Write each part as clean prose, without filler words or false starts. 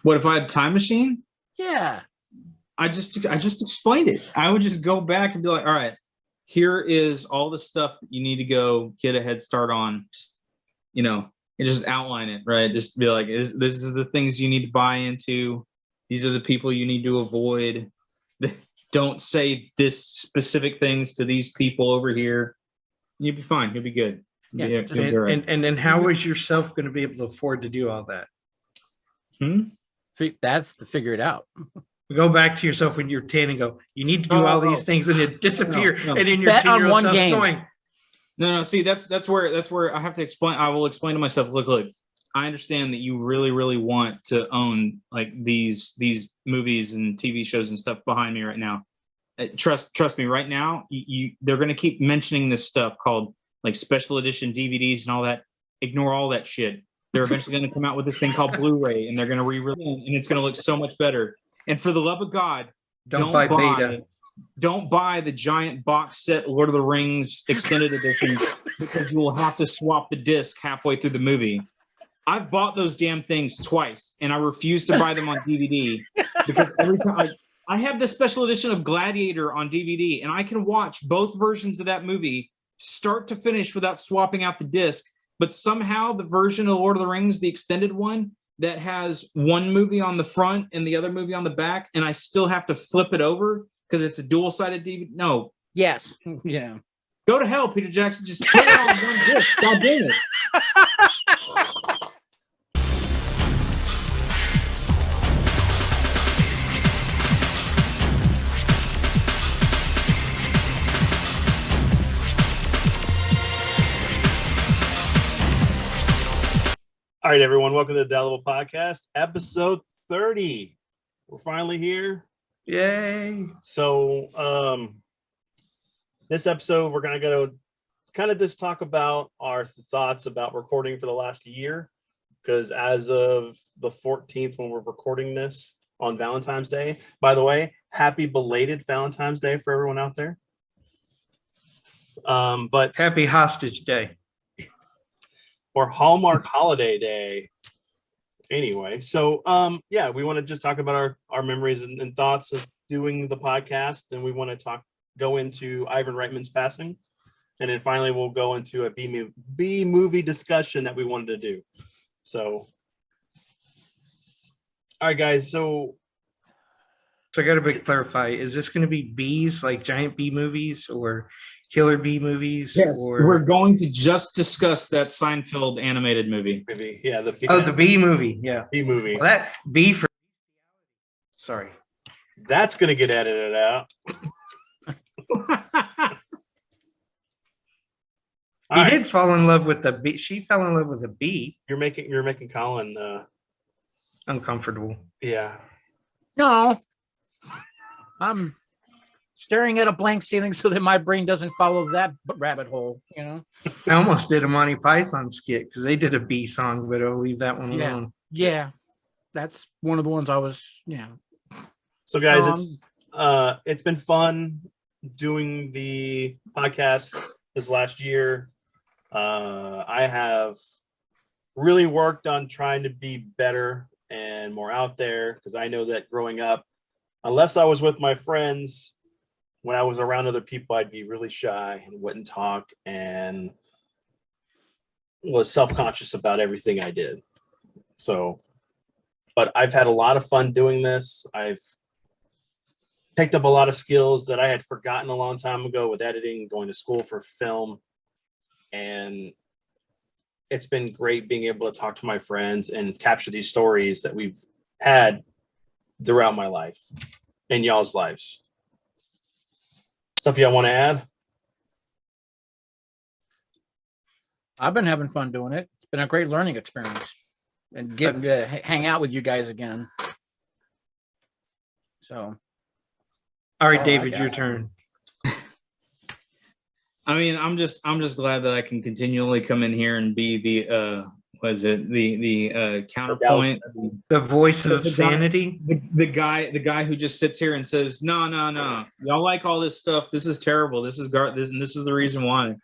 What if I had a time machine? Yeah. I just explained it. I would just go back and be like, all right, here is all the stuff that you need to go get a head start on. Just, and just outline it, right? Just be like, this is the things you need to buy into. These are the people you need to avoid. Don't say this specific things to these people over here. You'll be fine. You'll be good. And then how is yourself going to be able to afford to do all that? That's to figure it out. Go back to yourself when you're 10 and go, you need to do all these things, and it disappear. No. And then your Bet on one game. going. No. See, that's where I have to explain. I will explain to myself. Look. I understand that you really, really want to own like these movies and TV shows and stuff behind me right now. Trust me. Right now, they're going to keep mentioning this stuff called like special edition DVDs and all that. Ignore all that shit. They're eventually going to come out with this thing called Blu-ray, and they're going to re-release it, and it's going to look so much better. And for the love of God, don't buy Beta. Don't buy the giant box set Lord of the Rings extended edition because you will have to swap the disc halfway through the movie. I've bought those damn things twice, and I refuse to buy them on DVD because every time I have the special edition of Gladiator on DVD, and I can watch both versions of that movie start to finish without swapping out the disc. But somehow the version of Lord of the Rings, the extended one, that has one movie on the front and the other movie on the back, and I still have to flip it over because it's a dual-sided DVD. No. Yes. Yeah. Go to hell, Peter Jackson. Just put it on one disc. God damn it. All right, everyone. Welcome to the Delible Podcast, episode 30. We're finally here. Yay. So this episode, we're going to go kind of just talk about our thoughts about recording for the last year. Because as of the 14th, when we're recording this on Valentine's Day, by the way, happy belated Valentine's Day for everyone out there. But happy Hostage Day. Or Hallmark Holiday Day. Anyway, so yeah, we want to just talk about our memories and thoughts of doing the podcast, and we want to go into Ivan Reitman's passing, and then finally we'll go into a B movie discussion that we wanted to do. So, all right, guys. So I got to clarify: is this going to be B's, like giant B movies, or killer B movies? Yes, or... we're going to just discuss that Seinfeld animated movie. Yeah, the B movie. Yeah, B movie. Well, that B for. Sorry, that's going to get edited out. He did fall in love with the B. She fell in love with a B. You're making Colin uncomfortable. Yeah. No. I'm staring at a blank ceiling so that my brain doesn't follow that rabbit hole, I almost did a Monty Python skit because they did a B song, but I'll leave that one alone. Yeah. That's one of the ones I was, So guys, it's been fun doing the podcast this last year. I have really worked on trying to be better and more out there because I know that growing up, unless I was with my friends, when I was around other people, I'd be really shy and wouldn't talk and was self-conscious about everything I did. So, but I've had a lot of fun doing this. I've picked up a lot of skills that I had forgotten a long time ago with editing, going to school for film. And it's been great being able to talk to my friends and capture these stories that we've had throughout my life and y'all's lives. Stuff y'all want to add? I've been having fun doing it. It's been a great learning experience and getting to hang out with you guys again. So, all right, David, your turn. I mean, I'm just glad that I can continually come in here and be the counterpoint, the voice of sanity, the guy who just sits here and says, no, y'all like all this stuff. This is terrible. This is and this is the reason why.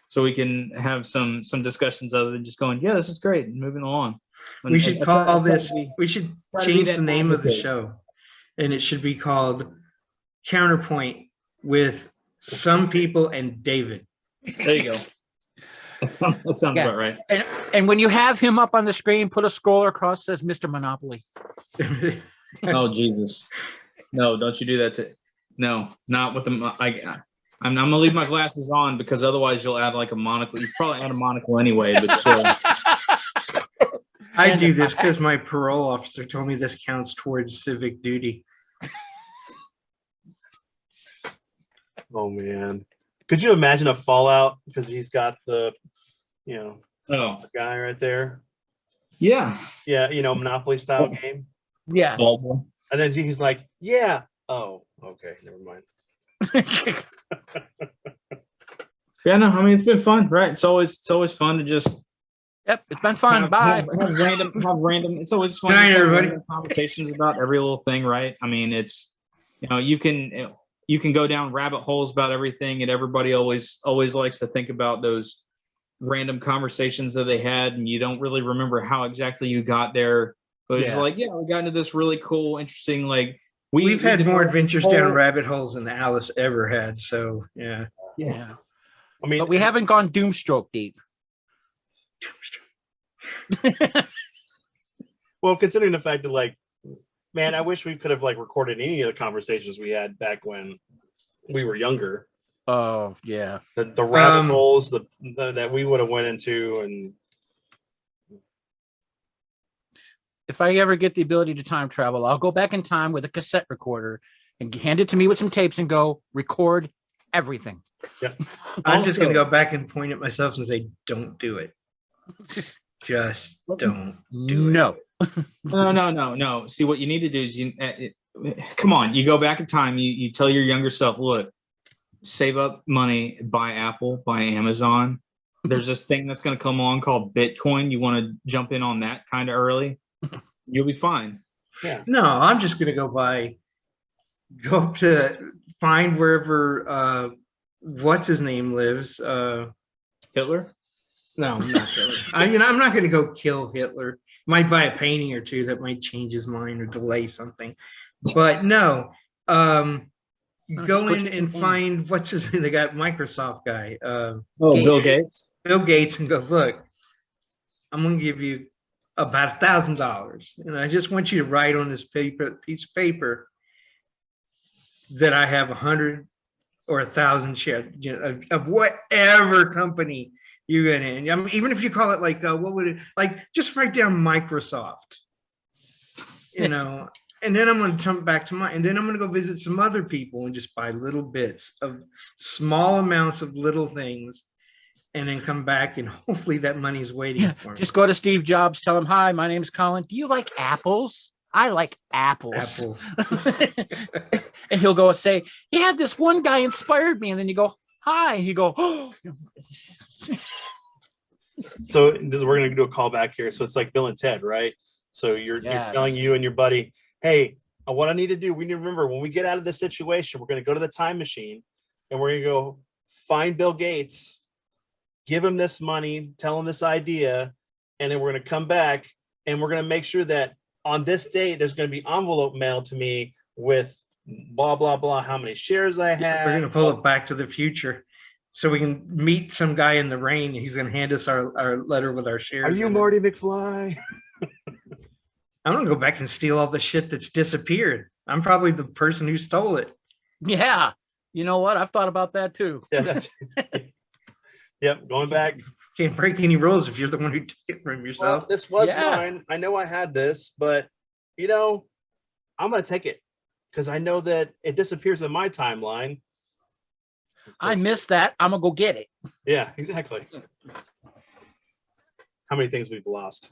So we can have some discussions other than just going, yeah, this is great, and moving along. We should call this. We should try to be change that the name of the advocate. show, and it should be called Counterpoint with some people and David. There you go. That sounds Yeah. about right. And when you have him up on the screen, put a scroller across that says Mr. Monopoly. Oh Jesus! No, don't you do that to? No, not with the. I'm gonna leave my glasses on because otherwise you'll add like a monocle. You probably add a monocle anyway, but still. I do this because my parole officer told me this counts towards civic duty. Oh man, could you imagine a Fallout because he's got the, the guy right there. Yeah. Yeah, Monopoly style game. Yeah. And then he's like, yeah. Oh, okay, never mind. Yeah, no, I mean it's been fun, right? It's always fun to just. Yep, it's been fun. Bye. Have random. It's always fun. Good night, to have everybody. random conversations about every little thing, right? I mean, it's you can go down rabbit holes about everything, and everybody always likes to think about those random conversations that they had, and you don't really remember how exactly you got there. But it's like, we got into this really cool, interesting, like we've had more developed this adventures down rabbit holes than Alice ever had. So yeah. I mean, But we haven't gone doomstroke deep. Well, considering the fact that, like, man, I wish we could have like recorded any of the conversations we had back when we were younger. Oh yeah, The rabbit holes that we would have went into, and if I ever get the ability to time travel, I'll go back in time with a cassette recorder and hand it to me with some tapes and go record everything. yeah. I'm just gonna go back and point at myself and say, "Don't do it. Just don't do No. No. See, what you need to do is come on. You go back in time. You tell your younger self, look, save up money, buy Apple, buy Amazon. There's this thing that's going to come along called Bitcoin. You want to jump in on that kind of early. You'll be fine. Yeah. No, I'm just gonna go up to find wherever what's his name lives. Hitler? No, not Hitler. I'm not gonna go kill Hitler. Might buy a painting or two that might change his mind or delay something. But no, go in and find what's his name, the guy, Microsoft guy. Bill Gates. Bill Gates, and go, look, I'm gonna give you about $1,000, and I just want you to write on this piece of paper that I have 100 or 1,000 shares of whatever company you're in. I mean, even if you call it like what would it like? Just write down Microsoft, and then I'm going to come back to and then I'm going to go visit some other people and just buy little bits of small amounts of little things. And then come back, and hopefully that money's waiting for me. Just go to Steve Jobs, tell him, "Hi, my name's Colin. Do you like apples? I like apples." And he'll go and say, "Yeah, this one guy inspired me." And then you go, "Hi." And you go, "Oh." So we're going to do a call back here. So it's like Bill and Ted, right? So you're telling you and your buddy, hey, what I need to do, we need to remember when we get out of this situation, we're going to go to the time machine and we're going to go find Bill Gates, give him this money, tell him this idea, and then we're going to come back and we're going to make sure that on this date, there's going to be envelope mailed to me with blah, blah, blah, how many shares I have. We're going to pull it Back to the Future. So we can meet some guy in the rain. He's going to hand us our letter with our shares. Are you Marty McFly? I'm going to go back and steal all the shit that's disappeared. I'm probably the person who stole it. Yeah. You know what? I've thought about that too. Yeah, yep, going back. Can't break any rules if you're the one who took it from yourself. Well, this was mine. I know I had this, but I'm going to take it because I know that it disappears in my timeline. I missed that. I'm going to go get it. Yeah, exactly. How many things we've lost?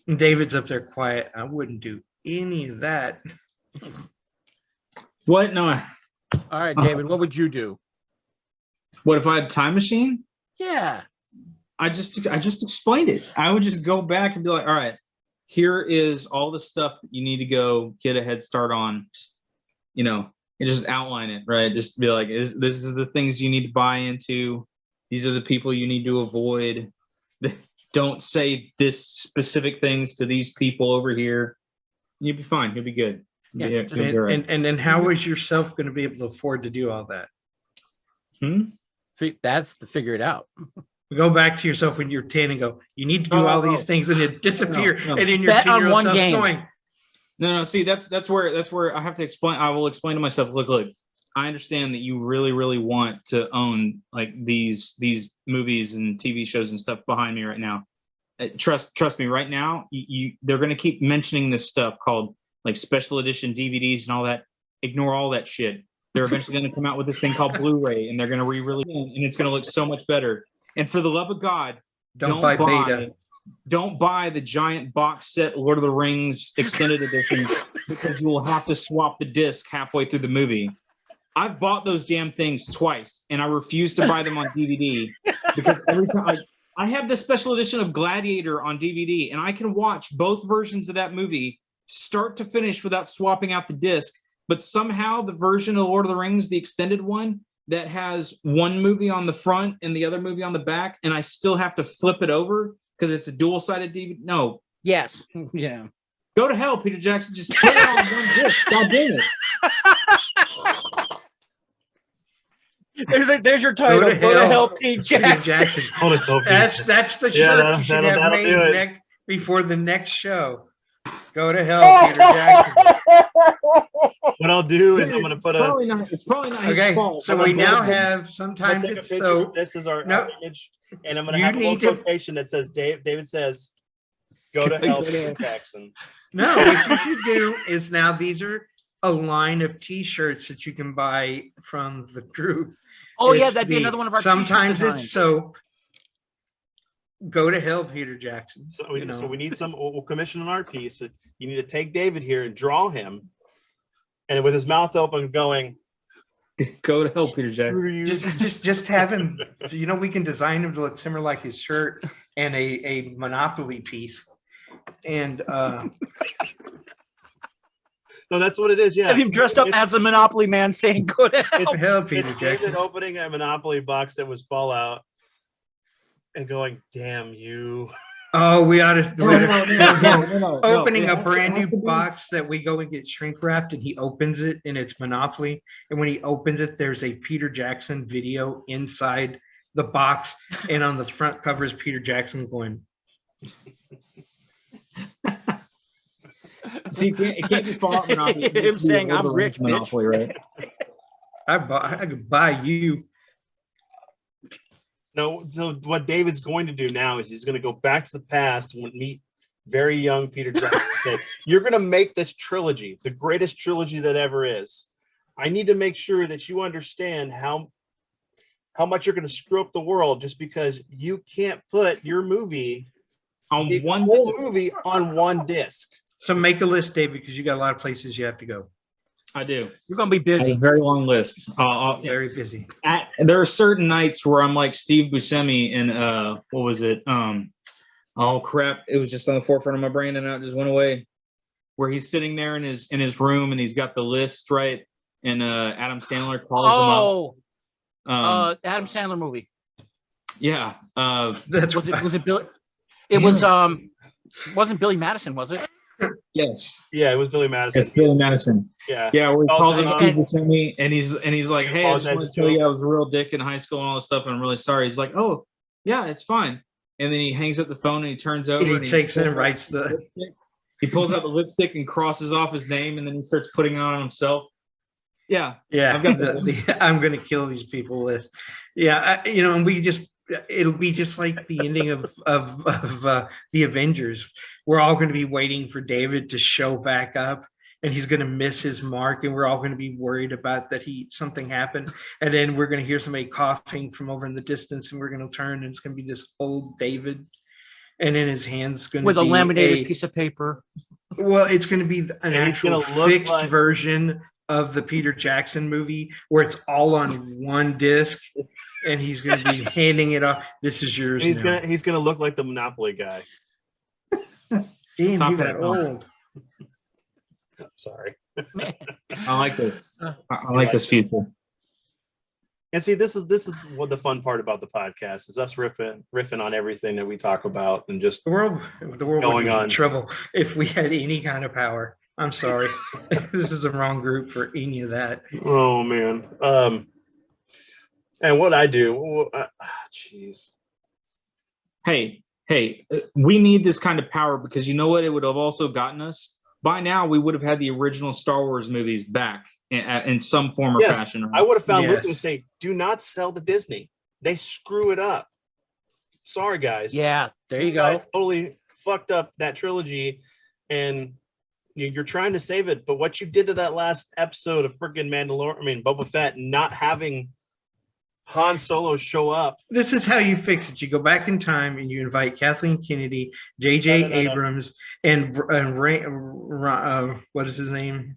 And David's up there quiet. I wouldn't do any of that. What? No. All right, David, what would you do? What if I had a time machine? Yeah. I just explained it. I would just go back and be like, all right, here is all the stuff that you need to go get a head start on. Just, and just outline it, right? Just be like, this is the things you need to buy into. These are the people you need to avoid. don't say this specific things to these people over here. You'll be fine. You'll be good. Yeah, You'll just- be all right. And then how is yourself going to be able to afford to do all that? That's to figure it out. Go back to yourself when you're 10 and go, you need to do all these things and then disappear. No. And then your Bet on 10-year-old one self's game. going, No. See, that's where I have to explain. I will explain to myself. Look. I understand that you really, really want to own like these movies and TV shows and stuff behind me right now. Trust me. Right now, they're going to keep mentioning this stuff called like special edition DVDs and all that. Ignore all that shit. They're eventually going to come out with this thing called Blu-ray, and they're going to re-release it, and it's going to look so much better. And for the love of God, don't buy beta. Don't buy the giant box set Lord of the Rings extended edition because you will have to swap the disc halfway through the movie. I've bought those damn things twice, and I refuse to buy them on DVD because every time I have the special edition of Gladiator on DVD, and I can watch both versions of that movie start to finish without swapping out the disc. But somehow the version of Lord of the Rings, the extended one, that has one movie on the front and the other movie on the back, and I still have to flip it over because it's a dual-sided DVD. No. Yes. Yeah. Go to hell, Peter Jackson. Just put it on one disc. God damn it. There's your title. Go to hell, Pete Peter Jackson. Jackson. Hold it, Kofi. That's the Yeah, shirt you should have that'll made do it. next before the next show. Go to hell, Peter Jackson. What I'll do is I'm going to put It's probably not his Okay, fault. so but we I'm now glad that- have I'm gonna sometimes take a it's picture so of this is our No. image, and I'm going to You have a little need to- quotation that says, David says, go to hell, Peter Jackson. no. What you should do is now these are a line of T-shirts that you can buy from the group. Oh yeah, It's that'd be the- another one of our Sometimes t-shirt it's designs. soap. Go to hell, Peter Jackson. So You know. we need some. We'll commission an art piece. So you need to take David here and draw him, and with his mouth open, going, Go to hell, Peter Jackson. "Screw you." Just have him. We can design him to look similar like his shirt and a Monopoly piece. And No, that's what it is. Yeah, Have him dressed up as a Monopoly man saying "Go to hell." it's hell, Peter it's David Jackson. opening a Monopoly box that was Fallout, and going, "Damn you." Oh, we ought to. No. Opening It a has to- brand it has new to be- box that we go and get shrink wrapped, and he opens it, and it's Monopoly. And when he opens it, there's a Peter Jackson video inside the box, and on the front cover is Peter Jackson going, See, it can't be Fallout Monopoly. It Him needs to be saying, Lord of "I'm the Rings rich, bitch." Monopoly, right? I could buy you. No, so what David's going to do now is he's going to go back to the past and meet very young Peter Jackson and say, "You're going to make this trilogy, the greatest trilogy that ever is. I need to make sure that you understand how much you're going to screw up the world just because you can't put your movie On the one whole disc. movie on one disc." So make a list, Dave, because you got a lot of places you have to go. I do. You're gonna be I have a busy. very long list. Very busy. There are certain nights where I'm like Steve Buscemi in what was it? Oh crap! It was just on the forefront of my brain and now it just went away. Where he's sitting there in his room and he's got the list right, and Adam Sandler calls Oh, him up. Adam Sandler movie. Yeah. That's Was what- it Billy? It was wasn't Billy Madison, was it? Yes. Yeah, it was Billy Madison. It's Billy Madison. Yeah. Yeah, where he calls him Also, Steve Buscemi, and he's like, "Hey, I just want apologizes to to tell him. you I was a real dick in high school and all this stuff, and I'm really sorry." He's like, "Oh, yeah, it's fine." And then he hangs up the phone and he turns over and he takes it and writes the. lipstick. He pulls out the lipstick and crosses off his name, and then he starts putting it on himself. Yeah, Yeah, I've got the I'm gonna kill these people list. Yeah, and it'll be just like the ending of the Avengers. We're all going to be waiting for David to show back up, and he's going to miss his mark, and we're all going to be worried about that something happened, and then we're going to hear somebody coughing from over in the distance, and we're going to turn, and it's going to be this old David, and in his hands going to With be a laminated piece of paper. Well, it's going to be an And he's actual gonna look fixed like- version of the Peter Jackson movie where it's all on one disc, and he's going to be handing it off. This is yours. He's now. gonna look like the Monopoly guy. Damn, Top you got hat on. old. Sorry. I like this. I like this future. And see, this is what the fun part about the podcast is, us riffing on everything that we talk about, and just The world Going would be on. in trouble if we had any kind of power. I'm sorry. This is the wrong group for any of that. oh man. And what I do, jeez. Hey, we need this kind of power because you know what it would have also gotten us? By now, we would have had the original Star Wars movies back in some form or Yes, fashion. Right? I would have found Yes. Lucas and say, do not sell to Disney. They screw it up. Sorry, guys. Yeah, there you guys go. Totally fucked up that trilogy, and you're trying to save it. But what you did to that last episode of freaking Boba Fett, not having Han Solo show up. This is how you fix it. You go back in time and you invite Kathleen Kennedy, J.J. No. Abrams, and what is his name?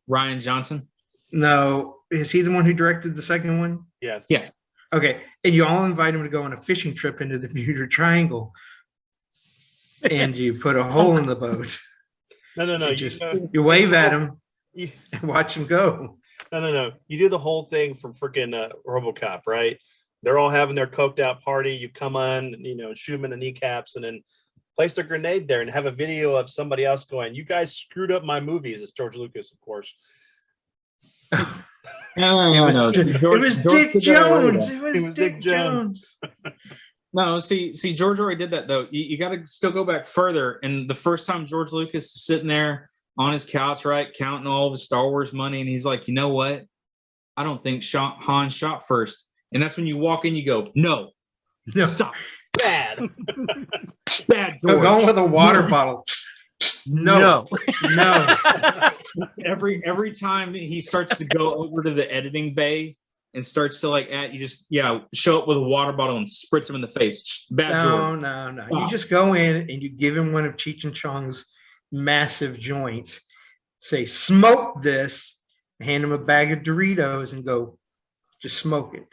Ryan Johnson. No, is he the one who directed the second one? Yes. Yeah. Okay, and you all invite him to go on a fishing trip into the Bermuda Triangle, and you put a hole in the boat. No. You wave at him You, and watch him go. no. You do the whole thing from freaking RoboCop, right? They're all having their coked out party. You come on, shoot them in the kneecaps, and then place a grenade there and have a video of somebody else going, "You guys screwed up my movies." It's George Lucas, of course. No. It was Dick Jones. It was Dick Jones. No, see, George already did that though. You got to still go back further. And the first time George Lucas is sitting there on his couch, right, counting all of his Star Wars money, and he's like, you know what? I don't think Han shot first. And that's when you walk in, you go, no. Stop. Bad. Bad, So George. going with a water bottle. No. Every time he starts to go over to the editing bay and starts to you just show up with a water bottle and spritz him in the face. Bad George. No. You just go in and you give him one of Cheech and Chong's massive joints. Say, smoke this. Hand him a bag of Doritos and go, just smoke it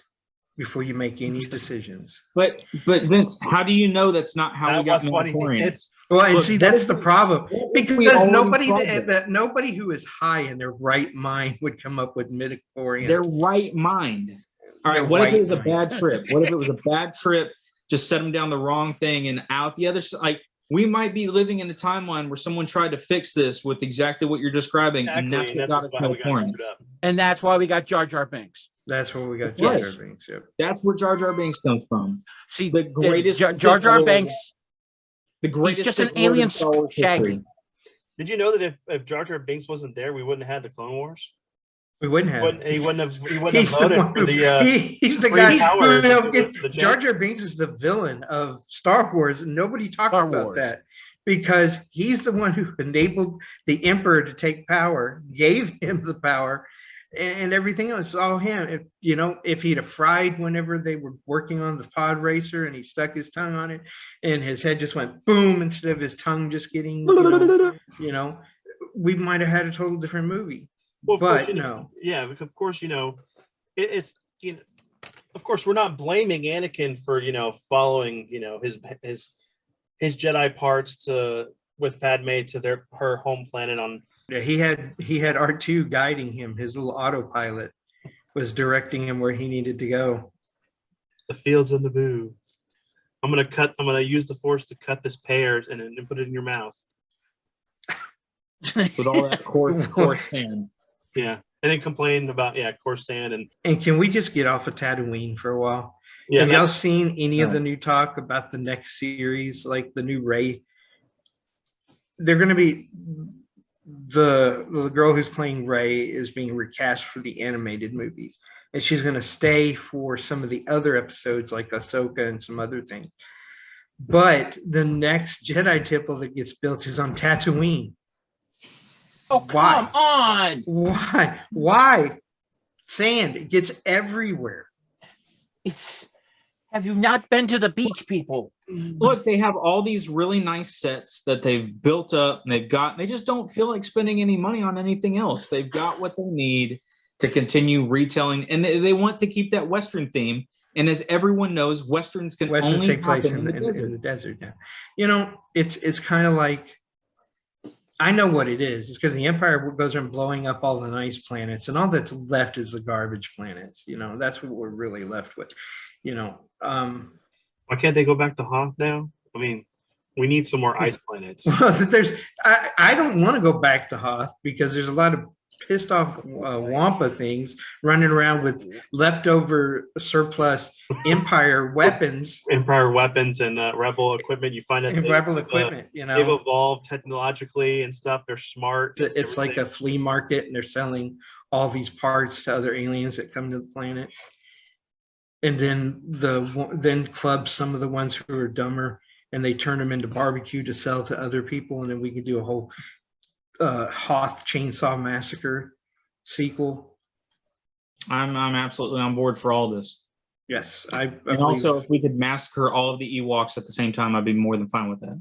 before you make any decisions. But Vince, how do you know that's not how we got That was what he midichlorians? Well, and Look, see, that's the problem. we Because already tried this. nobody who is high in their right mind would come up with midichlorians. Their right mind. All right, Their what if it right was a mind. bad trip? What if it was a bad trip? Just set them down the wrong thing and out the other side. We might be living in a timeline where someone tried to fix this with exactly what you're describing, and that's what got us why we got midichlorians. screwed up. And that's why we got Jar Jar Binks. That's what we got. Yes. Jar Jar Binks, yep. That's where Jar Jar Binks comes from. See, The greatest Jar Jar Sith Binks. The greatest He's just an Sith Lord in alien Star Wars Shaggy. history. Did you know that if Jar Jar Binks wasn't there, we wouldn't have had the Clone Wars? We wouldn't have. He wouldn't have He's the voted one for who- the. he's the free guy. power No, to the Jar Jar Binks is the villain of Star Wars, and nobody talked Star about Wars. that because he's the one who enabled the Emperor to take power, gave him the power, and everything else. It's all him. If he'd have fried whenever they were working on the pod racer, and he stuck his tongue on it, and his head just went boom instead of his tongue just getting, we might have had a total different movie. Well, of But course, no. Yeah, because of course, it's of course we're not blaming Anakin for following his Jedi parts with Padme to her home planet on. Yeah, he had R2 guiding him. His little autopilot was directing him where he needed to go. The fields of Naboo. I'm gonna use the Force to cut this pear and put it in your mouth. With all that coarse sand. Yeah, and then complain about coarse sand and And can we just get off of Tatooine for a while? yeah. Have y'all That's, seen any of No. the new talk about the next series, like the new Rey? They're going to be the girl who's playing Rey is being recast for the animated movies, and she's going to stay for some of the other episodes like Ahsoka and some other things. But the next Jedi temple that gets built is on Tatooine. Oh, Why? come on. Why? Sand. It gets everywhere. Have you not been to the beach, people? Look, they have all these really nice sets that they've built up and they just don't feel like spending any money on anything else. They've got what they need to continue retelling, and they want to keep that Western theme. And as everyone knows, Westerns can Westerns only take place happen in in the desert. the desert now. It's kind of like I know what it is. It's because the Empire goes around blowing up all the nice planets, and all that's left is the garbage planets. That's what we're really left with. Why can't they go back to Hoth now? I mean, we need some more ice planets. I don't want to go back to Hoth because there's a lot of pissed off Wampa things running around with leftover surplus Empire weapons. Empire weapons and Rebel equipment. You find that Rebel equipment, they've evolved technologically and stuff. They're smart. It's like a flea market, and they're selling all these parts to other aliens that come to the planet. And then club some of the ones who are dumber, and they turn them into barbecue to sell to other people, and then we can do a whole Hoth Chainsaw Massacre sequel. I'm absolutely on board for all this. Yes, and also, if we could massacre all of the Ewoks at the same time, I'd be more than fine with that.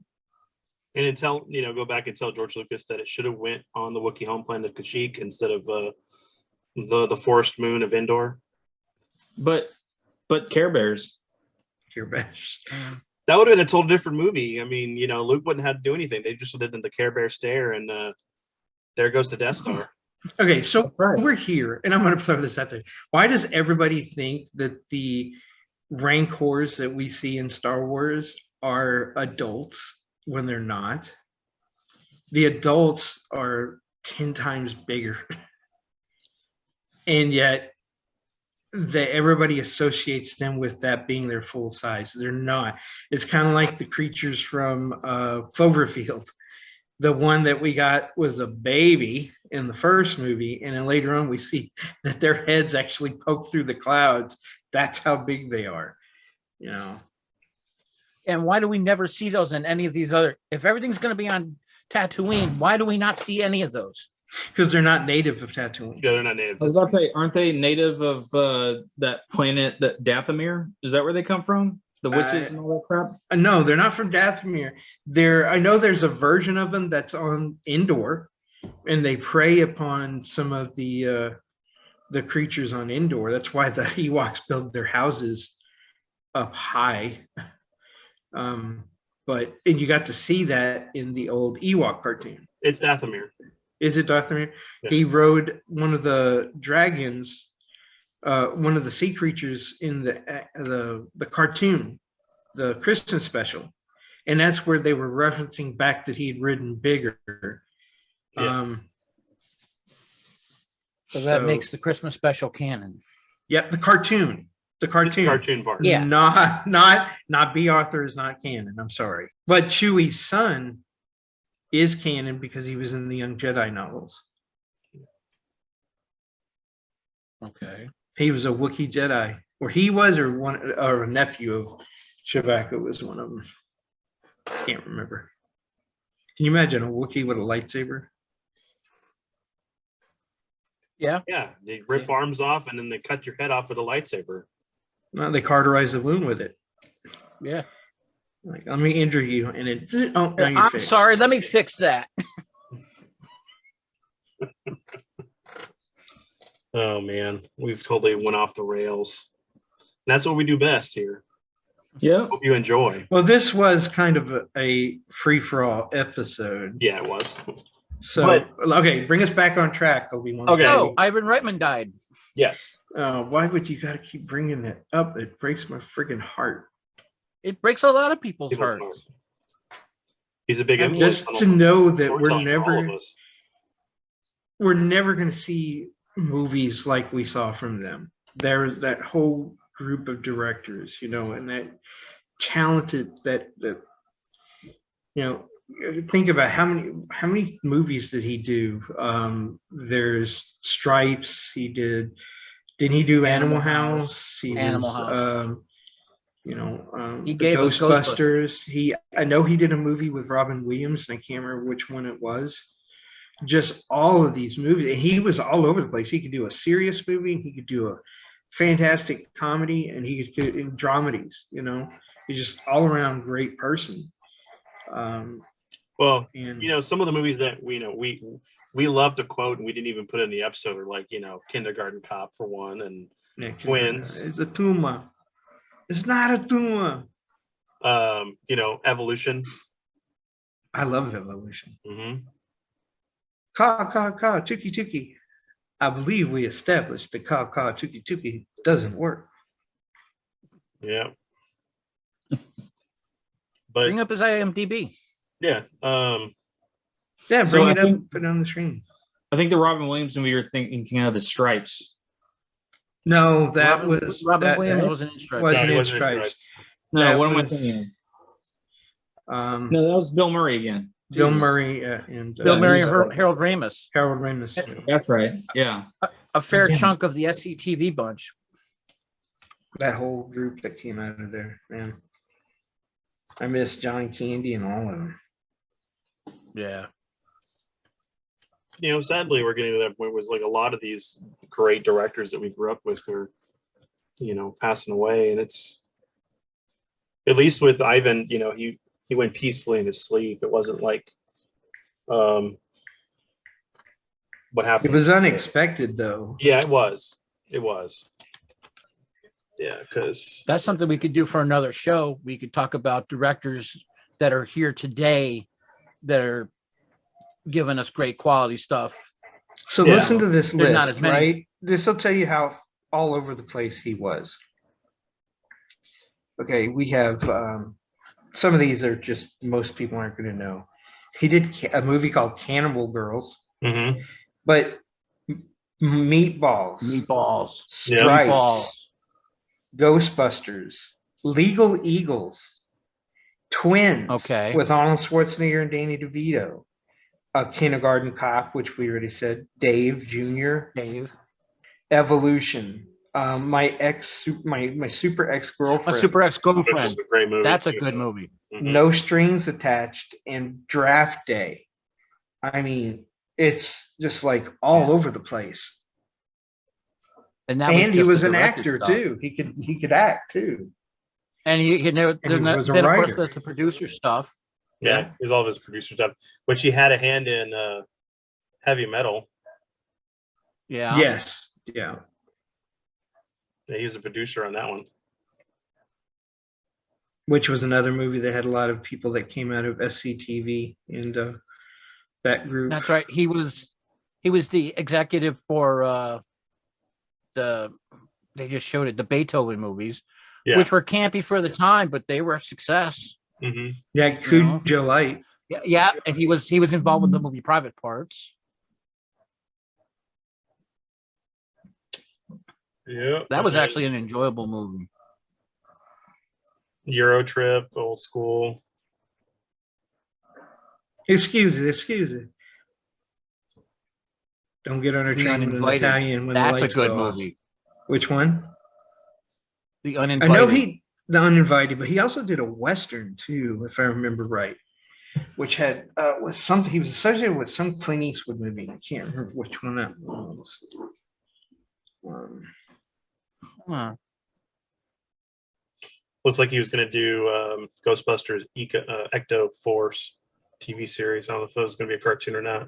And go back and tell George Lucas that it should have went on the Wookiee home planet of Kashyyyk instead of the forest moon of Endor. But Care Bears. Care Bears. That would have been a total different movie. I mean, Luke wouldn't have to do anything. They just did the Care Bear stare, and there goes the Death Star. Okay, so we're here, and I'm going to throw this out there. Why does everybody think that the Rancors that we see in Star Wars are adults when they're not? The adults are 10 times bigger. And yet everybody associates them with that being their full size. They're not. It's kind of like the creatures from Cloverfield. The one that we got was a baby in the first movie, and then later on we see that their heads actually poke through the clouds. That's how big they are, And why do we never see those in any of these other? If everything's going to be on Tatooine, why do we not see any of those? Because they're not native of Tatooine. Yeah, they're not native. I was about to say, aren't they native of that planet, that Dathomir? Is that where they come from? The witches and all that crap? No, they're not from Dathomir. I know there's a version of them that's on Endor, and they prey upon some of the creatures on Endor. That's why the Ewoks build their houses up high. And you got to see that in the old Ewok cartoon. It's Dathomir. Is it Dathomir? Yeah. He rode one of the dragons, one of the sea creatures in the cartoon, the Christmas special, and that's where they were referencing back that he'd ridden bigger. Yeah. So that makes the Christmas special canon. Yep, the cartoon part. Yeah, not B. Arthur is not canon. I'm sorry, but Chewie's son is canon because he was in the Young Jedi novels. Okay. He was a Wookiee Jedi, or he was, or a nephew of Chewbacca was one of them. Can't remember. Can you imagine a Wookiee with a lightsaber? Yeah. Yeah, they rip arms off and then they cut your head off with a lightsaber. No, they cauterize the wound with it. Yeah. Like, let me injure you, and it. Oh, now you're I'm fixed. sorry. Let me fix that. Oh man, we've totally went off the rails. And that's what we do best here. Yeah. Hope you enjoy. Well, this was kind of a free-for-all episode. Yeah, it was. So, okay, bring us back on track, Obi-Wan. Okay. Oh, Ivan Reitman died. Yes. Why would you got to keep bringing it up? It breaks my freaking heart. It breaks a lot of people's People's hearts. heart. He's a big influence. Just to know that All of us. we're never going to see movies like we saw from them. There's that whole group of directors, and that talented think about how many movies did he do? There's Stripes. Didn't he do Animal House? Animal House. He the gave us Ghostbusters. I know he did a movie with Robin Williams, and I can't remember which one it was. Just all of these movies. He was all over the place. He could do a serious movie. He could do a fantastic comedy, and he could do dramedies. He's just all around great person. Well, some of the movies that we love to quote and we didn't even put in the episode are like, Kindergarten Cop for one, and Twins. It's a tumor. It's not a tumor. Evolution. I love Evolution. Mm-hmm. Ka, tuki tuki. I believe we established that ka, tuki tuki doesn't work. Yeah. Bring But up his IMDb. yeah, Yeah, So bring I it up, think- put it on the screen. I think the Robin Williams movie you're thinking of is Stripes. No, that Robin, was Robin that Williams wasn't in Stripes. wasn't No, he in wasn't in Stripes. Stripes. No, That what am I was, thinking of? No, that was Bill Murray again. Bill Jesus. Murray and Bill Yeah, Murray he's- and Harold Ramis. Harold Ramis. That's right. Yeah. A fair Damn. chunk of the SCTV bunch. That whole group that came out of there, man. I miss John Candy and all of them. Yeah. You know, sadly, we're getting to that point. Was like a lot of these great directors that we grew up with are, you know, passing away, and it's at least with Ivan. You know, he went peacefully in his sleep. It wasn't like, what happened. It was unexpected, though. Yeah, it was. It was. Yeah, because That's something we could do for another show. We could talk about directors that are here today that are giving us great quality stuff. So Yeah. listen to this There's not list, as many. right? This will tell you how all over the place he was. Okay, we have some of these are just most people aren't going to know. He did a movie called Cannibal Girls, Mhm. but Meatballs, Meatballs. Yeah. Stripes, Meatballs. Ghostbusters, Legal Eagles, Twins, Okay. with Arnold Schwarzenegger and Danny DeVito, a Kindergarten Cop, which we already said, Dave Jr., Dave. Evolution, my super ex A girlfriend, Super Ex Which Girlfriend. is a great movie. That's a too. good movie. Mhm. No Strings Attached, and Draft Day. I mean, it's just like all over the place. And that And he just was the an directed actor stuff. too. He could act too. And he never, And he then, was a then of course writer. there's the producer stuff. Yeah, it was all of his producer stuff, which he had a hand in heavy metal. Yeah. Yes. Yeah. Yeah, he was a producer on that one. Which was another movie that had a lot of people that came out of SCTV and that group. That's right. He was the executive for they just showed it, the Beethoven movies, Yeah. which were campy for the time, but they were a success. Hmm. Yeah, Cujo Light. Yeah, and he was involved with the movie Private Parts. Yeah. That was actually an enjoyable movie. Euro Trip, old school. Excuse it. Don't get on a The train with an Uninvited. Italian when That's the a lights good go off. movie. Which one? The I Uninvited. know the Uninvited, but he also did a Western too, if I remember right, which had was something he was associated with some Clint Eastwood movie. I can't remember which one that was. Huh. Looks like he was going to do Ghostbusters Ecto Force TV series. I don't know if it was going to be a cartoon or not.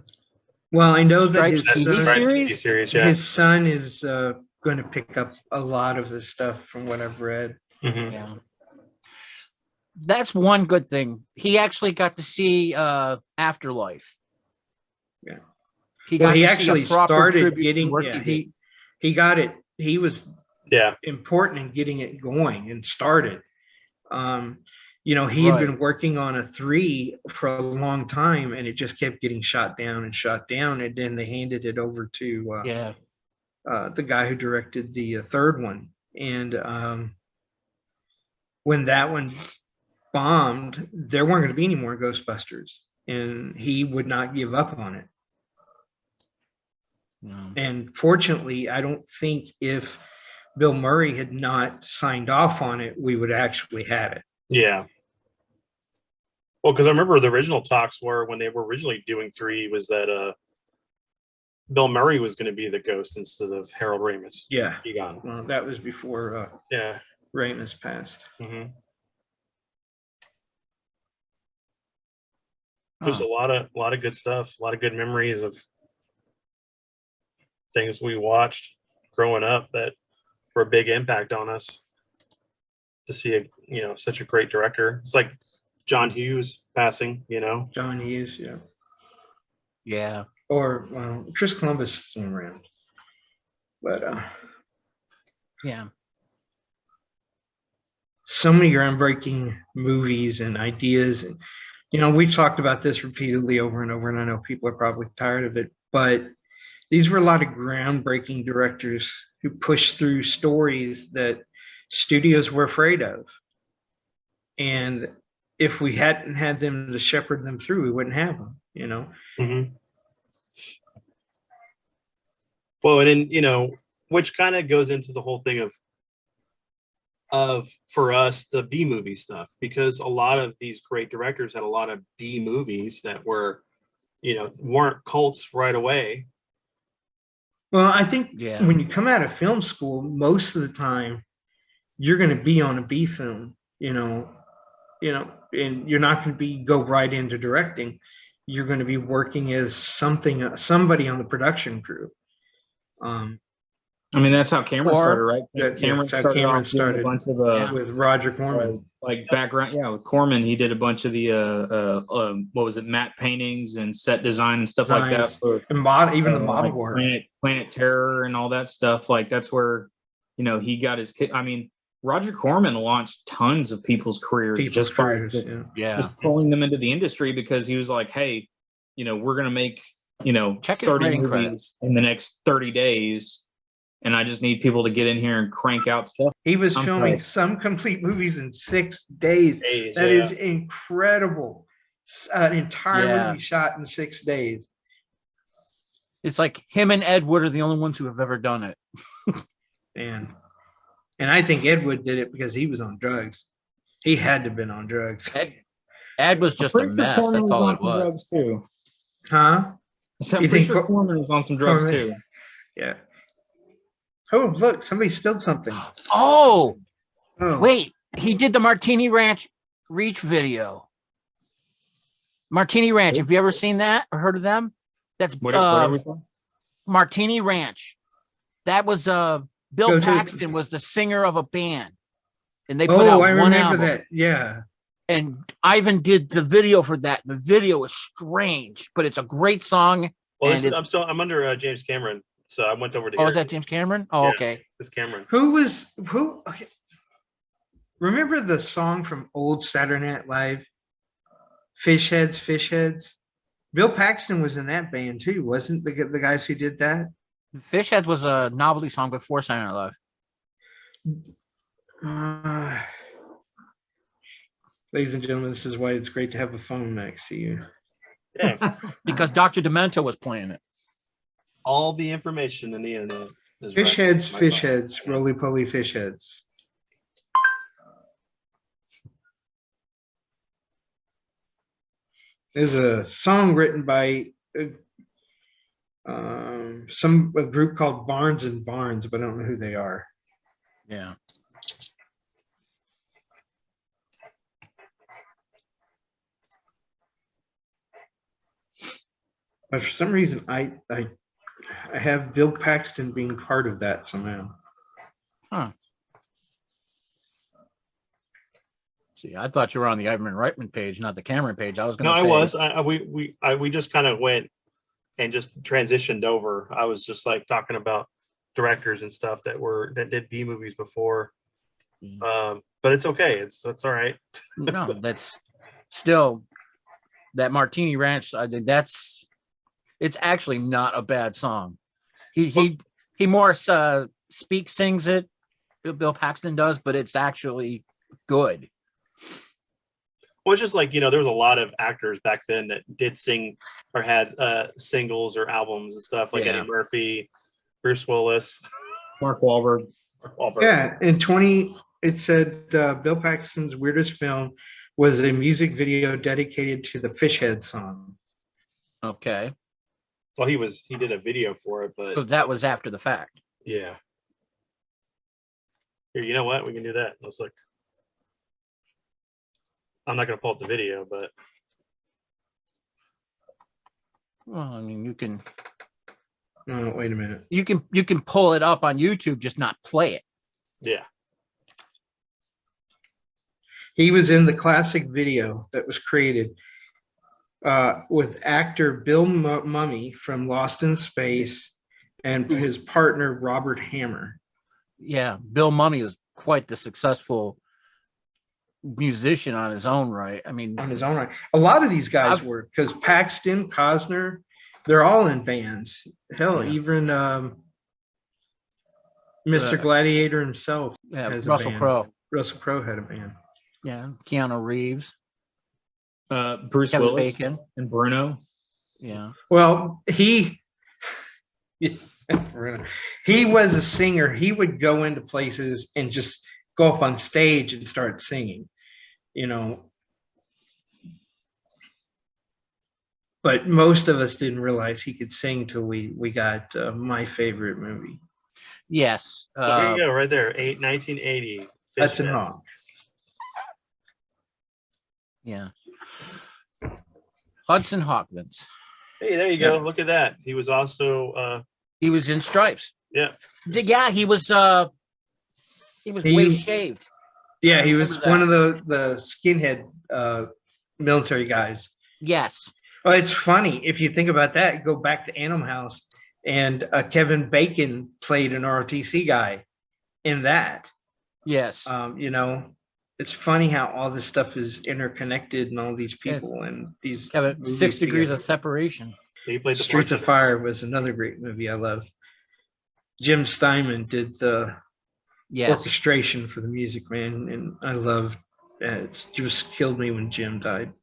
Well, I know that Stripes his TV son, series? TV series, yeah. his son is going to pick up a lot of this stuff from what I've read. Mhm. Yeah. That's one good thing. He actually got to see Afterlife. Yeah. He Well, got he to see a actually proper started tribute to getting. work Yeah, he did. he got it. He was Yeah. important in getting it going and started. He had been Right. working on a 3 for a long time, and it just kept getting shot down, and then they handed it over to Yeah. the guy who directed the third one. And when that one bombed, there weren't going to be any more Ghostbusters, and he would not give up on it. Yeah. And fortunately, I don't think if Bill Murray had not signed off on it, we would actually have it. Yeah. Well, because I remember the original talks were when they were originally doing 3 was that Bill Murray was going to be the ghost instead of Harold Ramis. Yeah. Egon. Well, that was before Yeah. Ramus passed. Hmm. Huh. Just a lot of good stuff, a lot of good memories of things we watched growing up that were a big impact on us. To see such a great director. It's like John Hughes passing, John Hughes, yeah. Yeah. or well, Chris Columbus is still around, but Yeah. so many groundbreaking movies and ideas, and we've talked about this repeatedly over and over, and I know people are probably tired of it, but these were a lot of groundbreaking directors who pushed through stories that studios were afraid of. And if we hadn't had them to shepherd them through, we wouldn't have them, Mm-hmm. Well, and then, which kind of goes into the whole thing of for us the B movie stuff, because a lot of these great directors had a lot of B movies that were, weren't cults right away. Well, I think Yeah. when you come out of film school, most of the time you're going to be on a B film, and you're not going to go right into directing. You're going to be working as somebody on the production crew. I mean, that's how Cameron started, right? Cameron Cameron started a bunch of with Roger Corman. like background. Yeah, with Corman, he did a bunch of the what was it, matte paintings and set design and stuff like that. For, and even the model like work, Planet Terror and all that stuff. Like that's where he got his kid. I mean, Roger Corman launched tons of people's careers just by just pulling them into the industry, because he was like, hey, we're gonna make 30 movies in the next 30 days. And I just need people to get in here and crank out stuff. He was filming some complete movies in 6 days. That is incredible. An entire movie shot in 6 days. It's like him and Ed Wood are the only ones who have ever done it. And I think Ed Wood did it because he was on drugs. He had to have been on drugs. Ed was just a mess. That's all it was. Too. Huh? So I'm pretty sure Corman was on some drugs too. Yeah. Oh, look, somebody spilled something. Oh, wait. He did the Martini Ranch Reach video. Martini Ranch. Have you ever seen that or heard of them? That's Martini Ranch. That was Bill Paxton was the singer of a band. And they put out one album. That. Yeah. And Ivan did the video for that. The video is strange, but it's a great song. Well, I'm under James Cameron. So I went over to. Oh, is that James Cameron? Oh, yeah, okay. It's Cameron. Who? Okay. Remember the song from old Saturday Night Live? Fish Heads. Bill Paxton was in that band too, wasn't the guys who did that? Fish Heads was a novelty song before Saturday Night Live. Ladies and gentlemen, this is why it's great to have a phone next to you. Yeah. Because Dr. Demento was playing it. All the information in the internet is fish heads, roly-poly fish heads. There's a song written by a group called Barnes and Barnes, but I don't know who they are. Yeah. But for some reason, I have Bill Paxton being part of that somehow. Huh. See, I thought you were on the Ivan Reitman page, not the Cameron page. I was going to say. No, I was. We just kind of went and just transitioned over. I was just like talking about directors and stuff that did B movies before. But it's okay. It's all right. No, that's still that Martini Ranch. I think it's actually not a bad song. He more sings it. Bill Paxton does, but it's actually good. Well, it's just like, there was a lot of actors back then that did sing or had singles or albums and stuff, like Eddie Murphy, Bruce Willis, Mark Wahlberg. Yeah, it said Bill Paxton's weirdest film was a music video dedicated to the Fish Head song. Okay. Well, he did a video for it, but so that was after the fact. Yeah. Here, you know what? We can do that. Let's look. I'm not going to pull up the video, but. Well, I mean, you can. Oh, wait a minute. You can pull it up on YouTube, just not play it. Yeah. He was in the classic video that was created. with actor Bill Mummy from Lost in Space and his partner Robert Hammer. Yeah, Bill Mummy is quite the successful musician on his own right. I mean, On his own right. A lot of these guys were, because Paxton, Cosner, they're all in bands. Hell, even Mr. Gladiator himself has Russell a band. Crowe. Russell Crowe had a band. Yeah, Keanu Reeves, Bruce Kevin Willis Bacon. and Bruno. Yeah. Well, he was a singer. He would go into places and just go up on stage and start singing, you know. But most of us didn't realize he could sing till we got My Favorite Movie. Yes. There you go, right there. 1980. Hudson Hawk. Yeah. Hudson Hopkins. Hey, there you go. Look at that. He was also he was in Stripes. Yeah. Yeah, he was way shaved. Yeah, he was one of the skinhead military guys. Yes. Well, it's funny if you think about that. Go back to Animal House, and Kevin Bacon played an ROTC guy in that. Yes. You know, it's funny how all this stuff is interconnected and all these people and these. Kevin, 6 Degrees of Separation. He played the Streets of Fire was another great movie I love. Jim Steinman did the orchestration for the music, man, and I love it. Just killed me when Jim died.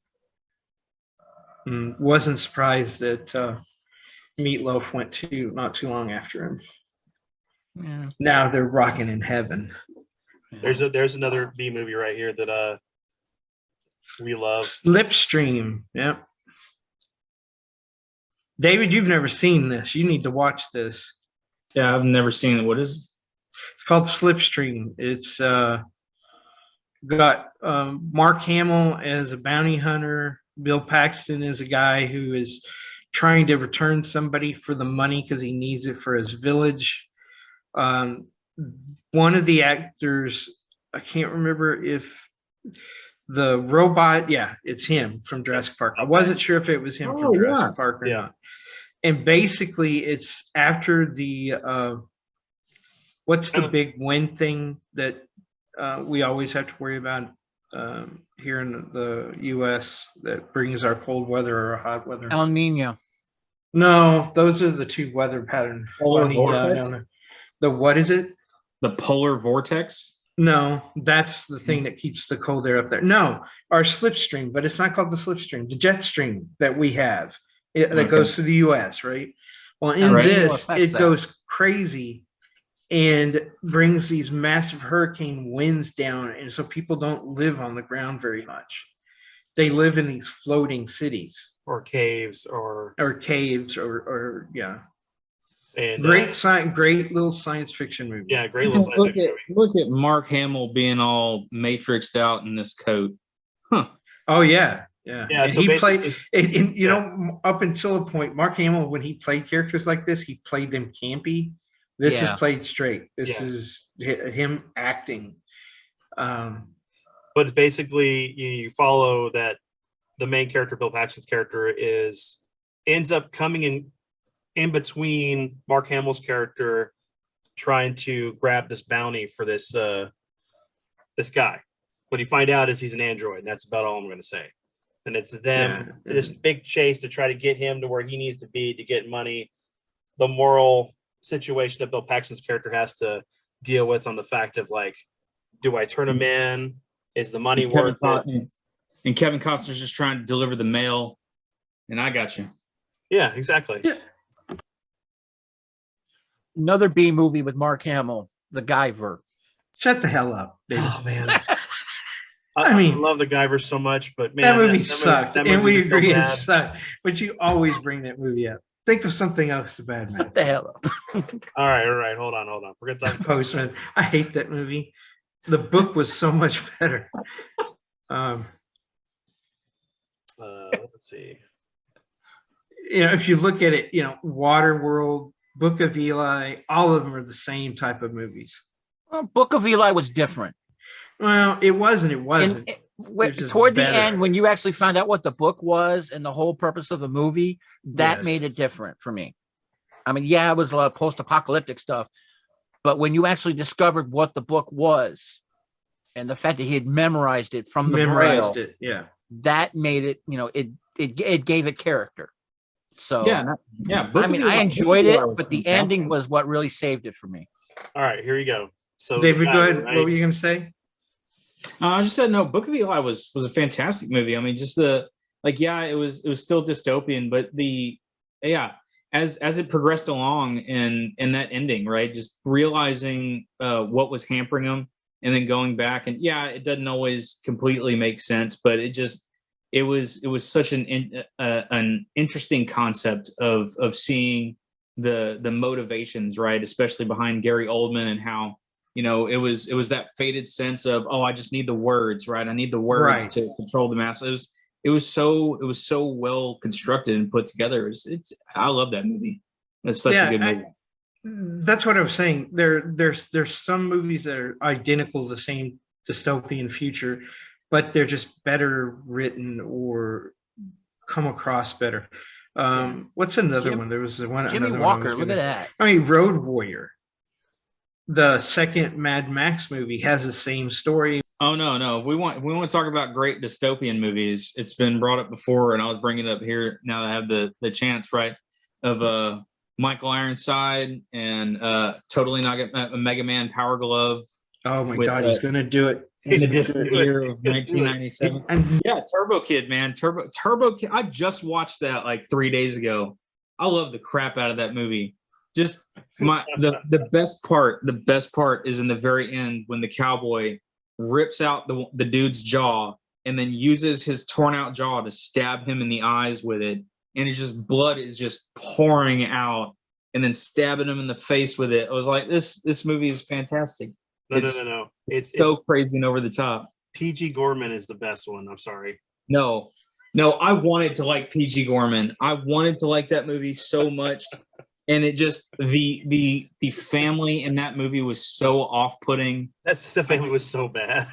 Wasn't surprised that Meatloaf went to not too long after him. Yeah. Now they're rocking in heaven. There's another B movie right here that we love. Slipstream. Yep. David, you've never seen this. You need to watch this. Yeah, I've never seen it. What is it? It's called Slipstream. It's got Mark Hamill as a bounty hunter. Bill Paxton is a guy who is trying to return somebody for the money because he needs it for his village. One of the actors, I can't remember if the robot, it's him from Jurassic Park. I wasn't sure if it was him from Jurassic Park or not. And basically, it's after the what's the big wind thing that we always have to worry about here in the U.S. that brings our cold weather or hot weather? El Nino. No, those are the two weather patterns. Polar vortex? The what is it? The polar vortex? No, that's the thing that keeps the cold air up there. No, our slipstream, but it's not called the slipstream. The jet stream that we have that goes through the U.S., right? Well, in this, it goes crazy and brings these massive hurricane winds down, and so people don't live on the ground very much. They live in these floating cities or caves or yeah. And great little science fiction movie. Yeah, great little science fiction movie. Look at Mark Hamill being all matrixed out in this coat. Huh. Oh yeah. Yeah. And so he played, and you know, up until a point, Mark Hamill, when he played characters like this, he played them campy. This is played straight. This is him acting. But it's basically you follow that the main character, Bill Paxton's character, ends up coming in between Mark Hamill's character trying to grab this bounty for this guy. What you find out is he's an android, and that's about all I'm going to say. And it's them, this big chase to try to get him to where he needs to be to get money. The moral situation that Bill Paxton's character has to deal with on the fact of, like, do I turn him in? Is the money worth it? And Kevin Costner's just trying to deliver the mail, and I got you. Yeah, exactly. Yeah. Another B movie with Mark Hamill, The Guyver. Shut the hell up, David. Oh man. I mean, I love The Guyver so much, but man, that movie sucked, and we agree so it sucked. But you always bring that movie up. Think of something else to bad man. Shut the hell up. All right. Hold on. We're gonna talk Postman. I hate that movie. The book was so much better. Let's see. You know, if you look at it, you know, Waterworld, Book of Eli, all of them are the same type of movies. Well, Book of Eli was different. Well, it wasn't. just toward the better. end, when you actually found out what the book was and the whole purpose of the movie, that Yes. made it different for me. I mean, yeah, it was post-apocalyptic stuff, but when you actually discovered what the book was and the fact that he had memorized it from the braille, yeah, that made it, it gave it character. So yeah. I mean, I enjoyed it, but the ending was what really saved it for me. All right, here you go. So David, go ahead. right? What were you going to say? I just said no. Book of Eli was a fantastic movie. I mean, just it was still dystopian, but as it progressed along and that ending, right, just realizing what was hampering him, and then going back and it doesn't always completely make sense, but it was such an interesting concept of seeing the motivations, right, especially behind Gary Oldman, and how it was that faded sense of, oh, I just need the words, right, I need the words to control the masses. It was so well constructed and put together. I love that movie. It's such a good movie. That's what I was saying. There's some movies that are identical to the same dystopian future, but they're just better written or come across better. What's another one? There was one. Jimmy Walker. Look at that. I mean, Road Warrior. The second Mad Max movie has the same story. Oh no! We want to talk about great dystopian movies. It's been brought up before, and I was bringing it up here now that I have the chance, right, of Michael Ironside and Totally Not a Mega Man Power Glove. Oh my God, he's gonna do it in the distant year of 1997. And Turbo Kid, man, Turbo Kid. I just watched that like 3 days ago. I love the crap out of that movie. Just the best part is in the very end when the cowboy rips out the dude's jaw and then uses his torn out jaw to stab him in the eyes with it, and it's just blood is just pouring out, and then stabbing him in the face with it. I was like, this movie is fantastic. No. It's so crazy and over the top. PG Gorman is the best one. I'm sorry. No, I wanted to like PG Gorman. I wanted to like that movie so much. And it just the family in that movie was so off-putting. The family was so bad.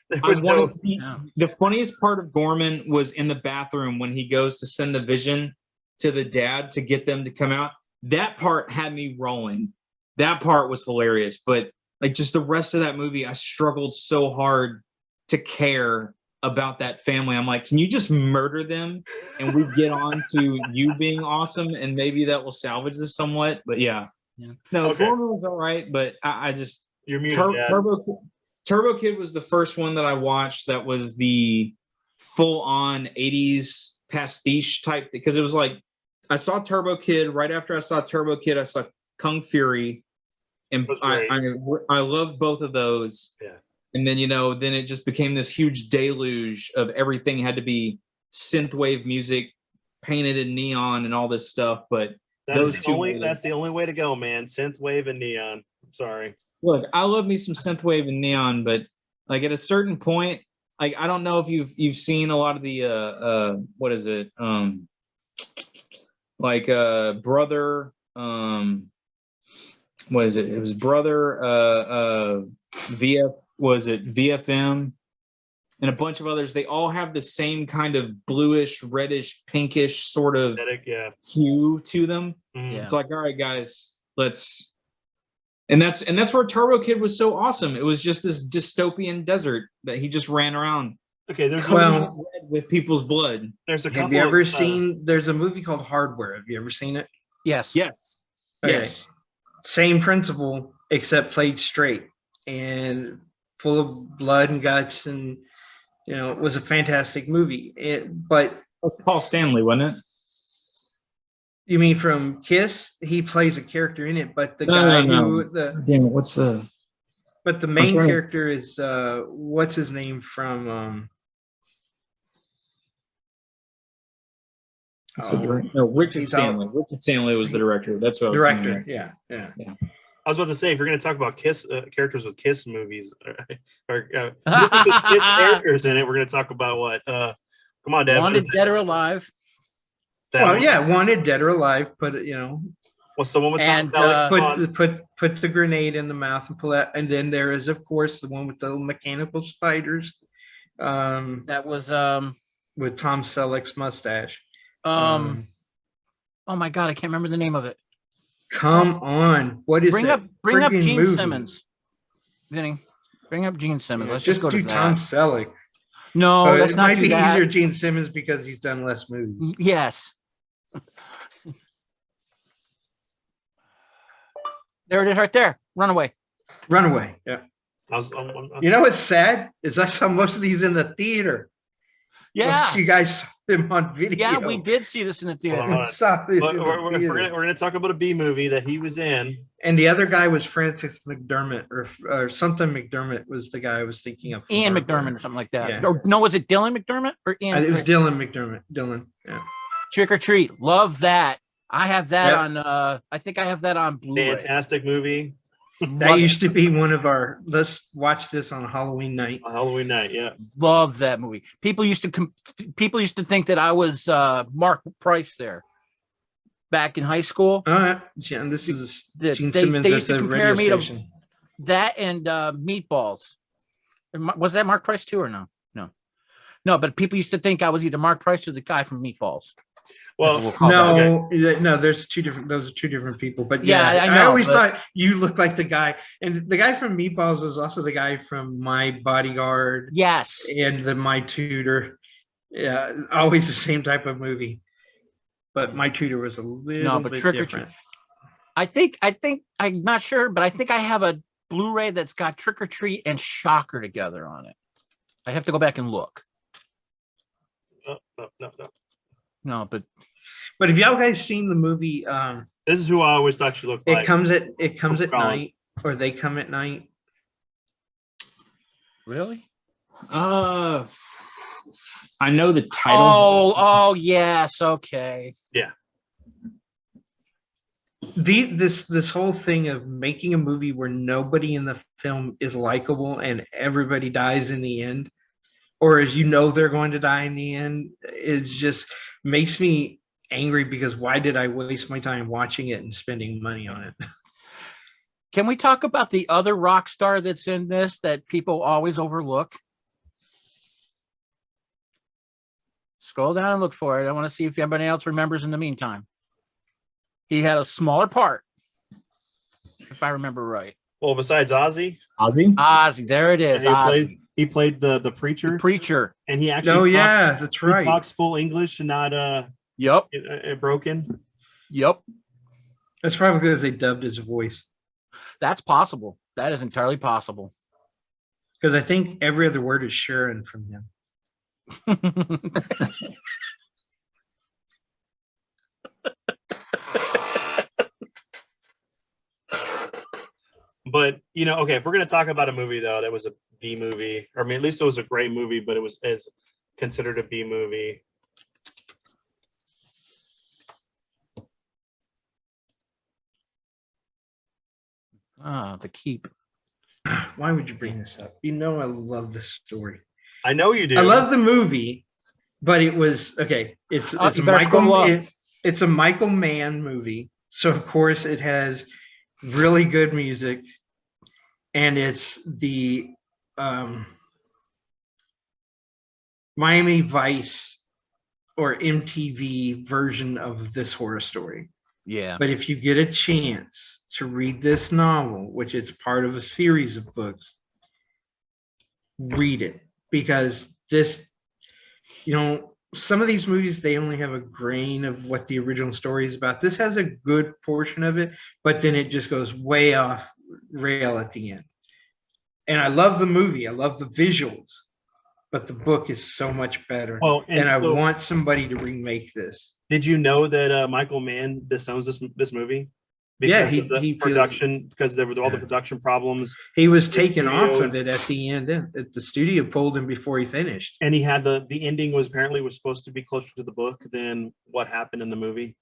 The funniest part of Gorman was in the bathroom when he goes to send the vision to the dad to get them to come out. That part had me rolling. That part was hilarious. But like just the rest of that movie, I struggled so hard to care about that family. I'm like, can you just murder them and we get on to you being awesome, and maybe that will salvage this somewhat. But no, Gorman was all right, but I just you're muted, Turbo Kid was the first one that I watched that was the full-on 80s pastiche type, because it was like I saw Turbo Kid. Right after I saw Turbo Kid, I saw Kung Fury, and I loved both of those. Yeah. And then, then it just became this huge deluge of everything had to be synthwave music, painted in neon and all this stuff. But that's the only way to go, man. Synthwave and neon. I'm sorry. Look, I love me some synthwave and neon, but like at a certain point, like I don't know if you've seen a lot of the what is it? Brother what is it? It was Brother VFM and a bunch of others. They all have the same kind of bluish, reddish, pinkish sort of hue to them. Mm-hmm. It's like, all right, guys, let's. And that's where Turbo Kid was so awesome. It was just this dystopian desert that he just ran around. Okay, there's red with people's blood. There's a couple. Have you ever seen? There's a movie called Hardware. Have you ever seen it? Yes. Okay. Yes. Same principle, except played straight and full of blood and guts, and it was a fantastic movie. But it was Paul Stanley, wasn't it? You mean from Kiss? He plays a character in it, but the Damn it, what's the? But the main character is what's his name from? Richard Stanley. Richard Stanley was the director. That's what I was director. Thinking. Yeah. I was about to say, if you're going to talk about Kiss characters with Kiss movies or Kiss characters in it, we're going to talk about what? Come on, Dad. Wanted, Dead or Alive. Wanted, Dead or Alive. Put what's the one with Tom Selleck? Put the grenade in the mouth and pull out. And then there is, of course, the one with the mechanical spiders That was with Tom Selleck's mustache. oh my God, I can't remember the name of it. Come on, what is bring that? up Gene movie? Simmons, Vinny. Bring up Gene Simmons. Yeah, Let's just go to do that. Tom Selleck. No, let's it not might do be that. easier Gene Simmons because he's done less movies. Yes. There it is, right there. Runaway. Runaway. Yeah. You know what's sad is I saw most of these in the theater. Yeah. You guys saw them on video. Yeah, we did see this in the theater. We're going to talk about a B movie that he was in. And the other guy was Francis McDermott or something. McDermott was the guy I was thinking of. Ian McDermott or something like that. Yeah. Or no, was it Dylan McDermott or Ian? It was Dylan McDermott. Dylan. Yeah. Trick or Treat. Love that. I have that on I think I have that on Blu-ray. Fantastic movie. That used to be one of our let's watch this on Halloween night. On Halloween night, yeah. Love that movie. People used to think that I was Mark Price there back in high school. Jen, this is Gene Simmons they at used to the compare radio me station. to that and Meatballs. Was that Mark Price too or no? No, but people used to think I was either Mark Price or the guy from Meatballs. Well, no, there's two different. Those are two different people. But yeah, I know, I always thought you looked like the guy, and the guy from Meatballs was also the guy from My Bodyguard. Yes, and My Tutor. Yeah, always the same type of movie. But My Tutor was a little bit Trick different. I think I'm not sure, but I think I have a Blu-ray that's got Trick or Treat and Shocker together on it. I'd have to go back and look. No, but have y'all guys seen the movie? This is who I always thought you looked like. It comes at night, or They Come at Night. Really? I know the title. Oh, yes. Okay. Yeah. This whole thing of making a movie where nobody in the film is likable and everybody dies in the end, or as they're going to die in the end, is just makes me angry because why did I waste my time watching it and spending money on it? Can we talk about the other rock star that's in this that people always overlook? Scroll down and look for it. I want to see if anybody else remembers in the meantime. He had a smaller part, if I remember right. Well, besides Ozzy, there it is. He played the preacher. The preacher, and he actually. That's right. He talks full English and not broken. Yep. That's probably because they dubbed his voice. That's possible. That is entirely possible. Because I think every other word is Sharon from him. But okay, if we're gonna talk about a movie though that was a B movie, or I mean, at least it was a great movie, but it was considered a B movie. The Keep. Why would you bring this up? I love this story. I know you do. I love the movie, but it was okay. It's a Michael Mann movie, so of course it has really good music, and it's the Miami Vice or MTV version of this horror story. Yeah. But if you get a chance to read this novel, which is part of a series of books, read it, because this, some of these movies, they only have a grain of what the original story is about. This has a good portion of it, but then it just goes way off rail at the end. And I love the movie. I love the visuals, but the book is so much better. And I want somebody to remake this. Did you know that Michael Mann disowns this movie? Because he production, because there were all the production problems. He was taken off of it at the end. The studio pulled him before he finished. And he had the ending was supposed to be closer to the book than what happened in the movie.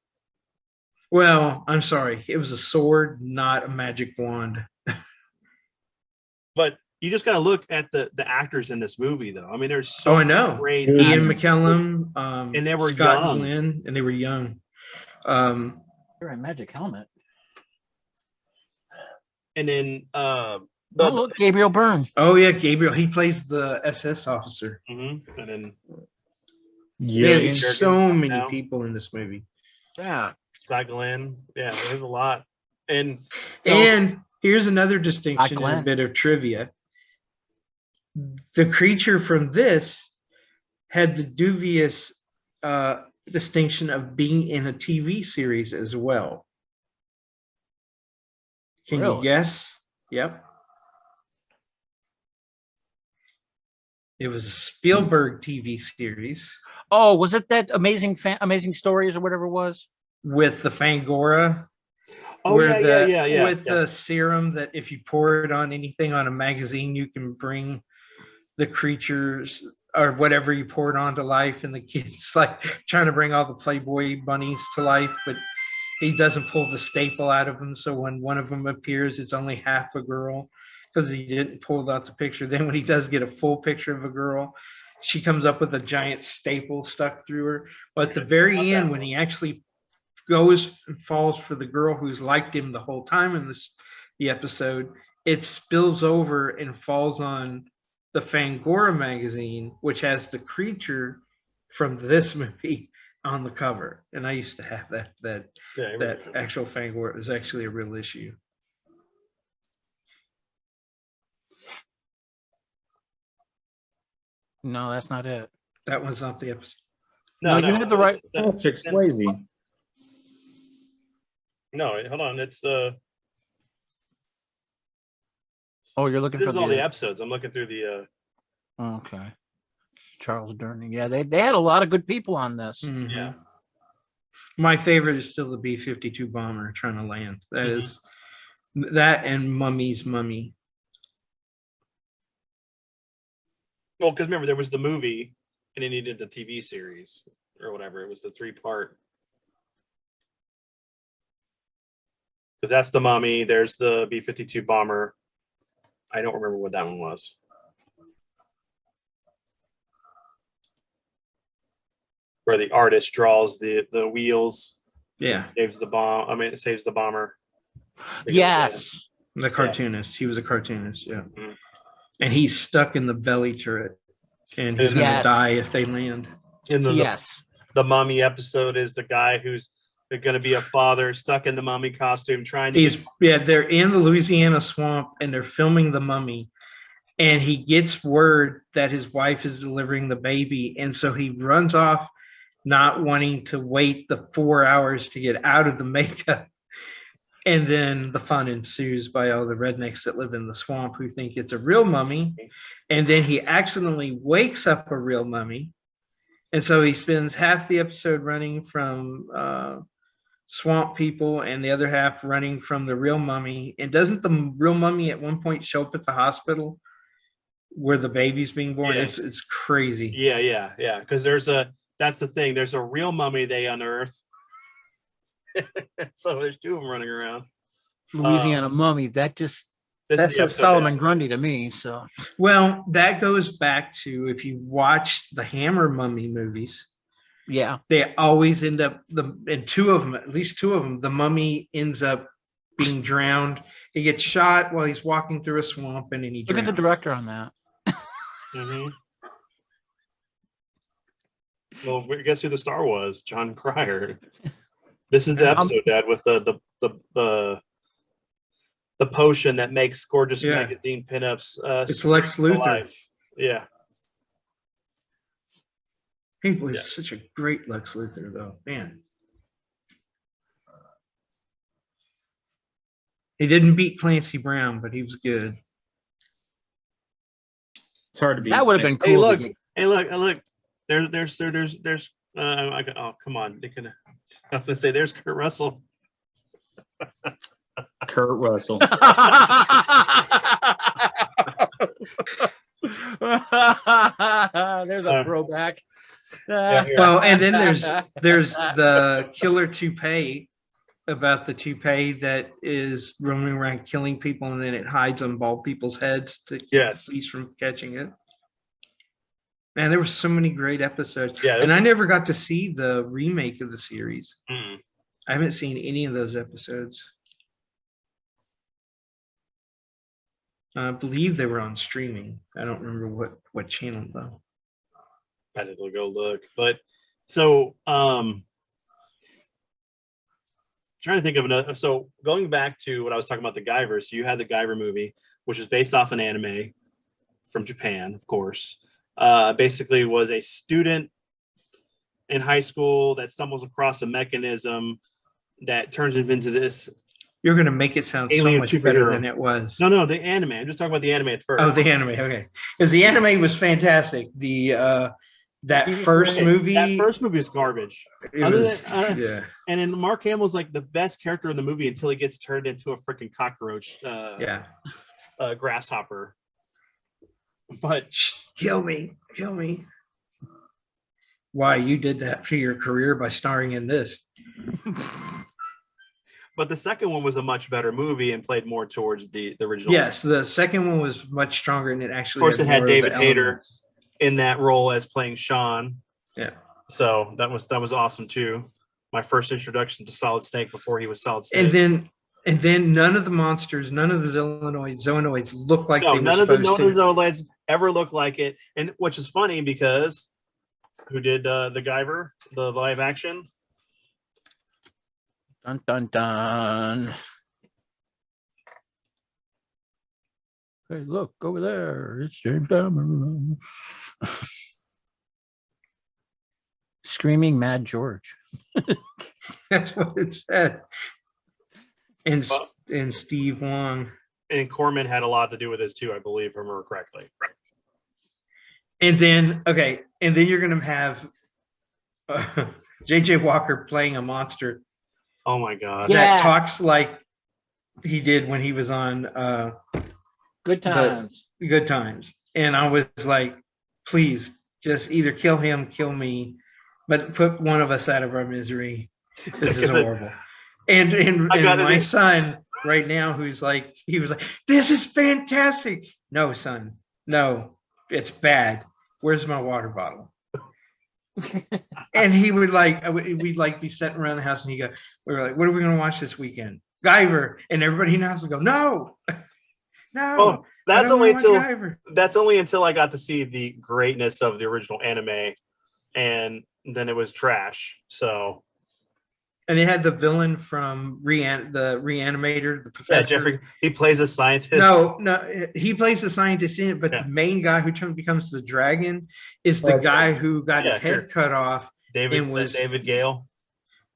Well, I'm sorry. It was a sword, not a magic wand. But you just got to look at the actors in this movie, though. I mean, there's so great. Ian McKellen, and they were Scott young. Glenn, and they were young. You're a magic helmet. And then Oh, look, Gabriel Byrne. Oh yeah, Gabriel. He plays the SS officer. And then Yeah, Jurgen. there's so many now. people in this movie. Yeah. Scott Glenn. Yeah, there's a lot. And here's another distinction and a Glenn. bit of trivia. The creature from this had the dubious distinction of being in a TV series as well. Can you Really? guess? Yep. It was a Spielberg TV series Oh, was it that amazing stories or whatever it was? with the Fangora. oh where yeah. With the serum that if you pour it on anything on a magazine, you can bring the creatures or whatever you pour it on to life. And the kid's like trying to bring all the Playboy bunnies to life, but he doesn't pull the staple out of them. So when one of them appears, it's only half a girl because he didn't pull out the picture. Then when he does get a full picture of a girl, she comes up with a giant staple stuck through her. But at the very end, when he actually goes and falls for the girl who's liked him the whole time in the episode, it spills over and falls on the Fangora magazine, which has the creature from this movie on the cover. And I used to have that actual Fangora. It was actually a real issue. No, that's not it. That was not the episode. No, you had the right. Patrick Swayze. No, hold on. It's Oh, you're looking this for is all the episodes. I'm looking through the Okay. Charles Durning. Yeah, they had a lot of good people on this. Mhm. yeah. My favorite is still the B-52 bomber trying to land. That is that and Mummy's Mummy. Well, because remember there was the movie and it needed the TV series or whatever. It was the 3-part. Because that's the Mummy. There's the B-52 bomber. I don't remember what that one was. Where the artist draws the wheels, Yeah, saves the bomb. I mean, it saves the bomber. Yes. the cartoonist. He was a cartoonist. Yeah, Mhm. and he's stuck in the belly turret, and he's Yes. gonna die if they land. And then Yes. the Mummy episode is the guy who's going to be a father stuck in the Mummy costume, trying to. They're in the Louisiana swamp and they're filming the Mummy, and he gets word that his wife is delivering the baby, and so he runs off, not wanting to wait the 4 hours to get out of the makeup. And then the fun ensues by all the rednecks that live in the swamp who think it's a real mummy. And then he accidentally wakes up a real mummy. And so he spends half the episode running from swamp people and the other half running from the real mummy. And doesn't the real mummy at one point show up at the hospital where the baby's being born? Yes. It's crazy. Yeah. Because that's the thing. There's a real mummy they unearth. So there's 2 of them running around. Louisiana Mummy. That's This a is the episode Solomon after. Grundy to me. So Well, that goes back to if you watch the Hammer Mummy movies, yeah. they always end up in 2 of them, at least 2 of them, the mummy ends up being drowned. He gets shot while he's walking through a swamp, and then he Look at drowns. the director on that. Mm-hmm. Well, guess who the star was? John Cryer. This is the episode, Dad, with the potion that makes gorgeous magazine pinups. It's Lex Luthor. Alive. Yeah. He was such a great Lex Luthor, though. Man. He didn't beat Clancy Brown, but he was good. It's hard to be. That would have been Hey, cool. look. Hey, look. There's oh, come on. I was gonna say there's Kurt Russell. Kurt Russell. There's a throwback. Well, and then there's the killer toupee about the toupee that is roaming around killing people, and then it hides on bald people's heads to keep the police from catching it. Man, there were so many great episodes. Yeah, and I never got to see the remake of the series. Mm. I haven't seen any of those episodes. I believe they were on streaming. I don't remember what channel though. I think we'll go look. But so trying to think of another. So going back to what I was talking about, the Guyver. So you had the Guyver movie, which is based off an anime from Japan, of course. Basically was a student in high school that stumbles across a mechanism that turns him into this. You're going to make it sound so Alien much better superhero. than it was. No, the anime. I'm just talking about the anime at first. Oh, the anime. Okay, because the anime was fantastic. That first movie. That first movie is garbage. Yeah. And then Mark Hamill's like the best character in the movie until he gets turned into a freaking cockroach. Grasshopper. But kill me. Why you did that for your career by starring in this? But the second one was a much better movie and played more towards the original. Yes, the second one was much stronger, and it actually. Of course, it had more David of the Hayter elements. in that role as playing Sean. Yeah. So that was awesome too. My first introduction to Solid Snake before he was Solid Snake. And then none of the monsters, none of the Zoanoids look like they were none of the supposed to. Zoanoids ever look like it. And which is funny because who did the Guyver, the live action? Dun dun dun. Hey, look over there. It's James Cameron. Screaming Mad George. That's what it said. And Steve Wong. And Corman had a lot to do with this too, I believe, if I remember correctly. And then you're gonna have J.J. Walker playing a monster. Oh my god! That talks like he did when he was on Good Times. Good Times, and I was like, please, just either kill him, kill me, but put one of us out of our misery. This is horrible. And my son right now, he was like, this is fantastic. No, son, no, it's bad. Where's my water bottle? And he would we'd be sitting around the house, and we were like, what are we going to watch this weekend? Guyver. And everybody in the house would go, no. Oh, that's only until I got to see the greatness of the original anime, and then it was trash. So. And they had the villain from the Reanimator, the professor. Yeah, Jeffrey. He plays a scientist. No, he plays the scientist in it, but the main guy who becomes the dragon is the guy who got his head cut off. David Gale.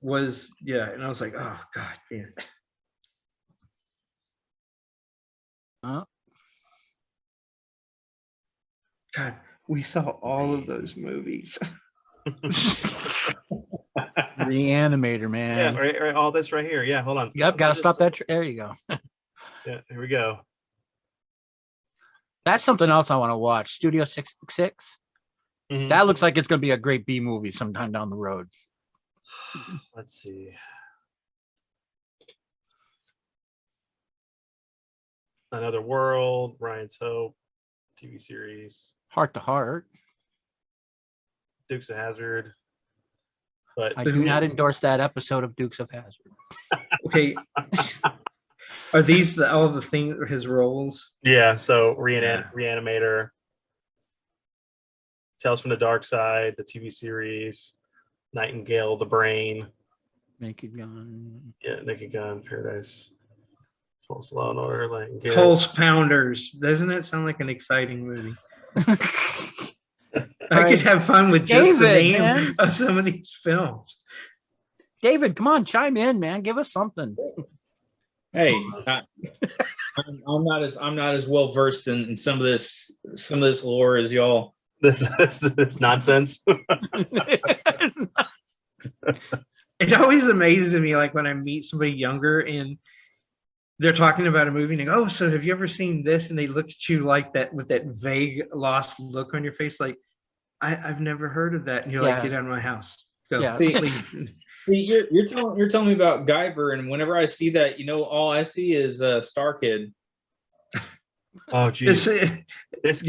And I was like, oh god, man. God, we saw all of those movies. Reanimator, man. Yeah, right. All this right here. Yeah, hold on. Yep, got to stop that. There you go. Yeah, here we go. That's something else I want to watch. Studio 666. Mm-hmm. That looks like it's going to be a great B movie sometime down the road. Let's see. Another World, Ryan's Hope, TV series. Heart to Heart. Dukes of Hazzard. But I do not endorse that episode of Dukes of Hazzard. Okay. Are these all the things, his roles? Yeah, so Reanimator, Tales from the Dark Side, the TV series, Nightingale, The Brain. Naked Gun. Yeah, Naked Gun, Paradise. False Law and Order, Nightingale. Pulse Pounders. Doesn't that sound like an exciting movie? I could have fun with just the name of some of these films. David, come on, chime in, man. Give us something. Hey, I'm not as well versed in some of this lore as y'all. This nonsense. It always amazes me, like when I meet somebody younger and they're talking about a movie and they go, "Oh, so have you ever seen this?" And they look at you like that with that vague, lost look on your face, like, I've never heard of that. And you're like, get out of my house. Go. Yeah. See, you're telling me about Guyver, and whenever I see that, all I see is Star Kid. Oh, geez. This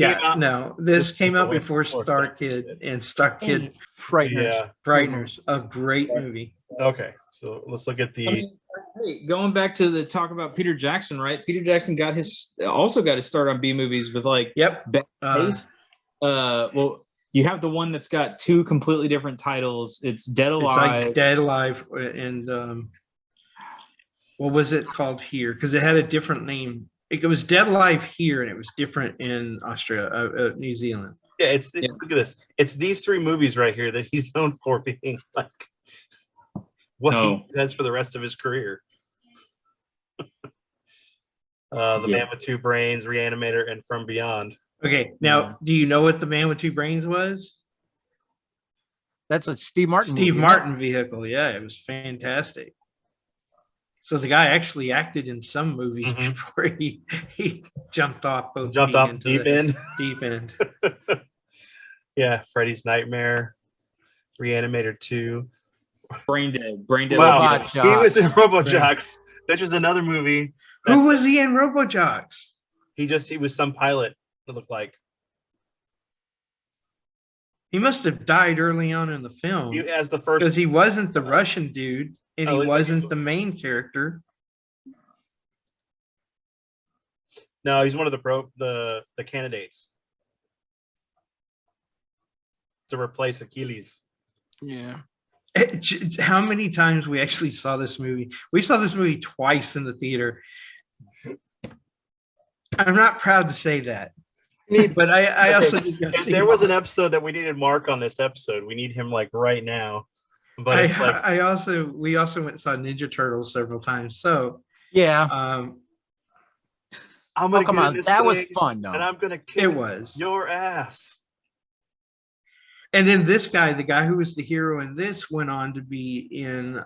came out before Star Kid, and Star Kid Frighteners. Frighteners, a great movie. Okay, So let's look at I the. mean, hey, going back to the talk about Peter Jackson, right? Peter Jackson also got his start on B movies with like Yep. Bad Taste. Well, you have the one that's got two completely different titles. It's Dead It's Alive. like Dead Alive and what was it called here? Because it had a different name. It was Dead Alive here, and it was different in Australia, New Zealand. Yeah, look at this. It's these three movies right here that he's known for being like what he does for the rest of his career. The Man with Two Brains, Reanimator, and From Beyond. Okay, now do you know what the Man with Two Brains was? That's a Steve Martin. Steve Martin vehicle. Yeah, it was fantastic. So the guy actually acted in some movies before he jumped off both jumped off the deep end. Deep end. Yeah, Freddy's Nightmare, Reanimator 2. Brain Dead. Wow, he was in RoboJocks. That was another movie. Who was he in RoboJocks? He was some pilot. It looked like he must have died early on in the film. As the first, because he wasn't the Russian dude, and he wasn't the main character. No, he's one of the candidates to replace Achilles. Yeah. How many times we actually saw this movie? We saw this movie twice in the theater. I'm not proud to say that. But I also there was an episode that we needed Mark on this episode. We need him like right now. But we also went and saw Ninja Turtles several times. So yeah, I'm gonna come on, that was fun though, and I'm gonna kick your ass. And then this guy, the guy who was the hero in this, went on to be in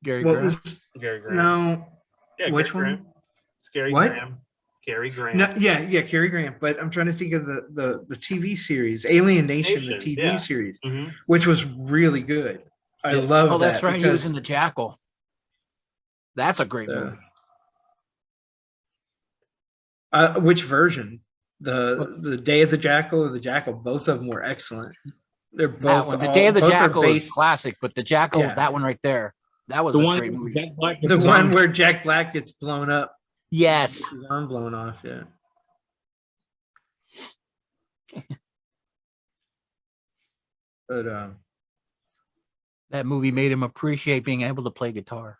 Gary Graham. Gary Graham. No, yeah, which Gary one? Graham. It's Gary What? Graham. Gary Graham. No, yeah, Cary Grant. But I'm trying to think of the TV series, Alien Nation, the TV series, which was really good. I love that. Oh, that's right. He was in The Jackal. That's a great movie. Which version? The Day of the Jackal or the Jackal? Both of them were excellent. They're both. The Day of the Jackal is classic, but the Jackal, that one right there, that was a great movie. The one where Jack Black gets blown up. Yes. His arm blown off, yeah. But that movie made him appreciate being able to play guitar.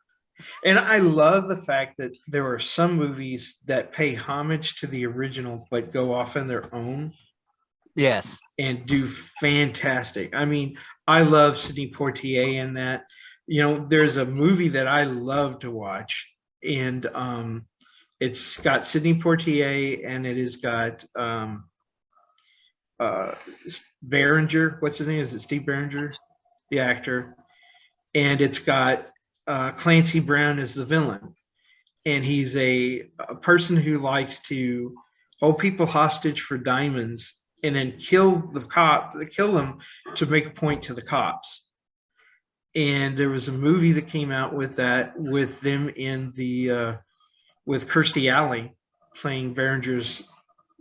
And I love the fact that there are some movies that pay homage to the original but go off on their own. Yes. And do fantastic. I mean, I love Sidney Poitier in that. You know, there's a movie that I love to watch, and it's got Sidney Poitier, and it has got Berenger. What's his name? Is it Steve Berenger, the actor? And it's got Clancy Brown as the villain, and he's a person who likes to hold people hostage for diamonds and then kill them to make a point to the cops. And there was a movie that came out with that, with them in the with Kirstie Alley playing Berenger's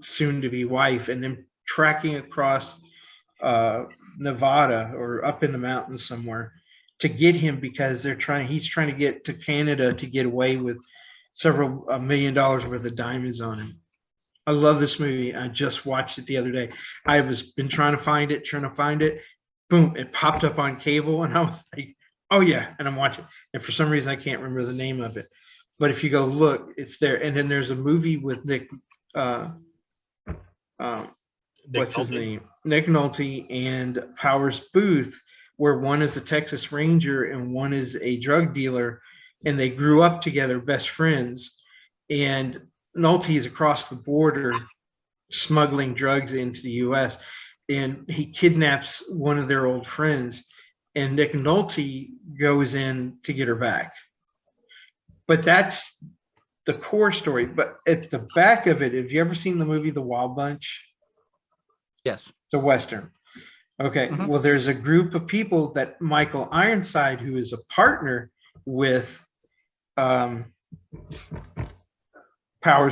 soon-to-be wife, and then tracking across Nevada or up in the mountains somewhere to get him, because he's trying to get to Canada to get away with several $1 million worth of diamonds on him. I love this movie. I just watched it the other day. I been trying to find it. Boom, it popped up on cable, and I was like, oh yeah, and I'm watching. And for some reason, I can't remember the name of it. But if you go look, it's there. And then there's a movie with Nick his name? Nick Nolte and Powers Booth, where one is a Texas Ranger and one is a drug dealer, and they grew up together, best friends. And Nolte is across the border smuggling drugs into the U.S., and he kidnaps one of their old friends, and Nick Nolte goes in to get her back. But that's the core story. But at the back of it, have you ever seen the movie The Wild Bunch? Yes. It's a Western. Okay. Mm-hmm. Well, there's a group of people that Michael Ironside, who is a partner with Powers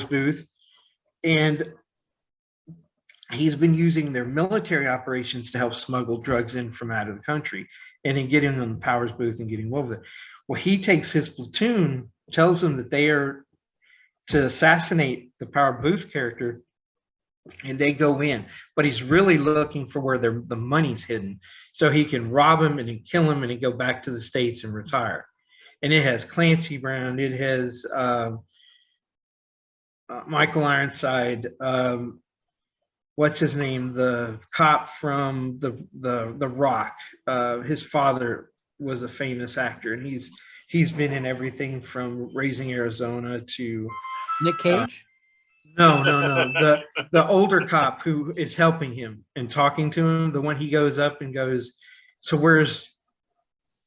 Booth, and he's been using their military operations to help smuggle drugs in from out of the country. and then get him in the powers booth and get him over there. Well, he takes his platoon, tells them that they are to assassinate the power booth character, and they go in, but he's really looking for where the money's hidden so he can rob him and then kill him and then go back to the States and retire. And it has Clancy Brown, it has Michael Ironside, what's his name, the cop from the Rock. His father was a famous actor, and he's been in everything from Raising Arizona to Nick Cage. No. The older cop who is helping him and talking to him, the one he goes up and goes, so where's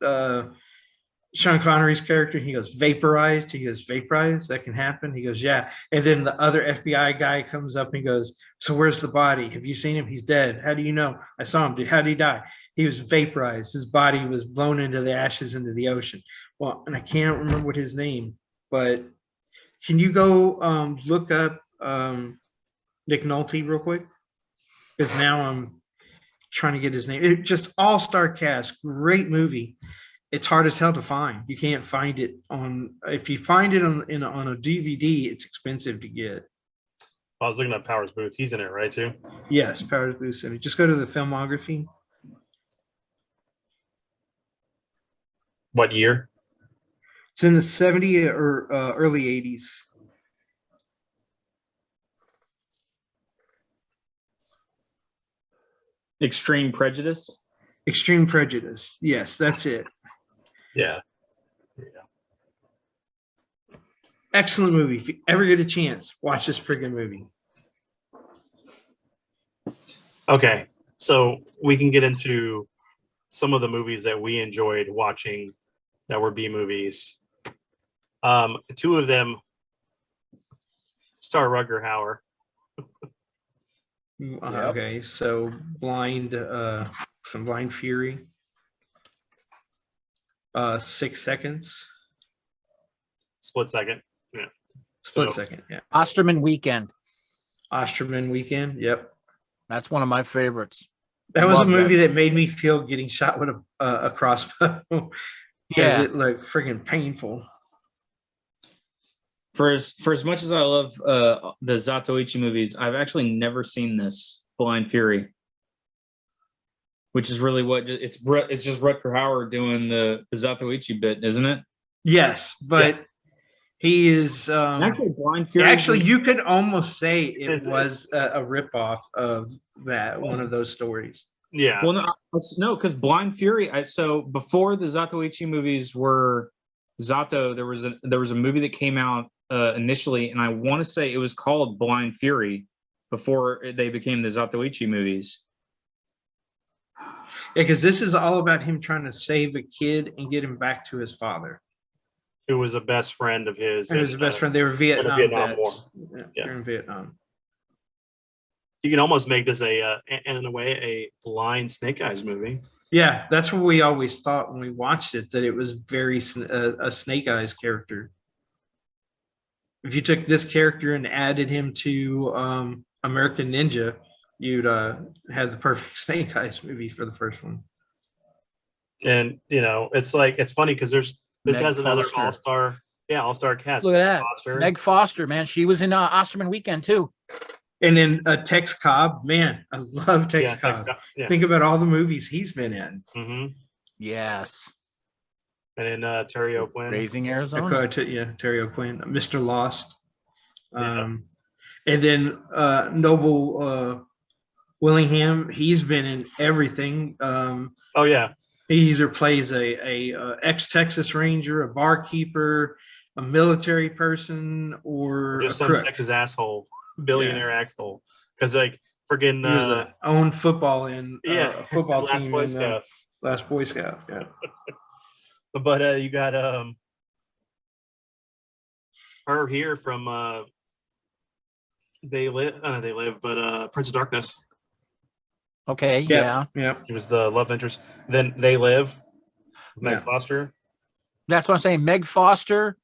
Sean Connery's character? He goes, vaporized. He goes, vaporized? That can happen? He goes, yeah. And then the other FBI guy comes up and goes, so where's the body? Have you seen him? He's dead. How do you know? I saw him. How did he die? He was vaporized. His body was blown into the ashes into the ocean. Well, and I can't remember what his name, but can you go look up Nick Nolte real quick? Because now I'm trying to get his name. It just all-star cast, great movie. It's hard as hell to find. You can't find it on. If you find it on a DVD, it's expensive to get. I was looking at Powers Booth. He's in it, right, too? Yes, Powers Booth. Just go to the filmography. What year? It's in the 70s or early 80s. Extreme Prejudice. Extreme Prejudice. Yes, that's it. Yeah. Excellent movie. If you ever get a chance, watch this friggin' movie. Okay, so we can get into some of the movies that we enjoyed watching that were B movies. Two of them star Rutger Hauer. Okay, so from Blind Fury. 6 seconds. Split Second. Yeah. Split Second, yeah. Osterman Weekend. Osterman Weekend, yep. That's one of my favorites. That was a movie that made me feel getting shot with a crossbow. Yeah. It looked friggin' painful. For as much as I love the Zatoichi movies, I've actually never seen this Blind Fury, which is really what it's just Rutger Hauer doing the Zatoichi bit, isn't it? Yes, but he is actually Blind Fury. Actually, you could almost say it was a ripoff of that one of those stories. Yeah. Well, no, because Blind Fury. So before the Zatoichi movies were Zato, there was a movie that came out initially, and I want to say it was called Blind Fury before they became the Zatoichi movies. Yeah, because this is all about him trying to save a kid and get him back to his father, who was a best friend of his. He was a best friend. They were Vietnam vets. War. Yeah, they're in Vietnam. You can almost make this in a way, a blind Snake Eyes movie. Yeah, that's what we always thought when we watched it, that it was very a Snake Eyes character. If you took this character and added him to American Ninja, you'd have the perfect Snake Eyes movie for the first one. And it's funny because this has another all-star cast. Look at that, Meg Foster, man, she was in Osterman Weekend too. And then Tex Cobb, man, I love Tex Cobb. Yeah. Think about all the movies he's been in. Mm-hmm. Yes. And then Terry O'Quinn. Raising Arizona. Terry O'Quinn, Mr. Lost. And then Noble Willingham, he's been in everything. He either plays a ex-Texas Ranger, a barkeeper, a military person, or just a some Texas asshole, billionaire asshole. Because friggin' he was owned football in football Last team Boy in Scout. Last Boy Scout. Yeah. But you got her here from Prince of Darkness. Okay, yeah. He was the love interest. Then They Live, Meg Foster. That's what I'm saying. Meg Foster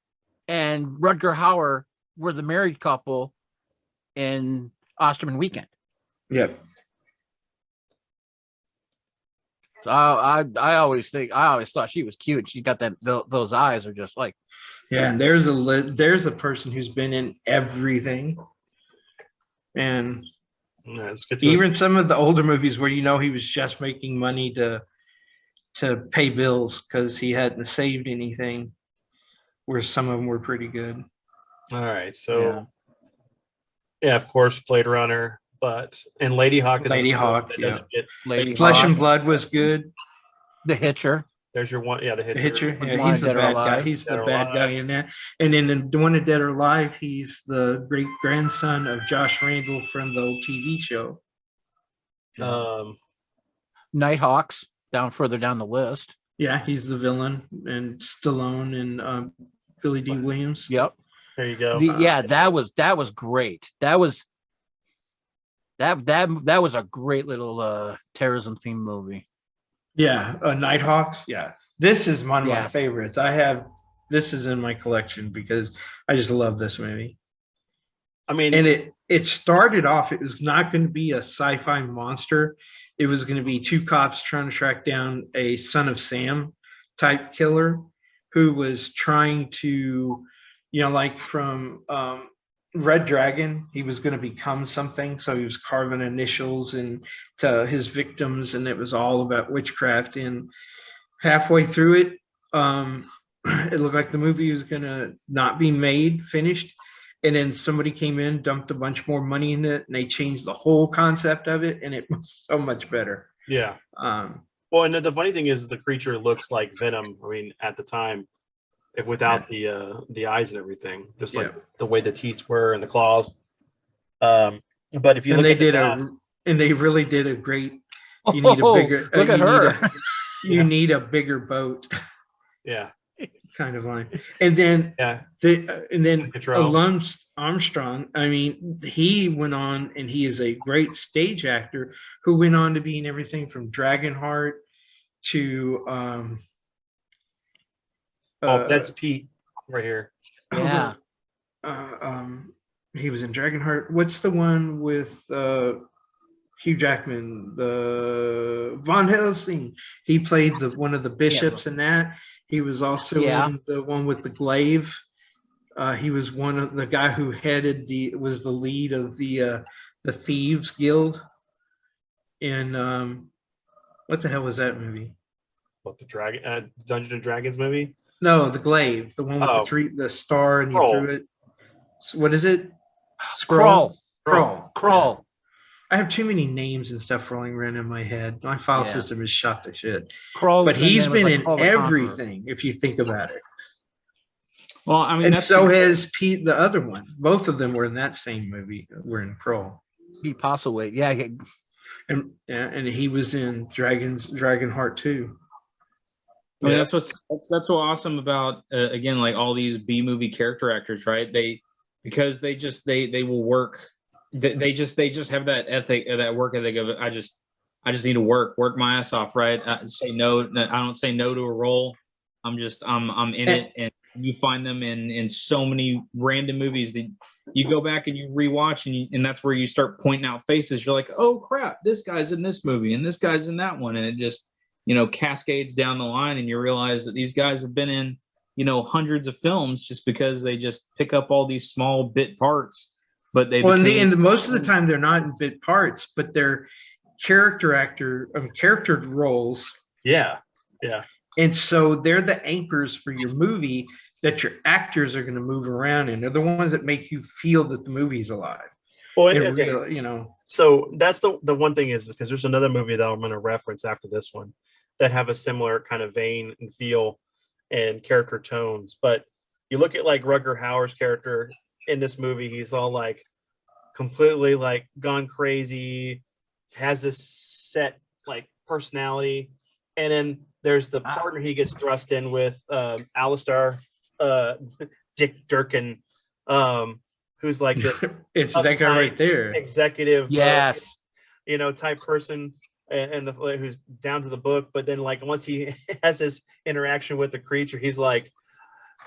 and Rutger Hauer were the married couple in Osterman Weekend. Yep. So I always thought she was cute. She's got those eyes are just like. Yeah, and there's a person who's been in everything, and it's good to even some of the older movies where he was just making money to pay bills because he hadn't saved anything, where some of them were pretty good. All right, so yeah, of course, Blade Runner, and Lady Hawk is Lady Hawk, Lady Flesh Hawk. and Blood was good. The Hitcher. There's your one, the Hitcher. Hitcher, yeah, he's the bad guy. He's the bad guy in that. And then the one in Dead or Alive, he's the great grandson of Josh Randall from the old TV show. Nighthawks, further down the list. Yeah, he's the villain, and Stallone and Billy D. Williams. Yep. There you go. That was great. That was a great little terrorism themed movie. Yeah, Nighthawks. Yeah, this is one of my favorites. This is in my collection because I just love this movie. I mean, and it started off. It was not going to be a sci-fi monster. It was going to be two cops trying to track down a Son of Sam type killer who was trying to, like from Red Dragon, he was going to become something. So he was carving initials to his victims, and it was all about witchcraft. And halfway through it, it looked like the movie was going to not be finished. And then somebody came in, dumped a bunch more money in it, and they changed the whole concept of it, and it was so much better. Yeah. Well, and the funny thing is, the creature looks like Venom. I mean, at the time, without the eyes and everything, just like the way the teeth were and the claws. But if you they really did a great. You need a bigger. Look at her. You need a bigger boat. Yeah. Kind of line. And then Lance Armstrong, I mean, he went on, and he is a great stage actor who went on to be in everything from Dragonheart to that's Pete right here. Yeah. He was in Dragonheart. What's the one with Hugh Jackman? The Von Helsing. He played one of the bishops in that. He was also in the one with the glaive. He was one of the guy who was the lead of the Thieves Guild. And what the hell was that movie? What, the Dragon Dungeons and Dragons movie? No, the glaive, the one with the star, and you threw it. So what is it? Crawl. I have too many names and stuff rolling around in my head. My file system is shot to shit. Crawl, but he's been in everything, if you think about it. Well, I mean, and so has Pete, the other one. Both of them were in that same movie. Were in Crawl. Pete Postlethwaite, yeah. And he was in Dragonheart too. I mean, that's what's awesome about again, like all these B movie character actors, right? Because they will work. They just have that ethic, that work ethic of I just need to work my ass off, right? I don't say no to a role. I'm in it, and you find them in so many random movies that you go back and you rewatch, and that's where you start pointing out faces. You're like, oh crap, this guy's in this movie, and this guy's in that one, and it just cascades down the line, and you realize that these guys have been in hundreds of films just because they just pick up all these small bit parts. But and most of the time they're not in bit parts, but they're character roles. Yeah. And so they're the anchors for your movie that your actors are going to move around in. They're the ones that make you feel that the movie's alive. Well, so that's the one thing is because there's another movie that I'm going to reference after this one that have a similar kind of vein and feel and character tones. But you look at like Rutger Hauer's character in this movie, he's all like completely like gone crazy, has this set like personality, and then there's the partner he gets thrust in with Alistair Dick Durkin, who's like this it's that guy right there, executive type person, and who's down to the book, but then like once he has this interaction with the creature, he's like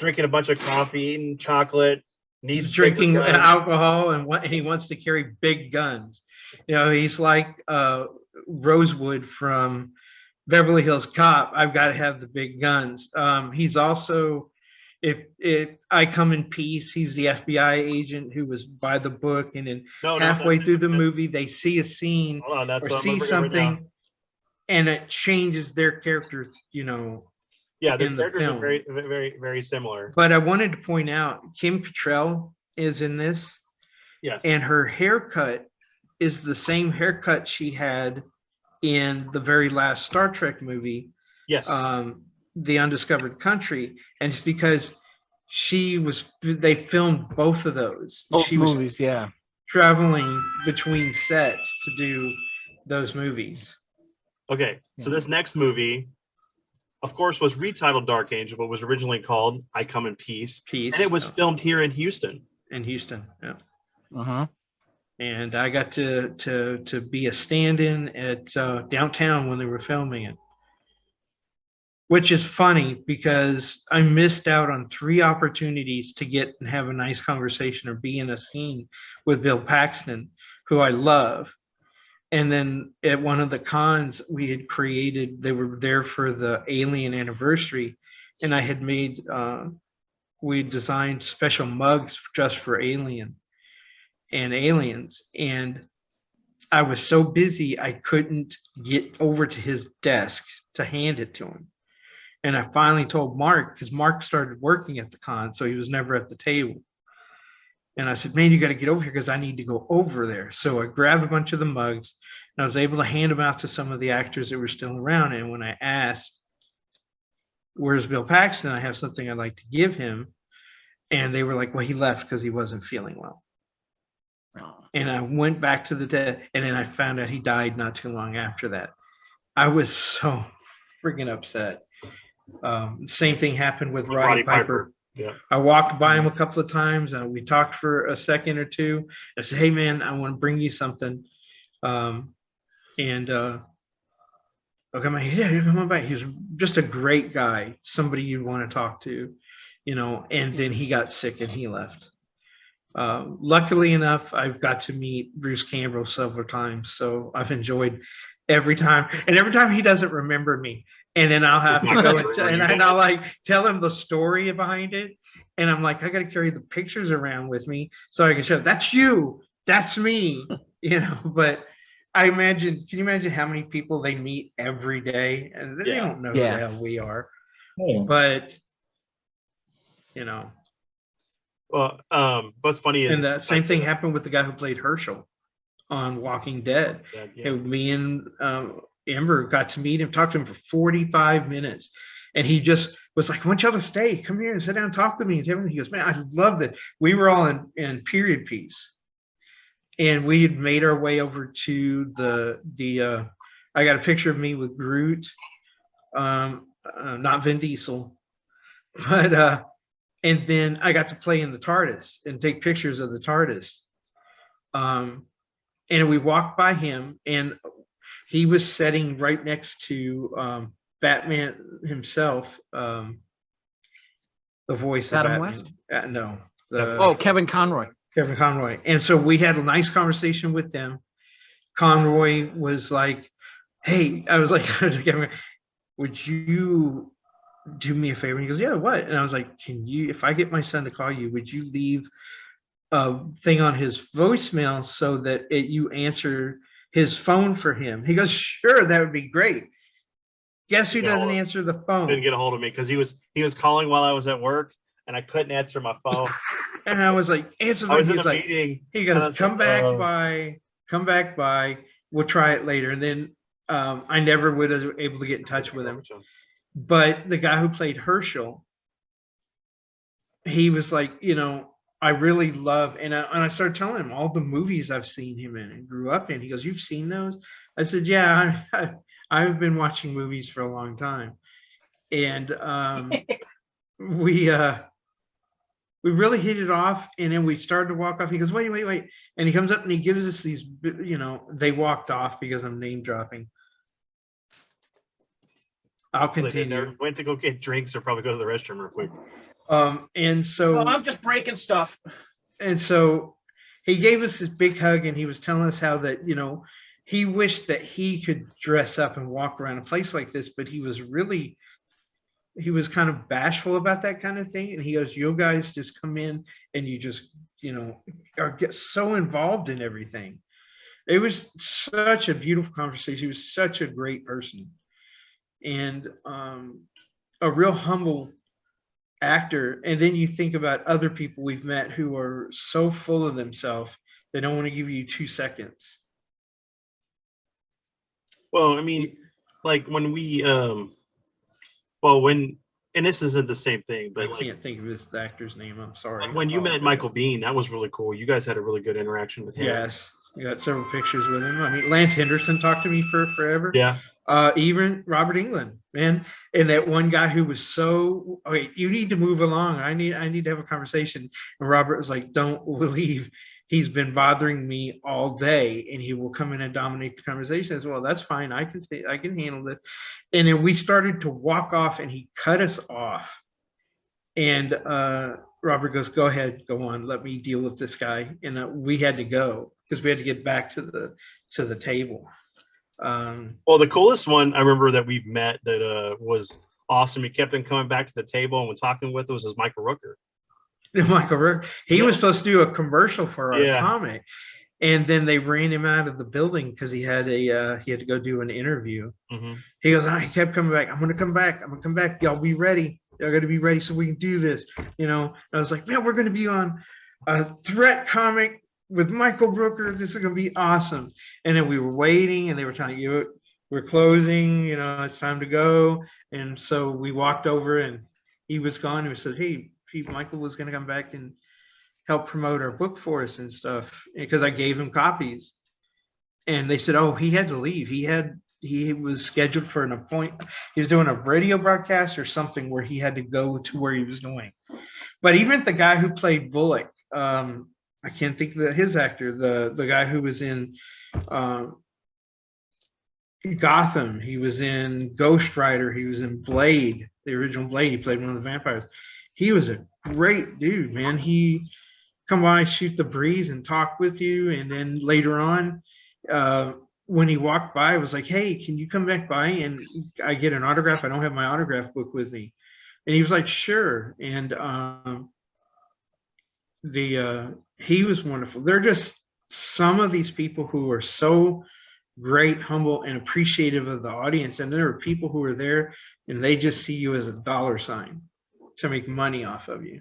drinking a bunch of coffee, eating chocolate, needs drinking alcohol, and he wants to carry big guns. He's like Rosewood from Beverly Hills Cop, I've got to have the big guns. He's also, if I Come in Peace, he's the FBI agent who was by the book, and then halfway through the movie, they see a scene or see something, and it changes their characters, you know. Yeah, the characters are very, very, very similar. But I wanted to point out, Kim Cattrall is in this. Yes. And her haircut is the same haircut she had in the very last Star Trek movie. Yes. The Undiscovered Country. And it's because they filmed both of those. Both she movies, was traveling between sets to do those movies. Okay, so this next movie, of course, was retitled Dark Angel, but was originally called I Come in Peace. And it was filmed here in Houston. In Houston, yeah. Uh-huh. And I got to be a stand-in at downtown when they were filming it, which is funny because I missed out on 3 opportunities to get and have a nice conversation or be in a scene with Bill Paxton, who I love. And then at one of the cons we had created, they were there for the Alien anniversary, and I had made, we designed special mugs just for Alien and aliens, and I was so busy I couldn't get over to his desk to hand it to him. And I finally told Mark, because Mark started working at the con, so he was never at the table. And I said, man, you got to get over here because I need to go over there. So I grabbed a bunch of the mugs, and I was able to hand them out to some of the actors that were still around. And when I asked, where's Bill Paxton? I have something I'd like to give him. And they were like, well, he left because he wasn't feeling well. And I went back to the desk, and then I found out he died not too long after that. I was so freaking upset. Same thing happened with Roddy Piper. Yeah. I walked by him a couple of times, and we talked for a second or two. I said, hey, man, I want to bring you something. Okay, I'm like, yeah, come on by. He was just a great guy, somebody you'd want to talk to, you know, and then he got sick and he left. Luckily enough, I've got to meet Bruce Campbell several times, so I've enjoyed every time. And every time he doesn't remember me, and then I'll have to go and I'll like tell him the story behind it, and I'm like, I got to carry the pictures around with me so I can show that's you, that's me, you know. But I imagine, can you imagine how many people they meet every day, and they don't know who the hell we are, but you know. Well, what's funny is, and the same thing happened with the guy who played Herschel on Walking Dead. Me and Amber got to meet him, talk to him for 45 minutes, and he just was like, I want y'all to stay, come here and sit down and talk to me. And he goes, man, I love it. We were all in period piece, and we had made our way over to the I got a picture of me with Groot, not Vin Diesel, but and then I got to play in the TARDIS and take pictures of the TARDIS. And we walked by him, and he was sitting right next to Batman himself, the voice of Adam Batman. West? Kevin Conroy. Kevin Conroy. And so we had a nice conversation with them. Conroy was like, hey, I was like, would you do me a favor? And he goes, yeah, what? And I was like, can you, if I get my son to call you, would you leave a thing on his voicemail so that you answer his phone for him? He goes, sure, that would be great. Guess who doesn't answer the phone? Didn't get a hold of me because he was calling while I was at work, and I couldn't answer my phone. And I was like, answer the phone. He's like, meeting. He goes, come back by, we'll try it later. And then I never would have been able to get in touch with him. But the guy who played Herschel, he was like, you know, I really love, and I started telling him all the movies I've seen him in and grew up in. He goes, you've seen those? I said, yeah, I've been watching movies for a long time. And we really hit it off, and then we started to walk off. He goes, wait. And he comes up and he gives us these, you know, they walked off because I'm name dropping. I'll continue. Went to go get drinks or probably go to the restroom real quick. And so I'm just breaking stuff. And so he gave us this big hug, and he was telling us how that, you know, he wished that he could dress up and walk around a place like this, but he was kind of bashful about that kind of thing. And he goes, you guys just come in and you just, get so involved in everything. It was such a beautiful conversation. He was such a great person, and a real humble actor. And then you think about other people we've met who are so full of themselves, they don't want to give you 2 seconds. Well, I mean, like when we, and this isn't the same thing, but I can't think of his actor's name. I'm sorry. When you met Michael Biehn, that was really cool. You guys had a really good interaction with him. Yes, we got several pictures with him. I mean, Lance Henderson talked to me for forever. Yeah. Even Robert Englund, man, and that one guy who was so, wait, you need to move along. I need to have a conversation. And Robert was like, don't leave. He's been bothering me all day, and he will come in and dominate the conversation. As well, that's fine. I can handle it. And then we started to walk off, and he cut us off. And Robert goes, "Go ahead, go on. Let me deal with this guy." And we had to go because we had to get back to the table. Well, the coolest one I remember that we've met that was awesome. He kept on coming back to the table and was talking with us was Michael Rooker. Michael Rooker. He was supposed to do a commercial for our comic, and then they ran him out of the building because he had to go do an interview. Mm-hmm. He goes, he kept coming back. I'm gonna come back. Y'all be ready. Y'all got to be ready so we can do this. And I was like, man, we're gonna be on a threat comic with Michael Rooker. This is gonna be awesome. And then we were waiting, and they were telling you we're closing. It's time to go. And so we walked over, and he was gone. And we said, hey, Michael was going to come back and help promote our book for us and stuff, because I gave him copies. And they said, oh, he had to leave. He was scheduled for an appointment. He was doing a radio broadcast or something where he had to go to where he was going. But even the guy who played Bullock, I can't think of his actor, the guy who was in Gotham. He was in Ghost Rider. He was in Blade, the original Blade. He played one of the vampires. He was a great dude, man. He come by, shoot the breeze, and talk with you. And then later on, when he walked by, I was like, hey, can you come back by and I get an autograph? I don't have my autograph book with me. And he was like, sure. And he was wonderful. They're just some of these people who are so great, humble, and appreciative of the audience. And there are people who are there and they just see you as a dollar sign to make money off of you.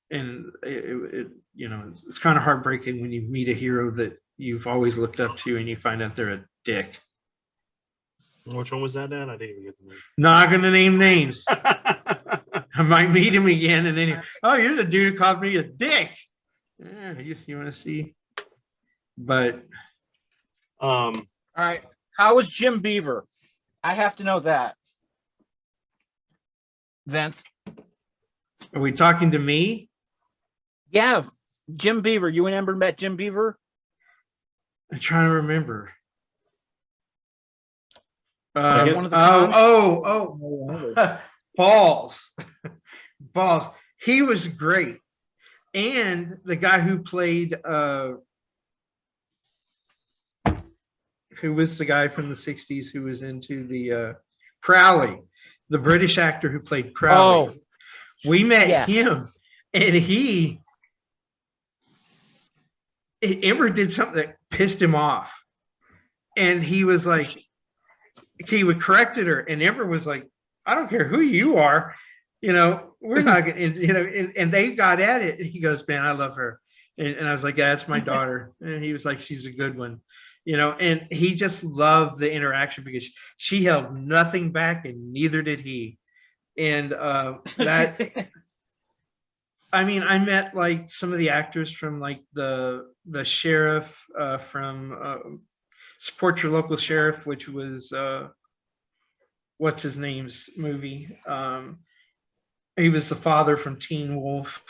And it's kind of heartbreaking when you meet a hero that you've always looked up to and you find out they're a dick. Which one was that at? I didn't even get the name. Not gonna name names. I might meet him again, and then you're the dude who called me a dick. Yeah, you want to see? But all right, how was Jim Beaver? I have to know that. Vince, are we talking to me? Yeah, Jim Beaver. You and Ember met Jim Beaver? I'm trying to remember. One of the Balls. He was great. And the guy who played who was the guy from the 60s who was into the Crowley, the British actor who played Crowley. Oh, we met him, and Ember did something that pissed him off. And he was like, he would corrected her, and Ember was like, I don't care who you are, we're not gonna, and they got at it. He goes, man, I love her. And I was like, yeah, that's my daughter. And he was like, she's a good one, and he just loved the interaction because she held nothing back and neither did he. And that, I mean, I met like some of the actors from like the sheriff from Support Your Local Sheriff, which was what's his name's movie. He was the father from Teen Wolf.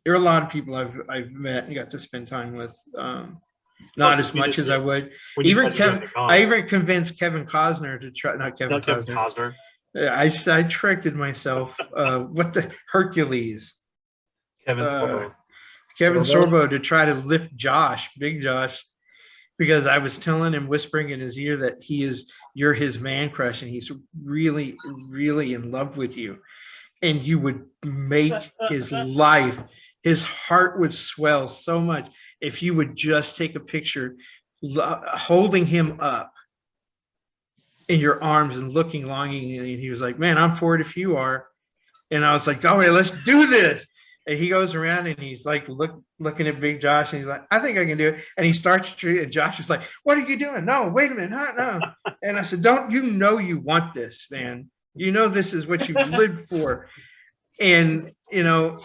There are a lot of people I've met and got to spend time with. Not as much as I would. I even convinced Kevin Costner to try. Not Kevin Costner. I tricked myself. What the Hercules? Kevin Sorbo. Kevin Sorbo to try to lift Josh, Big Josh, because I was telling him, whispering in his ear that you're his man crush and he's really, really in love with you. And you would make his life, his heart would swell so much if you would just take a picture holding him up in your arms and looking longingly. And he was like, man, I'm for it if you are. And I was like, all right, let's do this. And he goes around and he's like looking at Big Josh and he's like, I think I can do it. And he starts to, and Josh is like, what are you doing? No, wait a minute. No. And I said, you want this, man. You know, this is what you've lived for. And,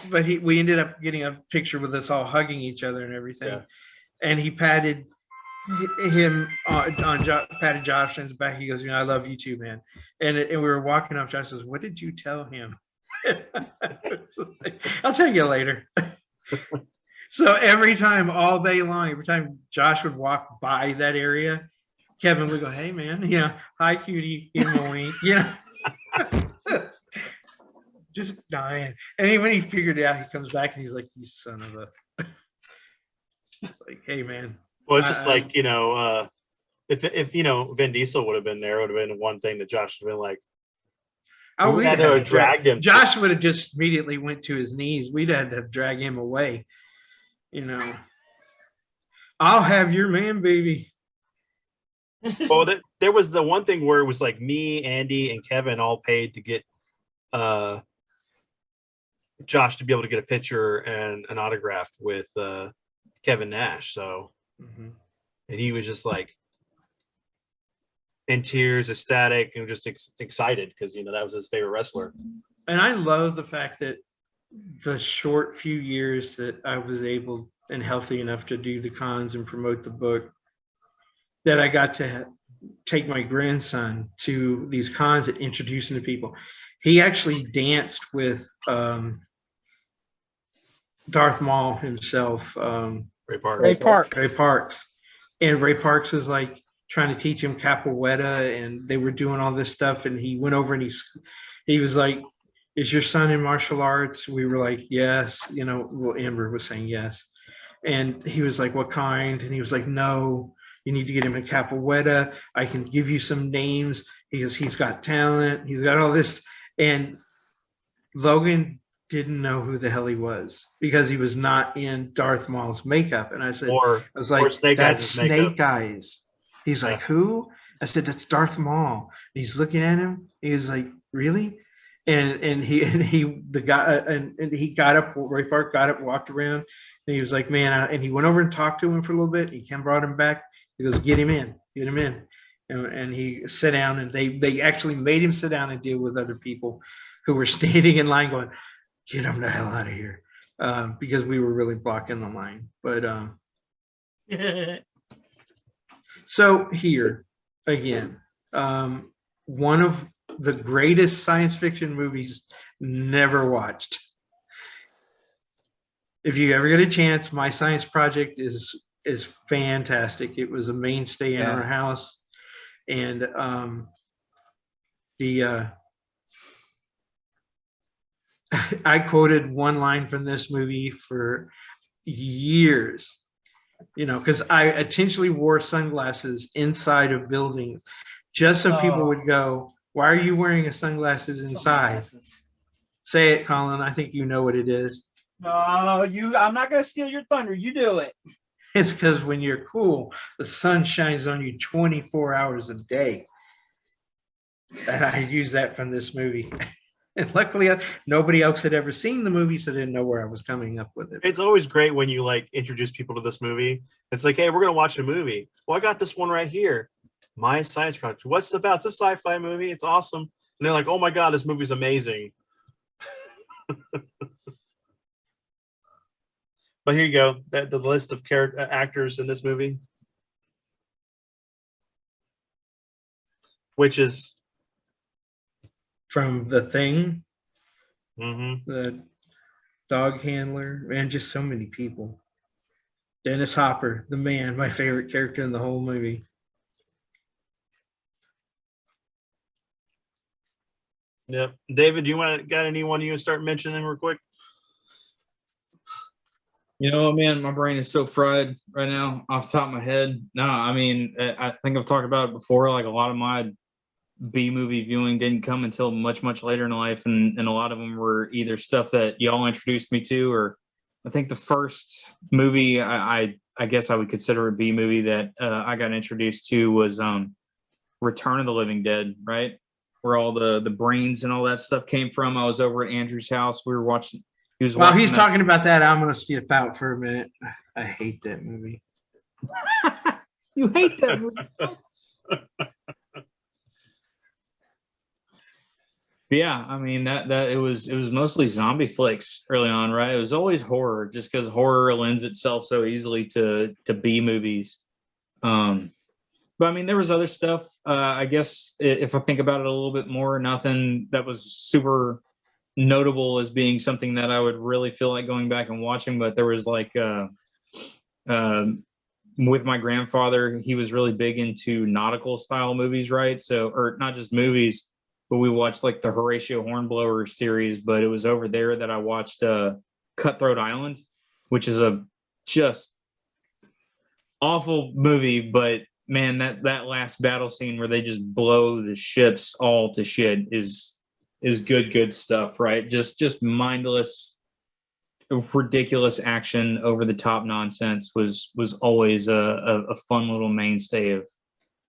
but we ended up getting a picture with us all hugging each other and everything. Yeah. And he patted him patted Josh on his back. He goes, I love you too, man. And we were walking off. Josh says, what did you tell him? I'll tell you later. So every time, all day long, every time Josh would walk by that area, Kevin would go, hey man, hi cutie, give him a wink, just dying. And when he figured it out, he comes back and he's like, you son of a it's like, hey man. Well, it's just like, if Vin Diesel would have been there, it would have been one thing that Josh would have been like, we had to have dragged him. Josh would have just immediately went to his knees. We'd had to drag him away. I'll have your man, baby. Well, there was the one thing where it was like me, Andy, and Kevin all paid to get Josh to be able to get a picture and an autograph with Kevin Nash. So, and he was just like in tears, ecstatic, and just excited because that was his favorite wrestler. And I love the fact that the short few years that I was able and healthy enough to do the cons and promote the book, that I got to take my grandson to these cons and introduce him to people. He actually danced with Darth Maul himself, Ray Parks. Ray Parks. And Ray Parks was like trying to teach him capoeira, and they were doing all this stuff. And he went over and he was like, is your son in martial arts? We were like, yes. Well, Amber was saying yes. And he was like, what kind? And he was like, no, you need to get him in capoeira. I can give you some names. He's got talent. He's got all this. And Logan didn't know who the hell he was because he was not in Darth Maul's makeup. And I said, that's Snake Eyes. He's like, who? I said, that's Darth Maul. And he's looking at him. He was like, really? And he got up. Ray Park got up, walked around, and he was like, man. And he went over and talked to him for a little bit. He brought him back. He goes, get him in. And he sat down, and they actually made him sit down and deal with other people who were standing in line going, get him the hell out of here, because we were really blocking the line. But so here again, one of the greatest science fiction movies never watched. If you ever get a chance, My Science Project is fantastic. It was a mainstay in our house. And I quoted one line from this movie for years, because I intentionally wore sunglasses inside of buildings just so people would go, why are you wearing sunglasses inside? Say it, Colin. I think you know what it is. I'm not going to steal your thunder. You do it. It's because when you're cool, the sun shines on you 24 hours a day. And I use that from this movie. And luckily, nobody else had ever seen the movie, so they didn't know where I was coming up with it. It's always great when you introduce people to this movie. It's like, hey, we're going to watch a movie. Well, I got this one right here. My Science Project. What's it about? It's a sci-fi movie. It's awesome. And they're like, oh my God, this movie's amazing. But here you go. The list of actors in this movie. Which is from The Thing, mm-hmm. The dog handler, and just so many people. Dennis Hopper, the man, my favorite character in the whole movie. Yep. David, got anyone you start mentioning real quick? You know, man, my brain is so fried right now off the top of my head. No, I mean, I think I've talked about it before. Like a lot of my B movie viewing didn't come until much, much later in life. And a lot of them were either stuff that y'all introduced me to, or I think the first movie I guess I would consider a B movie that I got introduced to was Return of the Living Dead, right? Where all the brains and all that stuff came from. I was over at Andrew's house. We were watching. He was While watching he's that. talking about that, I'm going to step out for a minute. I hate that movie. You hate that movie. But yeah, I mean that it was mostly zombie flicks early on, right? It was always horror, just because horror lends itself so easily to B movies. But I mean, there was other stuff. I guess if I think about it a little bit more, nothing that was super notable as being something that I would really feel like going back and watching. But there was like with my grandfather, he was really big into nautical style movies, right? So, or not just movies, but we watched like the Horatio Hornblower series. But it was over there that I watched Cutthroat Island, which is a just awful movie. But man, that last battle scene where they just blow the ships all to shit is good stuff, right? Just mindless, ridiculous action, over the top nonsense was always a fun little mainstay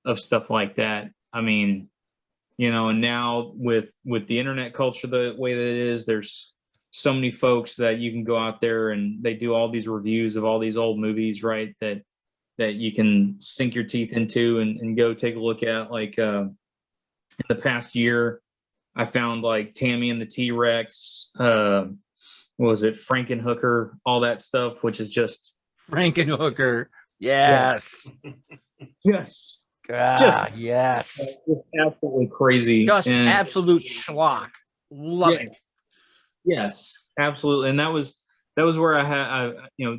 of stuff like that. I mean, you know, and now with the internet culture the way that it is, there's so many folks that you can go out there and they do all these reviews of all these old movies, right? That you can sink your teeth into and go take a look at. Like in the past year, I found like Tammy and the T-Rex, what was it, Frankenhooker, all that stuff, which is just Frankenhooker. Yes. yes. Yes. Just absolutely crazy. Just And absolute schlock. Love yes, it. yes, absolutely. And that was where you know,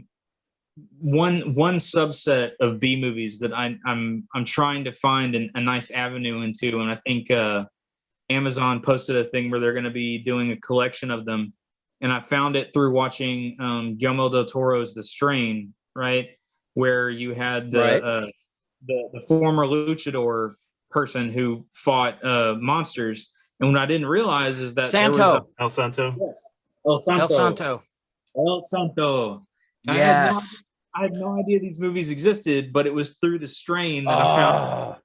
one subset of B movies that I'm trying to find a nice avenue into, and I think Amazon posted a thing where they're going to be doing a collection of them, and I found it through watching Guillermo del Toro's The Strain, right, where you had the former luchador person who fought monsters, and what I didn't realize is that Santo. there was El Santo. yes, El Santo. El Santo. Yes. I had no idea these movies existed, but it was through The Strain that I found,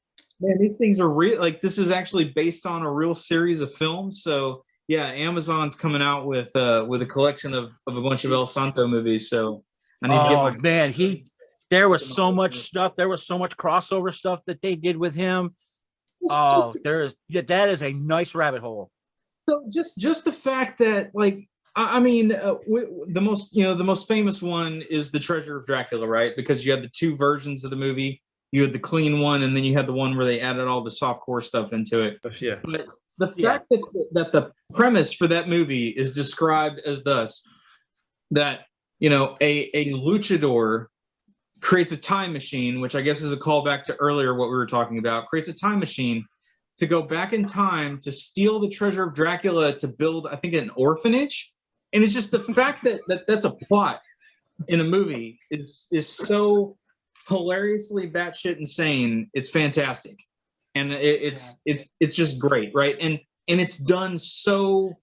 man, these things are real. Like, this is actually based on a real series of films. So yeah, Amazon's coming out with a collection of a bunch of El Santo movies. So I need to get my man, there was so much stuff. There was so much crossover stuff that they did with him. That is a nice rabbit hole. So just the fact that, like, I mean, the most famous one is the Treasure of Dracula, right? Because you had the two versions of the movie. You had the clean one, and then you had the one where they added all the softcore stuff into it. Yeah. But the fact that the premise for that movie is described as thus, that, you know, a luchador creates a time machine, which I guess is a callback to earlier what we were talking about, creates a time machine to go back in time to steal the Treasure of Dracula to build, I think, an orphanage. And it's just the fact that that's a plot in a movie is so hilariously batshit insane. It's fantastic, and it's just great, right? And it's done so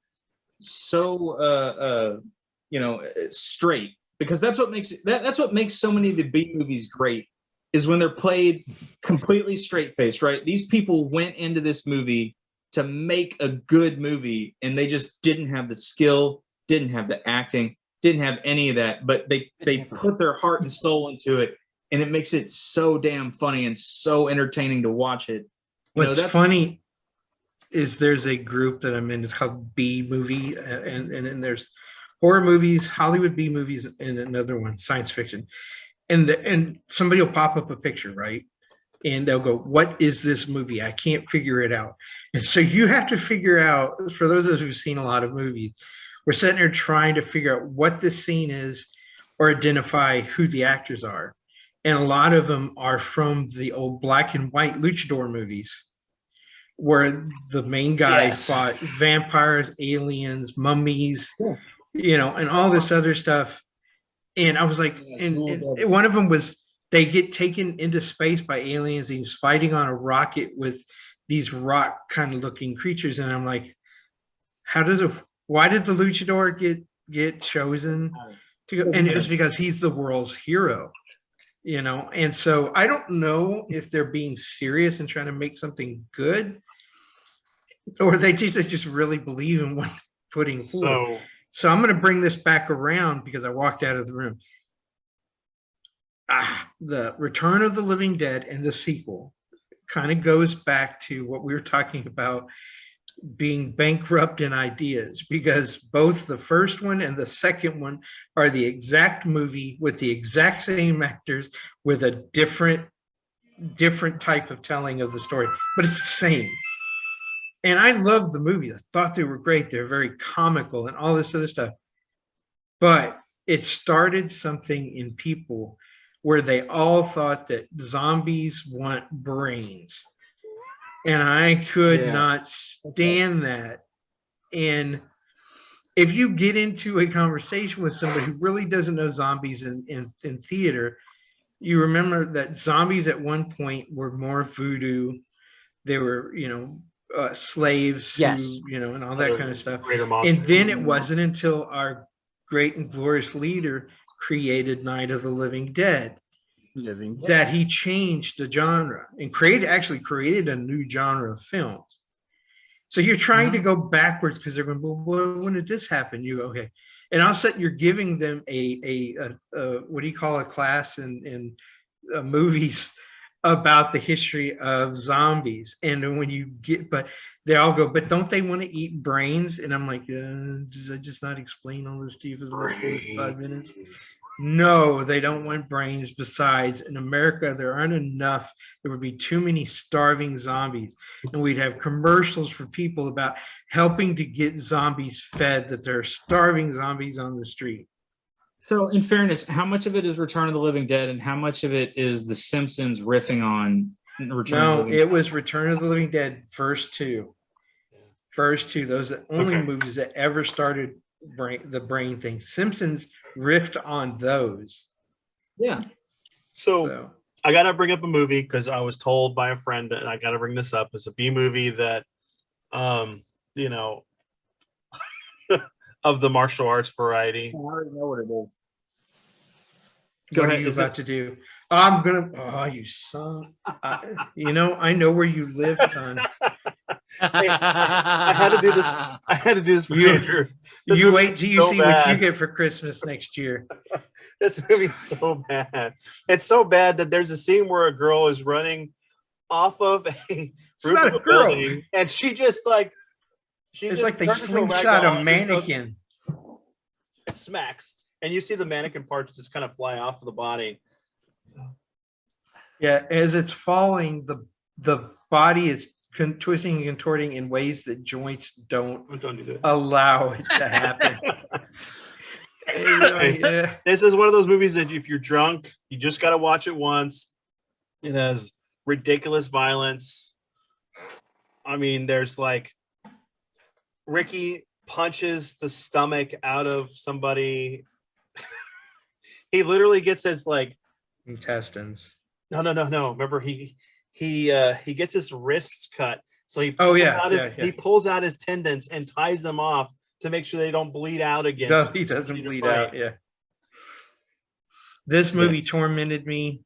you know, straight, because that's what makes that's what makes so many of the B movies great, is when they're played completely straight faced, right? These people went into this movie to make a good movie, and they just didn't have the skill, didn't have the acting, didn't have any of that, but they put their heart and soul into it, and it makes it so damn funny and so entertaining to watch it. What's funny is there's a group that I'm in. It's called B movie, and there's horror movies, Hollywood B movies, and another one, science fiction. And somebody will pop up a picture, right? And they'll go, "What is this movie? I can't figure it out." And so you have to figure out, for those of us who've seen a lot of movies, we're sitting there trying to figure out what this scene is or identify who the actors are. And a lot of them are from the old black and white luchador movies, where the main guy fought vampires, aliens, mummies, you know, and all this other stuff. And I was like, and one of them was they get taken into space by aliens and he's fighting on a rocket with these rock kind of looking creatures. And I'm like, why did the luchador get chosen to go? And it was because he's the world's hero, you know? And so I don't know if they're being serious and trying to make something good, or they just really believe in what they're putting forward. So I'm going to bring this back around because I walked out of the room. The Return of the Living Dead and the sequel kind of goes back to what we were talking about, being bankrupt in ideas, because both the first one and the second one are the exact movie with the exact same actors with a different type of telling of the story, but it's the same. And I loved the movie. I thought they were great. They're very comical and all this other stuff. But it started something in people where they all thought that zombies want brains. And I could not stand that. And if you get into a conversation with somebody who really doesn't know zombies in theater, you remember that zombies at one point were more voodoo. They were, slaves who, and all that kind of stuff. And then it wasn't until our great and glorious leader created Night of the Living Dead that he changed the genre and created a new genre of films. So you're trying to go backwards because they're going, well, when did this happen? Okay. And all of a sudden you're giving them a what do you call a class in movies about the history of zombies. And when you but they all go, but don't they want to eat brains? And I'm like, did I just not explain all this to you for the last 45 minutes? No, they don't want brains. Besides, in America, there aren't enough. There would be too many starving zombies. And we'd have commercials for people about helping to get zombies fed, that there are starving zombies on the street. So, in fairness, how much of it is Return of the Living Dead and how much of it is The Simpsons riffing on Return of the Living Dead? No, it was Return of the Living Dead, first two. Those are the only movies that ever started the brain thing. Simpsons riffed on those. Yeah. So I got to bring up a movie because I was told by a friend, and I got to bring this up. It's a B movie that, of the martial arts variety. I already know what it is. What are you about to do? I'm gonna. Oh, you son! I know where you live, son. Hey, I had to do this. I had to do this for Andrew. You wait till you see what you get for Christmas next year. This movie is so bad. It's so bad that there's a scene where a girl is running off of a roof of a building, and she just like. It's like they slingshot a mannequin. It smacks, and you see the mannequin parts just kind of fly off of the body. Yeah, as it's falling, the body is twisting and contorting in ways that joints don't allow it to happen. This is one of those movies that if you're drunk, you just got to watch it once. It has ridiculous violence. I mean, there's like Ricky punches the stomach out of somebody. He literally gets his like intestines. No. Remember, he gets his wrists cut. So he pulls out his tendons and ties them off to make sure they don't bleed out again. No, he doesn't bleed out. Yeah. This movie tormented me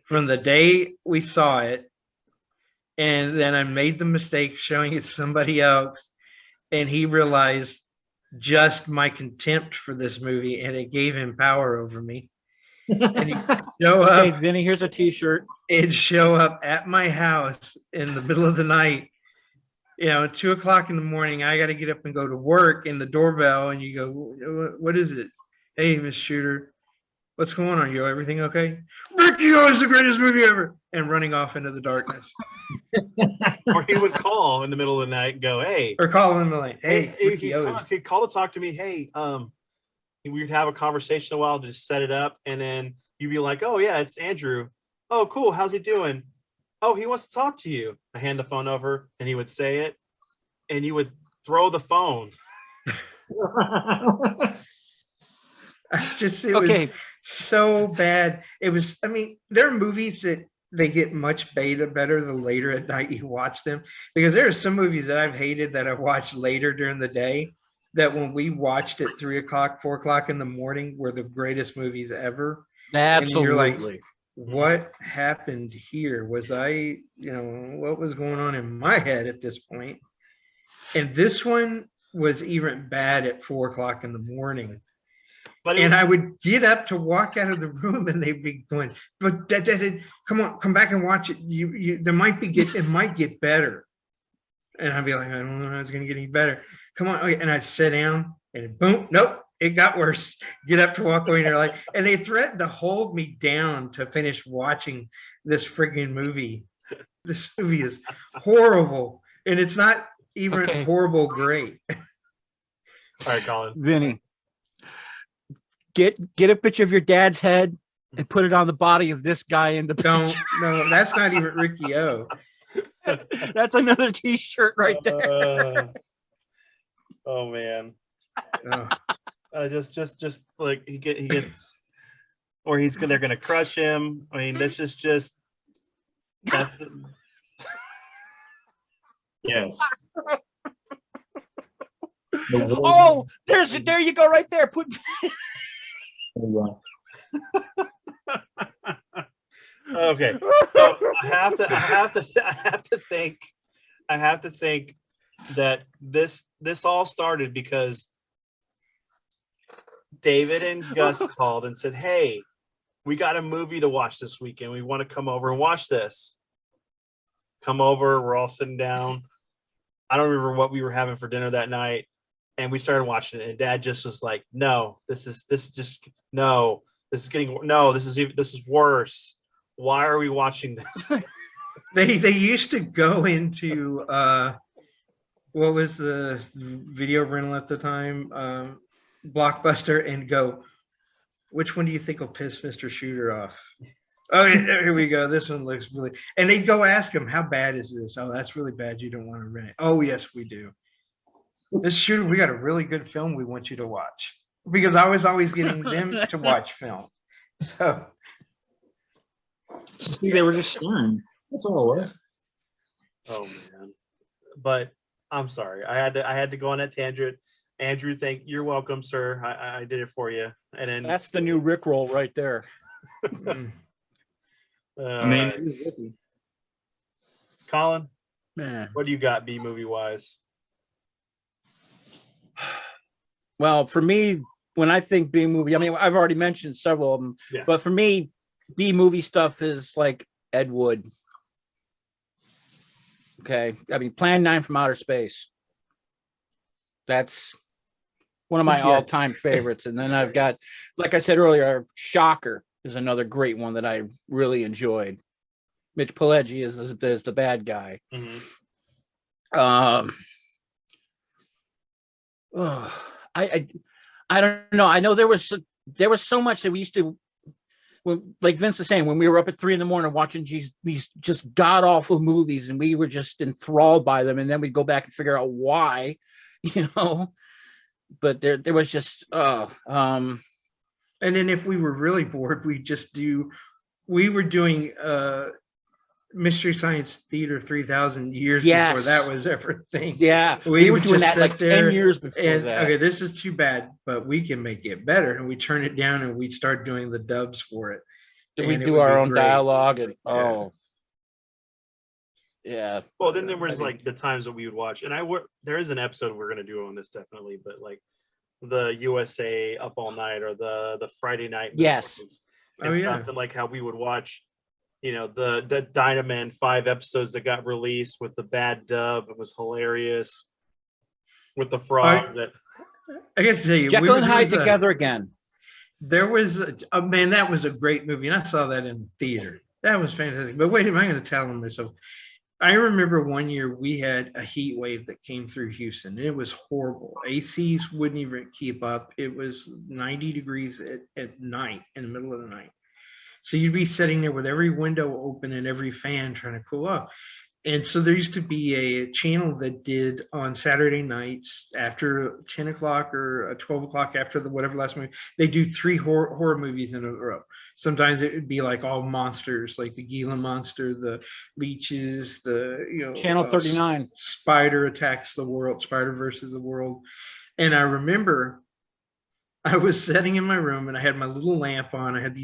from the day we saw it, and then I made the mistake showing it to somebody else, and he realized just my contempt for this movie, and it gave him power over me. And he'd show up. Okay, Vinny, here's a T-shirt. It'd show up at my house in the middle of the night. 2:00 in the morning. I got to get up and go to work, and the doorbell, and you go, "What is it?" "Hey, Miss Shooter, what's going on? Everything okay?" "Ricky O is the greatest movie ever," and running off into the darkness. Or he would call in the middle of the night and go, "Hey," or call in the night, "Hey, he'd call to talk to me. "Hey, we'd have a conversation a while to just set it up, and then you'd be like, "Oh yeah, it's Andrew. Oh cool, how's he doing? Oh, he wants to talk to you." I hand the phone over, and he would say it, and you would throw the phone. so bad. It was, I mean, there are movies that they get much better the later at night you watch them. Because there are some movies that I've hated that I've watched later during the day that when we watched at 3 o'clock, 4 o'clock in the morning were the greatest movies ever. And you're like, Absolutely. what happened here? Was I, what was going on in my head at this point? And this one was even bad at 4 o'clock in the morning. And I would get up to walk out of the room, and they'd be going, "But come on, come back and watch it. It might get better." And I'd be like, "I don't know how it's going to get any better. Come on." And I'd sit down, and boom, nope, it got worse. Get up to walk away, and they're like, and they threatened to hold me down to finish watching this friggin' movie. This movie is horrible, and it's not even horrible great. All right, Colin. Vinny. Get a picture of your dad's head and put it on the body of this guy in the picture. No, that's not even Ricky O. That's another T-shirt right there. Oh man. Just like he gets, or they're gonna crush him. I mean, that's just. Yes. Oh, there you go, right there. Put. Okay, so I have to think that this all started because David and Gus called and said, "Hey, we got a movie to watch this weekend. We want to come over and watch this." Come over. We're all sitting down. I don't remember what we were having for dinner that night. And we started watching it, and Dad just was like, "No, this is worse. Why are we watching this?" They used to go into what was the video rental at the time, Blockbuster, and go, "Which one do you think will piss Mr. Shooter off?" Oh, here we go. This one looks really. And they'd go ask him, "How bad is this?" "Oh, that's really bad. You don't want to rent it." "Oh, yes, we do. This Shooter, we got a really good film we want you to watch." Because I was always getting them to watch film. So see, they were just staring. That's all it was. Oh man. But I'm sorry. I had to go on that tangent. Andrew, you're welcome, sir. I did it for you. And then that's the new Rickroll right there. Colin, man, what do you got B movie wise? Well, for me, when I think B movie, I mean, I've already mentioned several of them, but for me, B movie stuff is like Ed Wood. Okay. I mean, Plan 9 from Outer Space. That's one of my all-time favorites. And then I've got, like I said earlier, Shocker is another great one that I really enjoyed. Mitch Pileggi is the bad guy. Mm-hmm. I don't know. I know there was so much that we used to, like Vince was saying, when we were up at 3 a.m. watching these just god awful movies, and we were just enthralled by them, and then we'd go back and figure out why, But there was just and then if we were really bored, we were doing Mystery Science Theater 3000 years before that was ever a thing. Yeah, we were doing that like 10 years before that. Okay, this is too bad, but we can make it better. And we turn it down, and we start doing the dubs for it. We do our own dialogue, and yeah. Well, then there was like the times that we would watch, and there is an episode we're gonna do on this definitely, but like the USA Up All Night or the Friday night. Yes. And stuff, and like how we would watch, the Dynaman 5 episodes that got released with the bad dub. It was hilarious with the frog. I got to tell you, Jekyll and Hyde together again. There was a man, that was a great movie, and I saw that in the theater. That was fantastic. But wait, am I going to tell them this? So I remember one year we had a heat wave that came through Houston, and it was horrible. ACs wouldn't even keep up. It was 90 degrees at night, in the middle of the night. So you'd be sitting there with every window open and every fan trying to cool off. And so there used to be a channel that did on Saturday nights after 10 o'clock or 12 o'clock after the whatever last movie, they do 3 horror movies in a row. Sometimes it would be like all monsters, like the Gila monster, the leeches, the Channel 39. Spider attacks the world, Spider versus the world. And I remember I was sitting in my room and I had my little lamp on. I had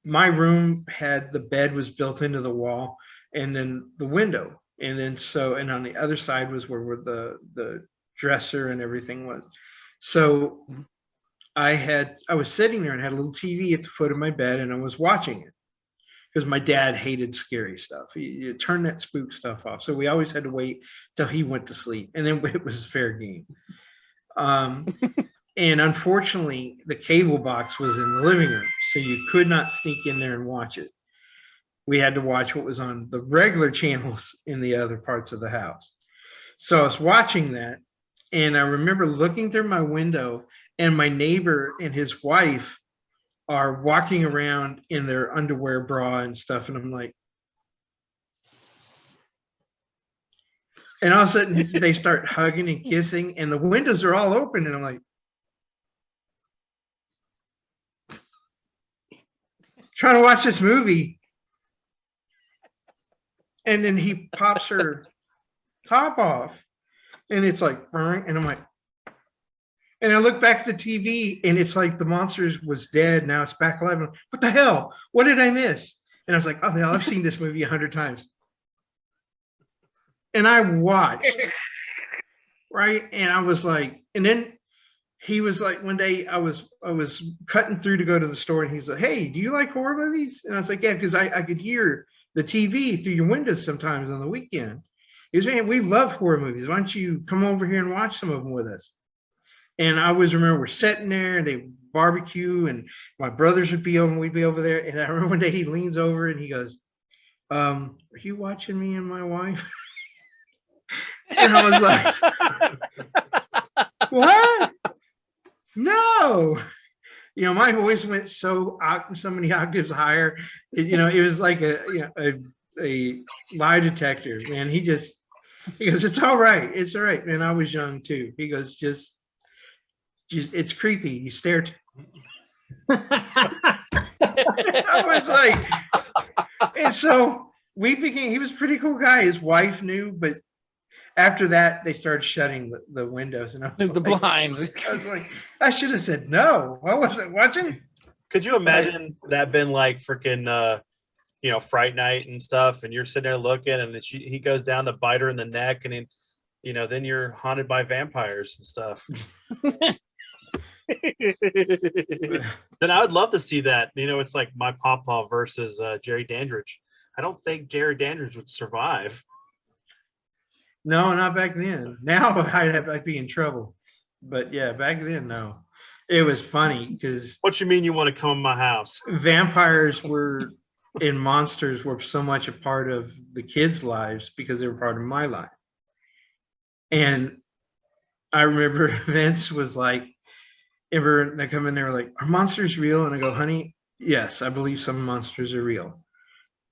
my room had the bed was built into the wall, and then the window, and on the other side was where the dresser and everything was. So I was sitting there and had a little TV at the foot of my bed, and I was watching it because my dad hated scary stuff. He turned that spook stuff off, so we always had to wait till he went to sleep, and then it was fair game. And unfortunately, the cable box was in the living room, so you could not sneak in there and watch it. We had to watch what was on the regular channels in the other parts of the house. So I was watching that, and I remember looking through my window, and my neighbor and his wife are walking around in their underwear, bra, and stuff, and I'm like, and all of a sudden they start hugging and kissing, and the windows are all open, and I'm like, trying to watch this movie, and then he pops her top off, and it's like, and I'm like, and I look back at the TV, and it's like the monster was dead. Now it's back alive. What the hell? What did I miss? And I was like, oh, the hell, I've seen this movie 100 times. And I watched, right? And I was like, and then he was like, one day I was cutting through to go to the store, and he's like, hey, do you like horror movies? And I was like, yeah, because I could hear the TV through your windows sometimes on the weekend. He was, man, we love horror movies. Why don't you come over here and watch some of them with us? And I always remember we're sitting there and they barbecue, and my brothers would be over and we'd be over there. And I remember one day he leans over and he goes, are you watching me and my wife? And I was like, what? No. My voice went so many octaves higher. It was like a lie detector. And he goes, it's all right. It's all right. And I was young too. He goes, just it's creepy. You stare. I was like, and so he was a pretty cool guy. His wife knew, but after that, they started shutting the windows, and I was the blinds. I was like, I should have said no. I wasn't watching. Could you imagine that been like freaking, Fright Night and stuff, and you're sitting there looking, and then he goes down to bite her in the neck, and then you're haunted by vampires and stuff. Then I would love to see that. It's like my pawpaw versus Jerry Dandridge. I don't think Jerry Dandridge would survive. No, not back then. Now I'd be in trouble. But yeah, back then, no. It was funny because. What you mean you want to come in my house? Vampires and monsters were so much a part of the kids' lives because they were part of my life. And I remember Vince was like, they come in there like, are monsters real? And I go, honey, yes, I believe some monsters are real.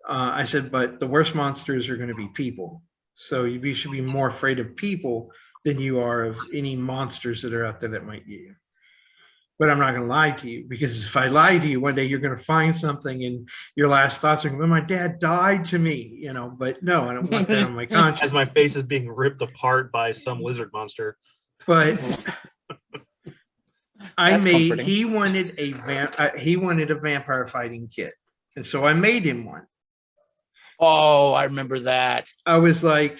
I said, but the worst monsters are going to be people. So you should be more afraid of people than you are of any monsters that are out there that might get you. But I'm not going to lie to you, because if I lie to you, one day you're going to find something and your last thoughts are, well, my dad died to me, but no, I don't want that on my conscience. As my face is being ripped apart by some lizard monster. But he wanted a vampire fighting kit. And so I made him one. Oh, I remember that. I was like,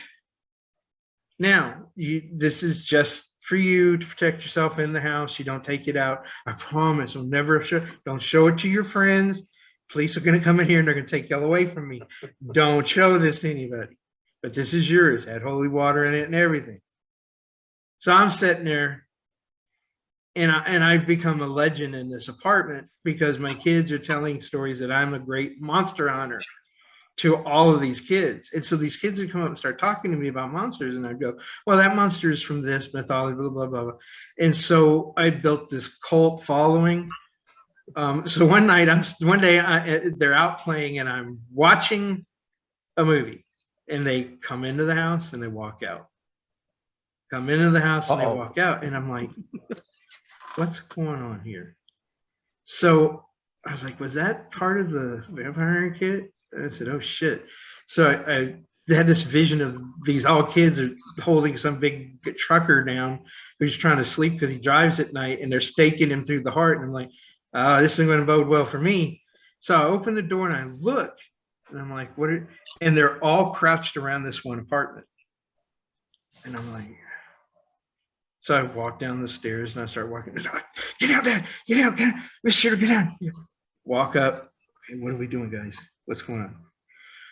now this is just for you to protect yourself in the house. You don't take it out. I promise. I'll never don't show it to your friends. Police are going to come in here and they're going to take y'all away from me. Don't show this to anybody. But this is yours. Had holy water in it and everything. So I'm sitting there, and I've become a legend in this apartment because my kids are telling stories that I'm a great monster hunter to all of these kids. And so these kids would come up and start talking to me about monsters, and I'd go, well, that monster is from this mythology, blah, blah, blah, blah. And so I built this cult following. So one day they're out playing and I'm watching a movie. and they come into the house and they walk out. Come into the house and they walk out. And I'm like, what's going on here? So I was like, was that part of the vampire kit? And I said, oh shit. So I had this vision of these all kids are holding some big trucker down who's trying to sleep because he drives at night, and they're staking him through the heart. And I'm like, this isn't going to bode well for me. So I open the door and I look, and I'm like, and they're all crouched around this one apartment. And I'm like, so I walk down the stairs and I start walking. Get out, Dad! Get out! Miss Shooter, get out! Walk up. Okay, what are we doing, guys? What's going on?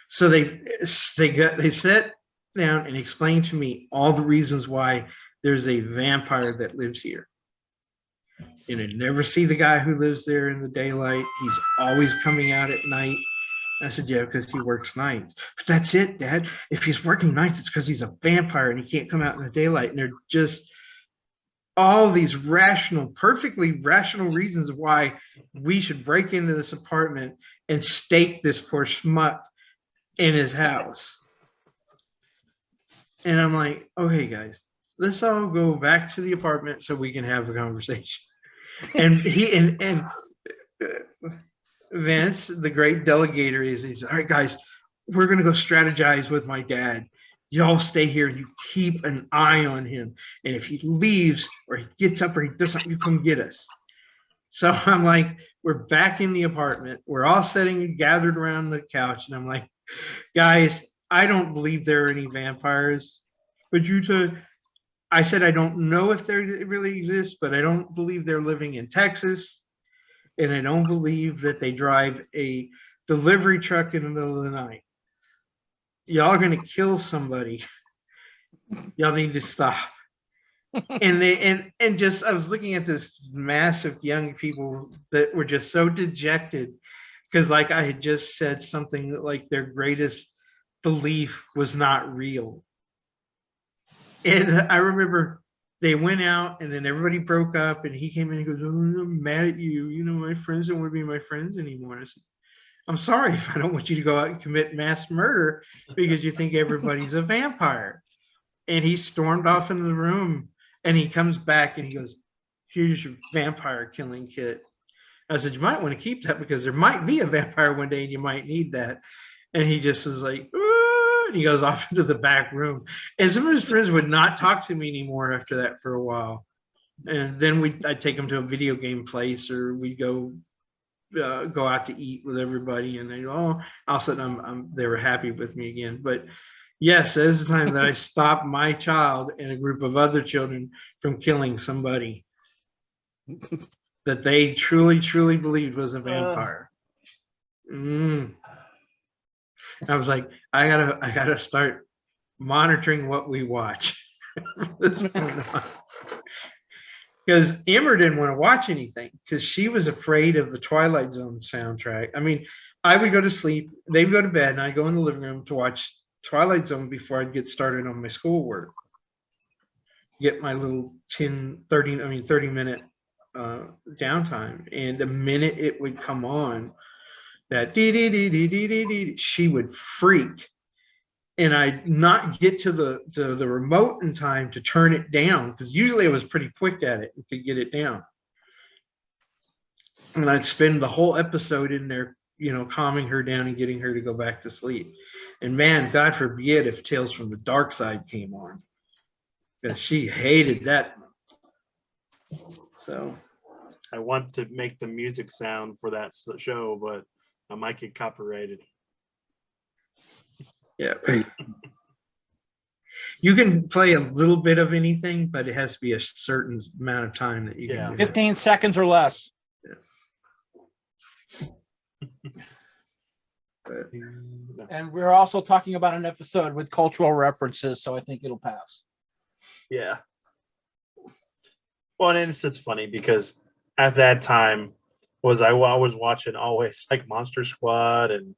So they sat down and explained to me all the reasons why there's a vampire that lives here. And I never see the guy who lives there in the daylight. He's always coming out at night. I said, yeah, because he works nights. But that's it, Dad. If he's working nights, it's because he's a vampire and he can't come out in the daylight. And they're just all these perfectly rational reasons why we should break into this apartment and stake this poor schmuck in his house. And I'm like, okay, guys, let's all go back to the apartment so we can have a conversation. And Vince, the great delegator, he's all right, guys, we're going to go strategize with my dad. Y'all stay here and you keep an eye on him. And if he leaves or he gets up or he does something, you come get us. So I'm like, we're back in the apartment. We're all gathered around the couch. And I'm like, guys, I don't believe there are any vampires. But I said, I don't know if they really exist, but I don't believe they're living in Texas. And I don't believe that they drive a delivery truck in the middle of the night. Y'all are going to kill somebody. Y'all need to stop. And I was looking at this mass of young people that were just so dejected because, like, I had just said something that, like, their greatest belief was not real. And I remember they went out and then everybody broke up and he came in and goes, oh, I'm mad at you. You know, my friends don't want to be my friends anymore. I said, I'm sorry if I don't want you to go out and commit mass murder because you think everybody's a vampire. And he stormed off into the room and he comes back and he goes, here's your vampire killing kit. I said, you might want to keep that because there might be a vampire one day and you might need that. And he just was like, and he goes off into the back room. And some of his friends would not talk to me anymore after that for a while. And then I'd take him to a video game place or we'd go out to eat with everybody, and they go, oh, all of a sudden they were happy with me again. But yes, that is the time that I stopped my child and a group of other children from killing somebody that they truly, truly believed was a vampire. I was like, I gotta start monitoring what we watch. Because Emmer didn't want to watch anything because she was afraid of the Twilight Zone soundtrack. I mean, I would go to sleep, they would go to bed, and I'd go in the living room to watch Twilight Zone before I'd get started on my schoolwork. Get my little 30-minute downtime. And the minute it would come on, that dee-dee-dee-dee-dee-dee-dee, she would freak. And I'd not get to the remote in time to turn it down because usually I was pretty quick at it and could get it down. And I'd spend the whole episode in there, calming her down and getting her to go back to sleep. And man, God forbid if Tales from the Dark Side came on, because she hated that. So I want to make the music sound for that show, but I might get copyrighted. Yeah. You can play a little bit of anything, but it has to be a certain amount of time that you can do 15 seconds or less. Yeah. And we're also talking about an episode with cultural references, so I think it'll pass. Yeah. Well, and it's funny because at that time I was watching always like Monster Squad and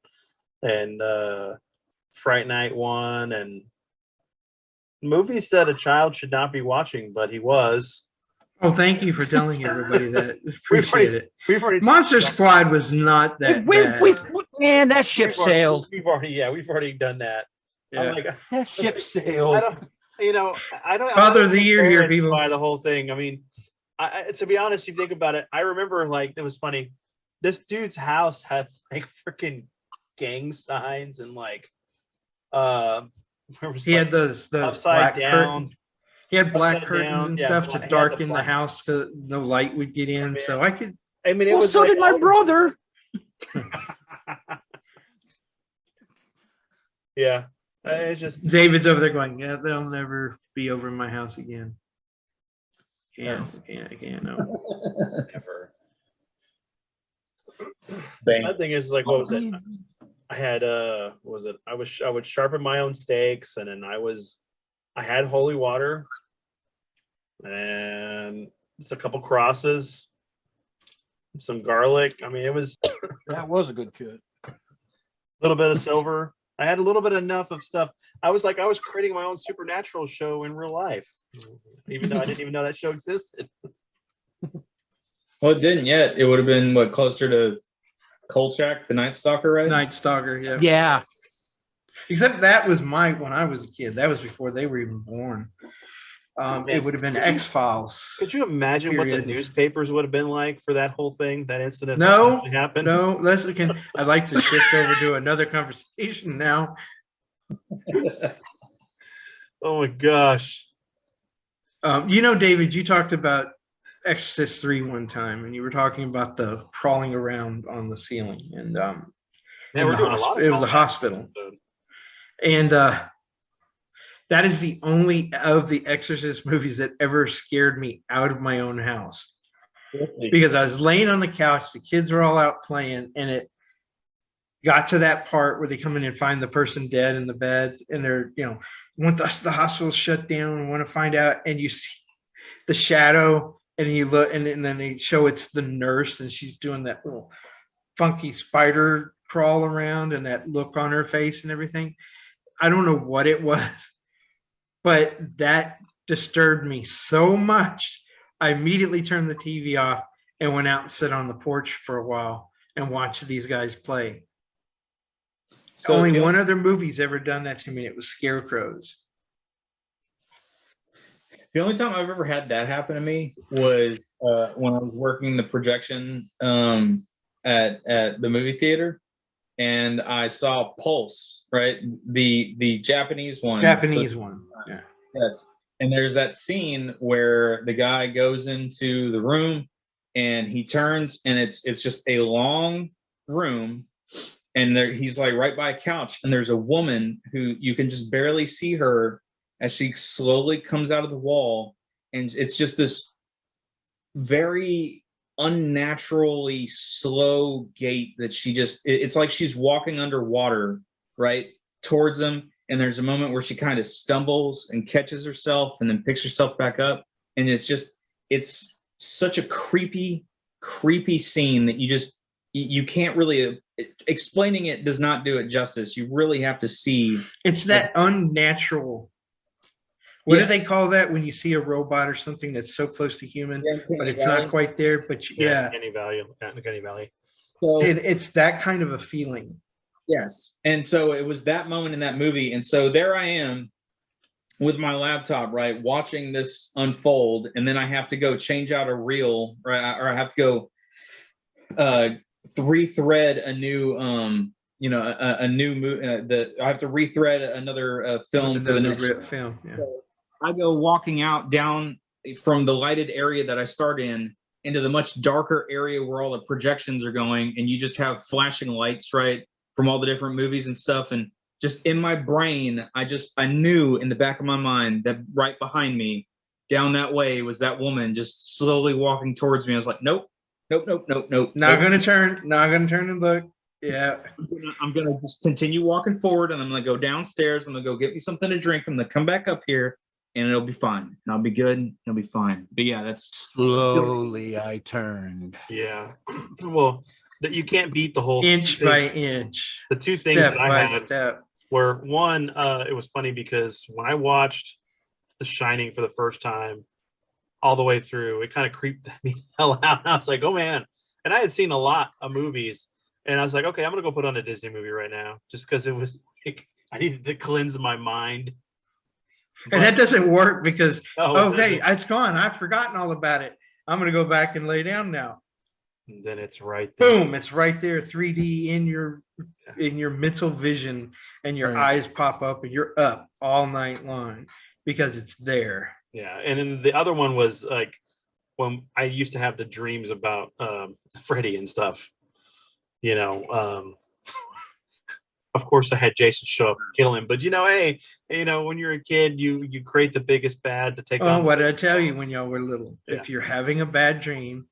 Fright Night 1 and movies that a child should not be watching, but he was. Oh, thank you for telling everybody that. Appreciate it. We've already Monster Squad was not that bad. Man, that ship sailed. We've already done that. Yeah. I'm like, That ship I sailed. don't, you know, I don't. Father I'm of the year here, embarrassed people. by the whole thing. I mean, to be honest, if you think about it, I remember like it was funny. This dude's house had like freaking gang signs and like, where was He like had those upside black down. curtains. He had black Upside curtains down, and yeah, stuff to he had the darken the black- house so no light would get in. man. So I could. I mean, it Well, was so like did my all- brother. Yeah, it's just David's over there going, yeah, they'll never be over in my house again. Can't, no. never. The Bang. sad thing is, like, what was it? I had what was it? I would sharpen my own steaks, and then I had holy water and just a couple crosses, some garlic. I mean, it was That was a good cut. a little bit of silver. I had a little bit enough of stuff. I was creating my own supernatural show in real life, even though I didn't even know that show existed. Well, it didn't yet. It would have been what, closer to Kolchak, the Night Stalker, right? Night Stalker, yeah. Yeah. Except that was when I was a kid. That was before they were even born. It would have been X-Files. Could you imagine what the Period. newspapers would have been like for that whole thing, that incident? No, that actually happened? No, I'd like to shift over to another conversation now. Oh my gosh. David, you talked about Exorcist 3 one time, and you were talking about the crawling around on the ceiling, and Man, in we're the doing a lot of it was a callbacks. hospital, and that is the only of the Exorcist movies that ever scared me out of my own house. Because I was laying on the couch, the kids were all out playing, and it got to that part where they come in and find the person dead in the bed, and they're, want the hospital shut down and want to find out, and you see the shadow, and you look, and then they show it's the nurse, and she's doing that little funky spider crawl around, and that look on her face and everything. I don't know what it was, but that disturbed me so much. I immediately turned the TV off and went out and sat on the porch for a while and watched these guys play. So Only one other movie's ever done that to me. It was Scarecrows. The only time I've ever had that happen to me was when I was working the projection at the movie theater, and I saw Pulse, right? The Japanese one. Japanese one. Yeah. Yes. And there's that scene where the guy goes into the room and he turns, and it's just a long room, and he's like right by a couch, and there's a woman who you can just barely see her as she slowly comes out of the wall, and it's just this very unnaturally slow gait that it's like she's walking underwater right towards him. And there's a moment where she kind of stumbles and catches herself and then picks herself back up. And it's such a creepy scene that you can't really, explaining it does not do it justice. You really have to see. It's that unnatural. What Yes. do they call that when you see a robot or something that's so close to human, but it's not quite there? But yeah. Uncanny Valley. So It's that kind of a feeling. yes. And so it was that moment in that movie. And so there I am with my laptop, right, watching this unfold. And then I have to go change out a reel, right? Or I have to go rethread a new, a new movie. I have to rethread another film for the next film. Yeah. So I go walking out down from the lighted area that I start in into the much darker area where all the projections are going. And you just have flashing lights, right, from all the different movies and stuff. And just in my brain, I knew in the back of my mind that right behind me down that way was that woman just slowly walking towards me. I was like, nope. Not gonna turn and look. Yeah. I'm gonna just continue walking forward, and I'm gonna go downstairs. I'm gonna go get me something to drink. I'm gonna come back up here, and it'll be fine. And I'll be good. And it'll be fine. But yeah, that's Slowly I turned. Yeah. Well, that you can't beat the whole Inch by inch. The two things Step that I by had step. were, one, it was funny because when I watched The Shining for the first time all the way through, it kind of creeped me the hell out. I was like, oh man. And I had seen a lot of movies, and I was like, okay, I'm gonna go put on a Disney movie right now, just because it was like, I needed to cleanse my mind. And that doesn't work because, No, hey, it's gone. I've forgotten all about it. I'm going to go back and lay down now. then it's right there. Boom, it's right there, 3D in your mental vision, and your eyes pop up and you're up all night long because it's there. Yeah, and then the other one was like when I used to have the dreams about Freddy and stuff. Of course, I had Jason show up and kill him. But hey, when you're a kid, you create the biggest bad to take on. What did I tell you when y'all were little? Yeah. If you're having a bad dream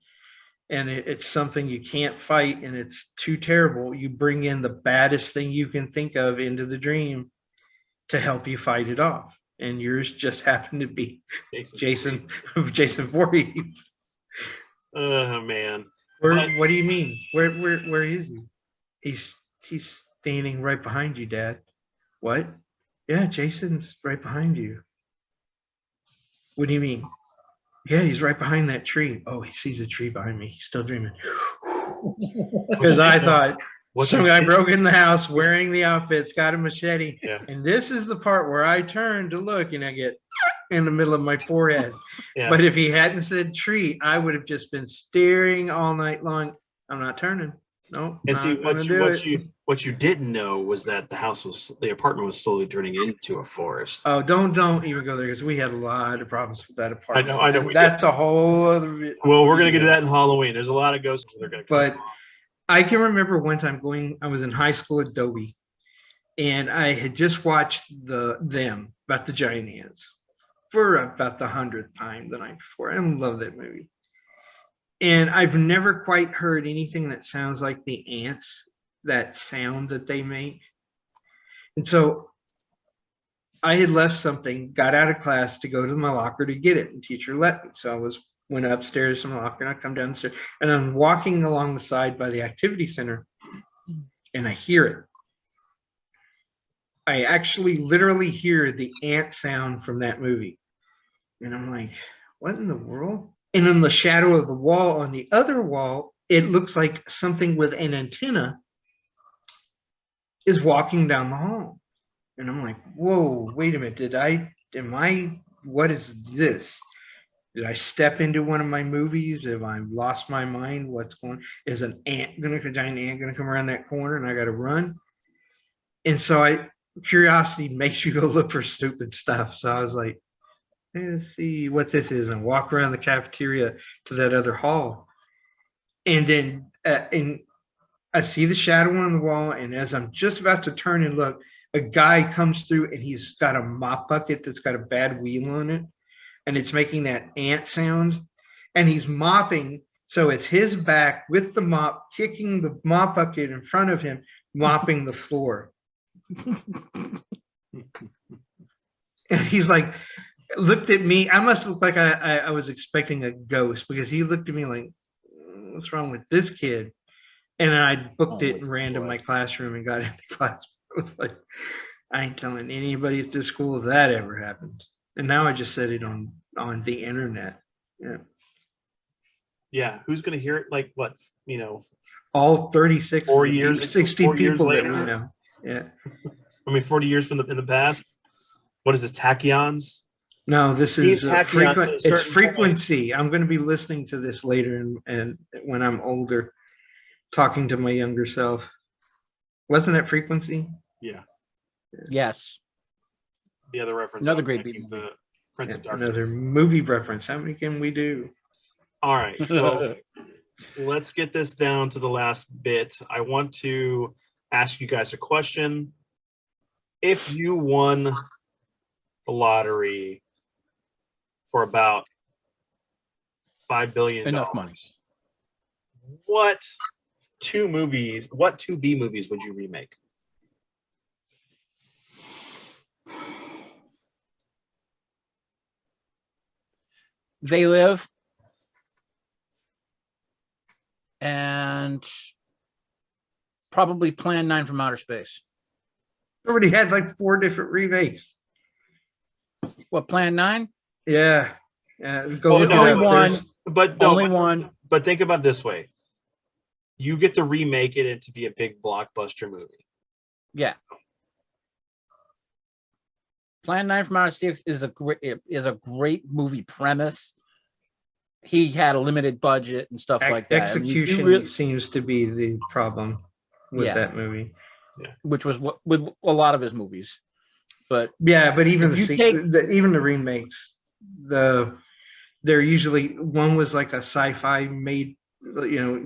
and it's something you can't fight and it's too terrible, you bring in the baddest thing you can think of into the dream to help you fight it off. And yours just happened to be Jason Voorhees. Oh man. What do you mean? Where is he? He's standing right behind you, Dad. What? Yeah, Jason's right behind you. What do you mean? Yeah, he's right behind that tree. Oh, he sees a tree behind me. He's still dreaming. Because I thought some guy broke in the house wearing the outfits, got a machete. Yeah. And this is the part where I turn to look and I get in the middle of my forehead. Yeah. But if he hadn't said tree, I would have just been staring all night long. I'm not turning. No. And see, what you didn't know was that the apartment was slowly turning into a forest. Oh, don't even go there because we had a lot of problems with that apartment. I know. That's a whole other. Well, we're gonna get to that in Halloween. There's a lot of ghosts. They're gonna come. But I can remember one time I was in high school at Dobie, and I had just watched them about the giant ants for about the 100th time the night before. I love that movie. And I've never quite heard anything that sounds like the ants, that sound that they make. And so I had left something, got out of class to go to my locker to get it, and teacher let me. So I went upstairs to my locker, and I come downstairs, and I'm walking along the side by the activity center, and I hear it. I actually literally hear the ant sound from that movie. And I'm like, what in the world? And in the shadow of the wall, on the other wall, it looks like something with an antenna is walking down the hall. And I'm like, whoa, wait a minute. What is this? Did I step into one of my movies? Have I lost my mind? Is a giant ant gonna come around that corner and I gotta run? And so curiosity makes you go look for stupid stuff. So I was like, let's see what this is, and walk around the cafeteria to that other hall. And then and I see the shadow on the wall, and as I'm just about to turn and look, a guy comes through and he's got a mop bucket that's got a bad wheel on it, and it's making that ant sound, and he's mopping. So it's his back with the mop, kicking the mop bucket in front of him, mopping the floor. And he's like, looked at me. I must look like I was expecting a ghost, because he looked at me like, what's wrong with this kid? And then I booked it and ran to my classroom and got into class. I was like, I ain't telling anybody at this school if that ever happened. And now I just said it on the internet. Yeah. Yeah. Who's going to hear it? Like what? All 36, 4 years, 60 4 years people that later. we know. Yeah. I mean, 40 years in the past. What is this? Tachyons? No, this is frequency. It's certain frequency. I'm going to be listening to this later, and when I'm older, talking to my younger self. Wasn't it frequency? Yeah. Yes. The other reference. Another great beat. The Prince of Darkness. Another movie reference. How many can we do? All right. So let's get this down to the last bit. I want to ask you guys a question. If you won the lottery for about $5 billion, Enough money. What two B movies would you remake? They Live and probably Plan 9 from Outer Space. Already had like 4 different remakes. What, Plan 9? Yeah. Only one. Only one. But think about it this way. You get to remake it to be a big blockbuster movie. Yeah. Plan 9 from Outer Space is a great movie premise. He had a limited budget and stuff like that. Execution seems to be the problem with that movie. Which was what with a lot of his movies. But but even even the remakes, they're usually, one was like a sci-fi made,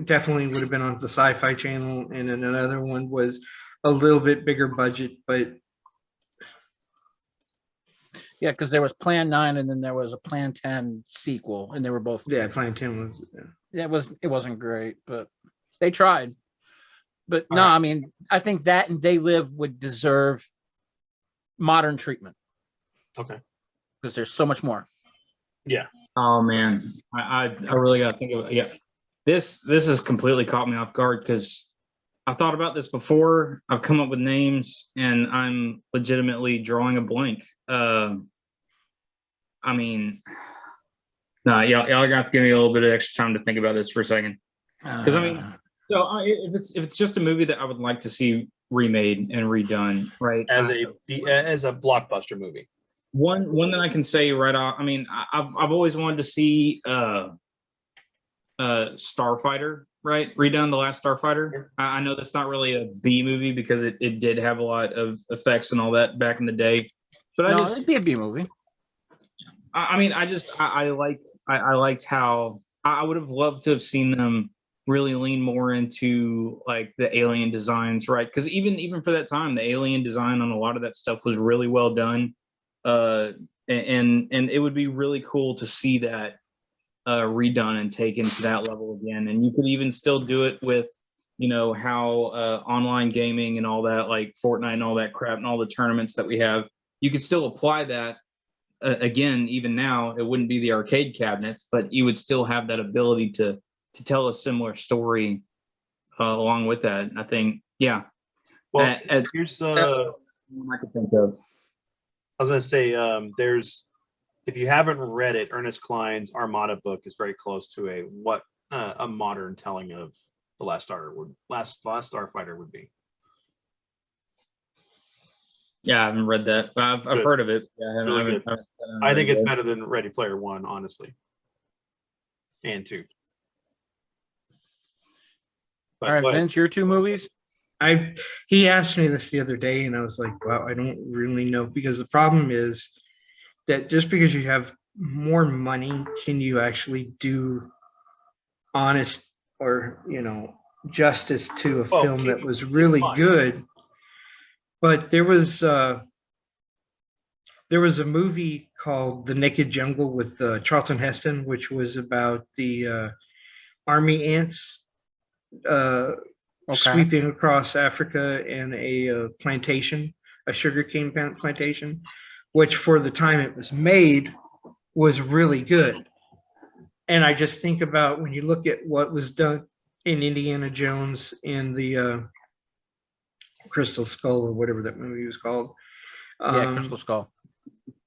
definitely would have been on the Sci-Fi Channel, and then another one was a little bit bigger budget, but yeah, because there was Plan 9 and then there was a Plan 10 sequel, and they were both Plan 10 was it wasn't great, but they tried. But no, I mean, I think that and They Live would deserve modern treatment. Okay. Because there's so much more. Yeah. Oh man, I really got to think of it. This has completely caught me off guard because I've thought about this before. I've come up with names and I'm legitimately drawing a blank. I mean, no, y'all gonna have to give me a little bit of extra time to think about this for a second. Because I mean, so if it's just a movie that I would like to see remade and redone, right? As a blockbuster movie. One that I can say right off. I mean, I've always wanted to see Starfighter, right? Redone, the last Starfighter. I know that's not really a B movie because it did have a lot of effects and all that back in the day. But it'd be a B movie. I mean, I liked how I would have loved to have seen them really lean more into like the alien designs, right? Because even for that time, the alien design on a lot of that stuff was really well done. And it would be really cool to see that redone and taken to that level again. And you could even still do it with, how online gaming and all that, like Fortnite and all that crap and all the tournaments that we have, you could still apply that again. Even now, it wouldn't be the arcade cabinets, but you would still have that ability to tell a similar story along with that. I think, yeah. Well, here's I could think of. I was going to say, if you haven't read it, Ernest Cline's Armada book is very close to a modern telling of the last Starfighter would be. Yeah, I haven't read that, but I've heard of it. Yeah, I think it's better than Ready Player One, honestly, and 2. All right, Vince, your 2 movies. He asked me this the other day, and I was like, "Wow, I don't really know," because the problem is that just because you have more money, can you actually do honest or justice to a film that was really good? But there was a movie called The Naked Jungle with Charlton Heston, which was about the army ants sweeping across Africa in a plantation, a sugarcane plantation, which for the time it was made was really good. And I just think about when you look at what was done in Indiana Jones in the Crystal Skull or whatever that movie was called. Crystal Skull.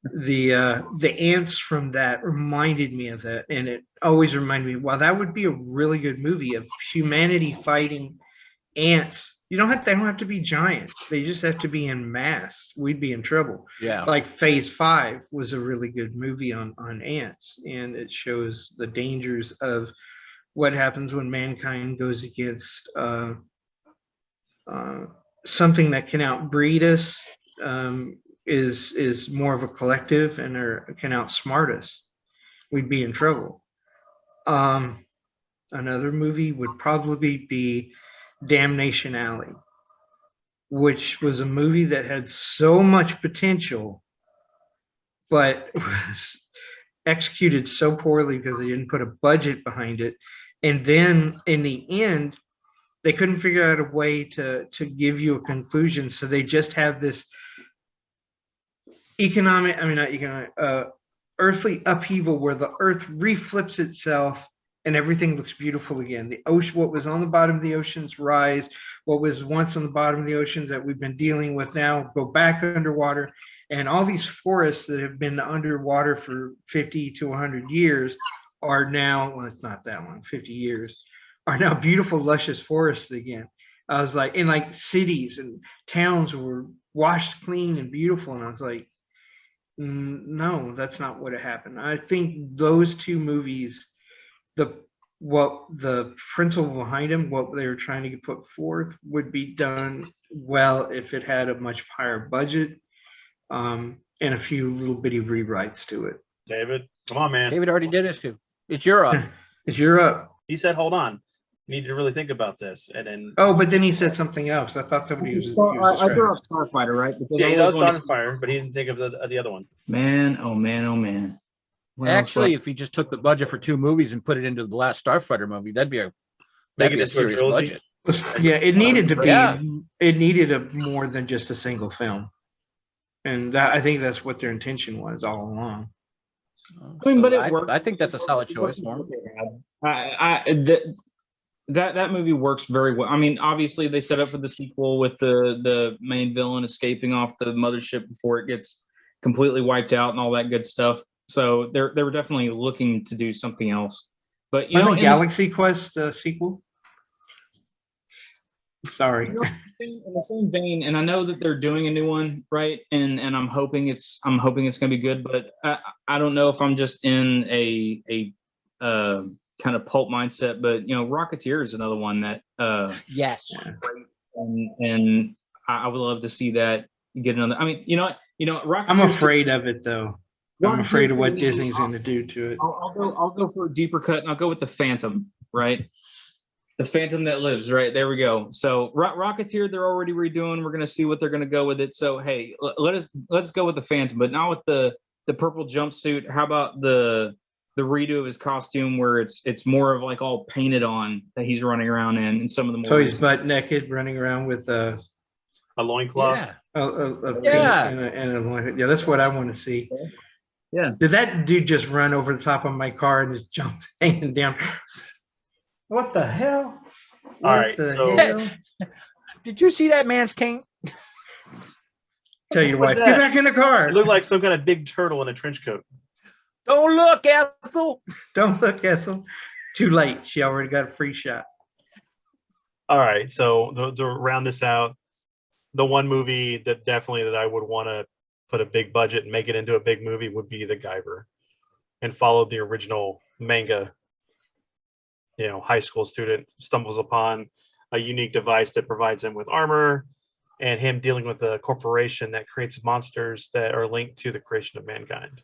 The ants from that reminded me of that, and it always reminded me, wow, that would be a really good movie of humanity fighting ants. They don't have to be giant. They just have to be in mass. We'd be in trouble. Yeah. Like Phase 5 was a really good movie on ants, and it shows the dangers of what happens when mankind goes against something that can outbreed us, is more of a collective and can outsmart us. We'd be in trouble. Another movie would probably be Damnation Alley, which was a movie that had so much potential, but was executed so poorly because they didn't put a budget behind it. And then in the end, they couldn't figure out a way to give you a conclusion. So they just have this earthly upheaval where the earth reflips itself and everything looks beautiful again. The ocean, what was on the bottom of the oceans rise, what was once on the bottom of the oceans that we've been dealing with now go back underwater. And all these forests that have been underwater for 50 to 100 years are now, well, it's not that long, 50 years, are now beautiful, luscious forests again. I was like, and like cities and towns were washed clean and beautiful. And I was like, No, that's not what happened. I think those two movies, the principle behind them, what they were trying to put forth, would be done well if it had a much higher budget, and a few little bitty rewrites to it. David, come on, man. David already did his too. It's Europe. It's Europe. He said, "Hold on, you need to really think about this." And then, Oh, but then he said something else. I thought somebody was. I threw off Starfighter, right? Because yeah, I he always does wanted Starfire, but he didn't think of the other one. Man, oh man, oh man. What else Actually, if he just took the budget for 2 movies and put it into the last Starfighter movie, that'd be a Make it a into a serious trilogy. budget. Yeah, it needed to be. Yeah. It needed a more than just a single film, and I think that's what their intention was all along. I mean, but So it worked. I think that's a solid choice for him. That movie works very well. I mean, obviously they set up for the sequel with the main villain escaping off the mothership before it gets completely wiped out and all that good stuff. So they were definitely looking to do something else. But you Wasn't know, Galaxy Quest a sequel? Sorry. in the same vein, and I know that they're doing a new one, right? And I'm hoping it's going to be good. But I don't know if I'm just in a kind of pulp mindset. But you know, Rocketeer is another one that Yes. and I would love to see that get another. I mean, you know, Rocketeer. I'm afraid of it though. I'm afraid of what Disney's going to do to it. I'll go for a deeper cut, and I'll go with the Phantom, right? The Phantom that lives, right? There we go. So Rocketeer, they're already redoing. We're gonna see what they're gonna go with it. So hey, let's go with the Phantom, but not with the purple jumpsuit. How about the redo of his costume where it's more of like all painted on that he's running around in some of the more. So he's butt naked, running around with A loincloth. Yeah. yeah, and a loincloth. Yeah, that's what I want to see. Yeah. Did that dude just run over the top of my car and just jump hanging down? What the hell? All right, so- Did you see that man's king? Tell your What's wife, that? get back in the car. It looked like some kind of big turtle in a trench coat. Don't look, Ethel. Don't look, Ethel. Too late. She already got a free shot. All right, so to round this out, the one movie that I would want to put a big budget and make it into a big movie would be The Guyver, and follow the original manga. You know, high school student stumbles upon a unique device that provides him with armor, and him dealing with a corporation that creates monsters that are linked to the creation of mankind.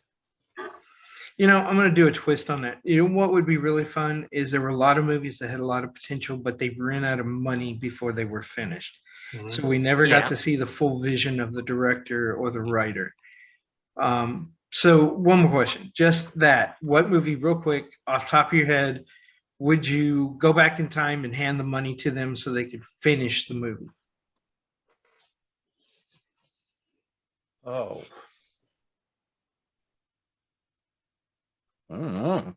You know, I'm going to do a twist on that. You know what would be really fun is there were a lot of movies that had a lot of potential, but they ran out of money before they were finished. Mhm. So we never got to see the full vision of the director or the writer. So one more question, just that. What movie, real quick, off the top of your head, would you go back in time and hand the money to them so they could finish the movie? Oh. I don't know.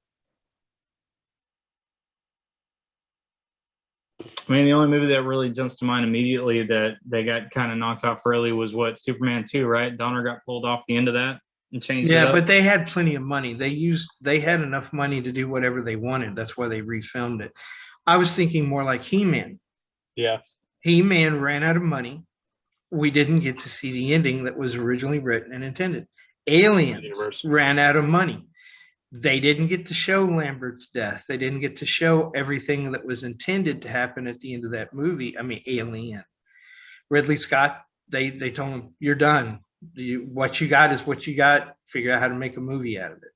I mean, the only movie that really jumps to mind immediately that they got kind of knocked off early was what, Superman 2, right? Donner got pulled off the end of that and changed it Yeah, up. but they had plenty of money. They had enough money to do whatever they wanted. That's why they refilmed it. I was thinking more like He-Man. Yeah. He-Man ran out of money. We didn't get to see the ending that was originally written and intended. Aliens Universe. ran out of money. They didn't get to show Lambert's death. They didn't get to show everything that was intended to happen at the end of that movie. I mean, Alien. Ridley Scott, they told him, you're done. What you got is what you got. Figure out how to make a movie out of it.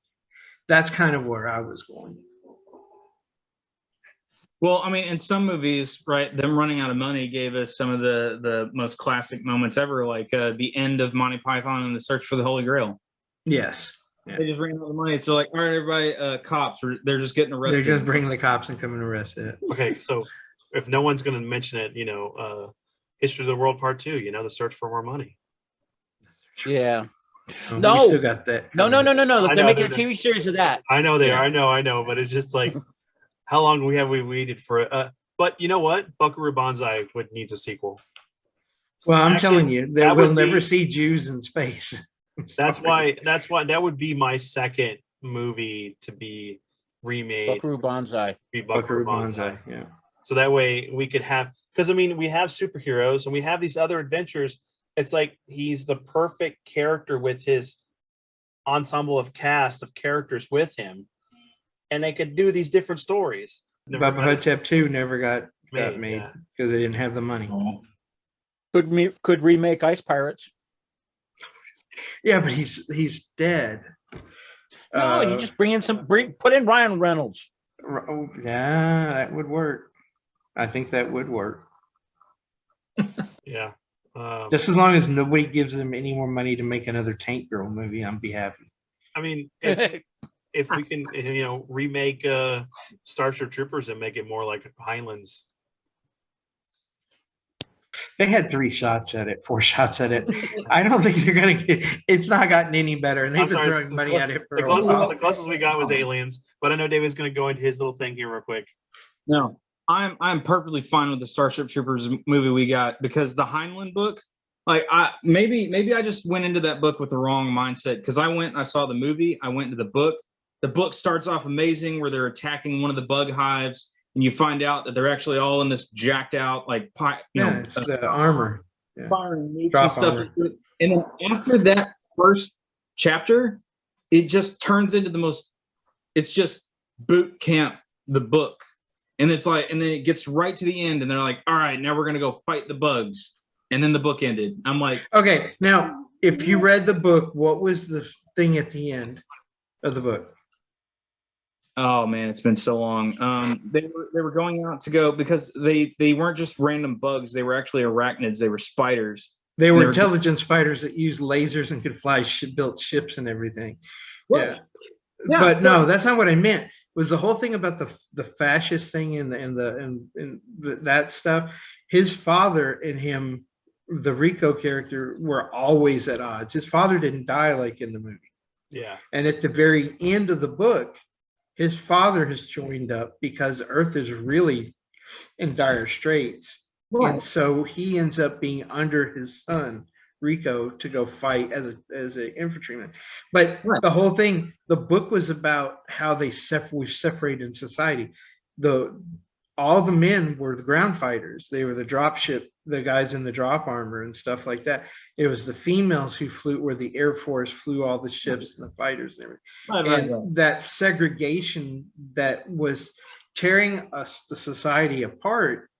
That's kind of where I was going. Well, I mean, in some movies, right, them running out of money gave us some of the most classic moments ever, like the end of Monty Python and the Search for the Holy Grail. Yes. Yeah. They just ran out of money. So like, all right, everybody, cops, they're just getting arrested. They're just bringing the cops and coming to arrest it. Okay, so if no one's going to mention it, History of the World Part 2, The Search for More Money. Yeah. No. We still got that. No. Look, they're know, making a TV series of that. I know they are. I know, but it's just like, how long have we waited for it? But you know what? Buckaroo Banzai needs a sequel. Well, I'm Actually, telling you, that we'll would never be- see Jews in space. That's why that would be my second movie to be remade. Buckaroo Banzai. Be Buckaroo Banzai. Yeah. So that way we could have, because I mean, we have superheroes and we have these other adventures. It's like he's the perfect character with his ensemble of cast of characters with him, and they could do these different stories. Bubba Hotep 2 never got made yeah. because they didn't have the money. Could remake Ice Pirates. Yeah, but he's dead. No, you just put in Ryan Reynolds. Oh, yeah, that would work. I think that would work. Yeah. Just as long as nobody gives them any more money to make another Tank Girl movie, I'll be happy. I mean, if we can, remake Starship Troopers and make it more like Heinlein's. They had 4 shots at it. I don't think they're gonna get. It's not gotten any better, and they've been throwing money at it for a while. The closest we got was Aliens, but I know David's going to go into his little thing here real quick. No, I'm perfectly fine with the Starship Troopers movie we got, because the Heinlein book, like maybe I just went into that book with the wrong mindset, because I saw the movie, I went into the book. The book starts off amazing where they're attacking one of the bug hives, and you find out that they're actually all in this jacked out It's the armor, firing nukes and stuff. Armor. And then after that first chapter, it just turns into it's just boot camp, the book. And it's like, and then it gets right to the end, and they're like, all right, now we're gonna go fight the bugs. And then the book ended. I'm like, okay, now if you read the book, what was the thing at the end of the book? Oh man, it's been so long. They were going out to go, because they weren't just random bugs, they were actually arachnids, they were spiders. They were intelligent spiders that used lasers and could fly, built ships and everything. Right. Yeah. But no, that's not what I meant. It was the whole thing about the fascist thing and that stuff. His father and him, the Rico character, were always at odds. His father didn't die like in the movie. Yeah. And at the very end of the book, his father has joined up because Earth is really in dire straits. Right. And so he ends up being under his son, Rico, to go fight as an infantryman. But the whole thing, the book was about how we've separated in society. All the men were the ground fighters. They were the drop ship, the guys in the drop armor and stuff like that. It was the females who where the Air Force flew all the ships and the fighters and everything. And that segregation that was tearing the society apart,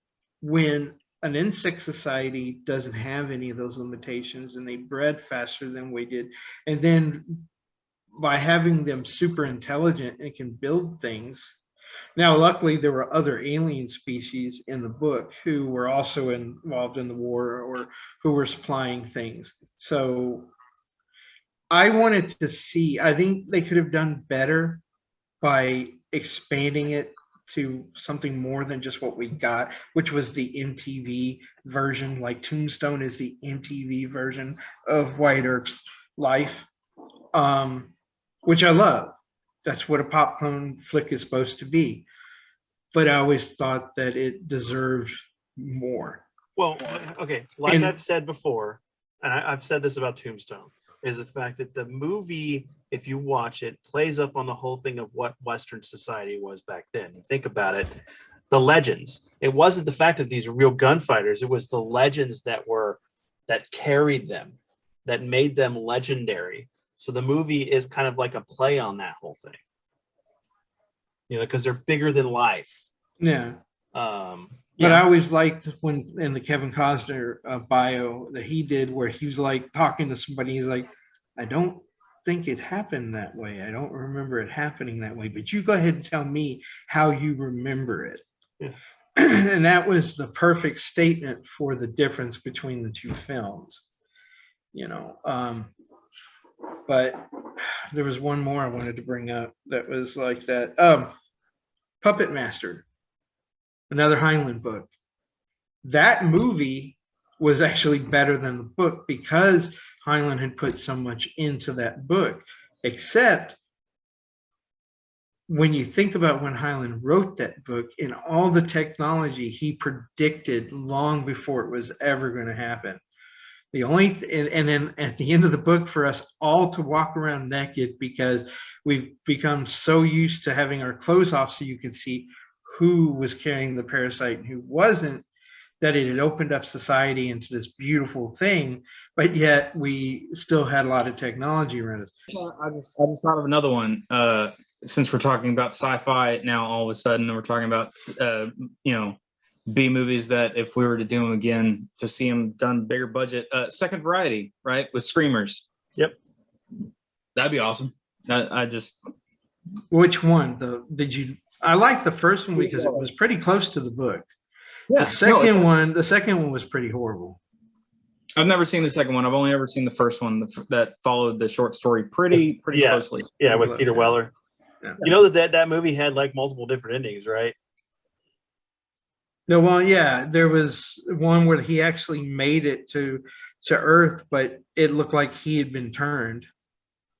when an insect society doesn't have any of those limitations and they bred faster than we did. And then by having them super intelligent and can build things. Now, luckily, there were other alien species in the book who were also involved in the war or who were supplying things. So I wanted to see, I think they could have done better by expanding it to something more than just what we got, which was the MTV version. Like Tombstone is the MTV version of Wyatt Earp's life, which I love. That's what a popcorn flick is supposed to be. But I always thought that it deserved more. Well, okay, I've said before, and I've said this about Tombstone, is the fact that the movie, if you watch it, plays up on the whole thing of what Western society was back then. You think about it, the legends. It wasn't the fact that these are real gunfighters. It was the legends that carried them, that made them legendary. So the movie is kind of like a play on that whole thing, because they're bigger than life. Yeah. But I always liked when in the Kevin Costner bio that he did, where he was like talking to somebody, he's like, I don't think it happened that way. I don't remember it happening that way, but you go ahead and tell me how you remember it. Yeah. And that was the perfect statement for the difference between the two films, but there was one more I wanted to bring up that was like that. Puppet Master, another Heinlein book. That movie was actually better than the book because Heinlein had put so much into that book, except when you think about when Heinlein wrote that book and all the technology he predicted long before it was ever going to happen. The only and then at the end of the book, for us all to walk around naked because we've become so used to having our clothes off so you can see who was carrying the parasite and who wasn't, that it had opened up society into this beautiful thing, but yet we still had a lot of technology around us. I just thought of another one. Since we're talking about sci-fi now, all of a sudden we're talking about B movies that if we were to do them again, to see them done bigger budget, Second Variety, right, with screamers. Yep, that'd be awesome. Which one? I like the first one because it was pretty close to the book. Yeah, the second one was pretty horrible. I've never seen the second one. I've only ever seen the first one that followed the short story pretty closely. Yeah, with Peter Weller. Yeah. You know that movie had like multiple different endings, right? No, well, yeah, there was one where he actually made it to Earth, but it looked like he had been turned.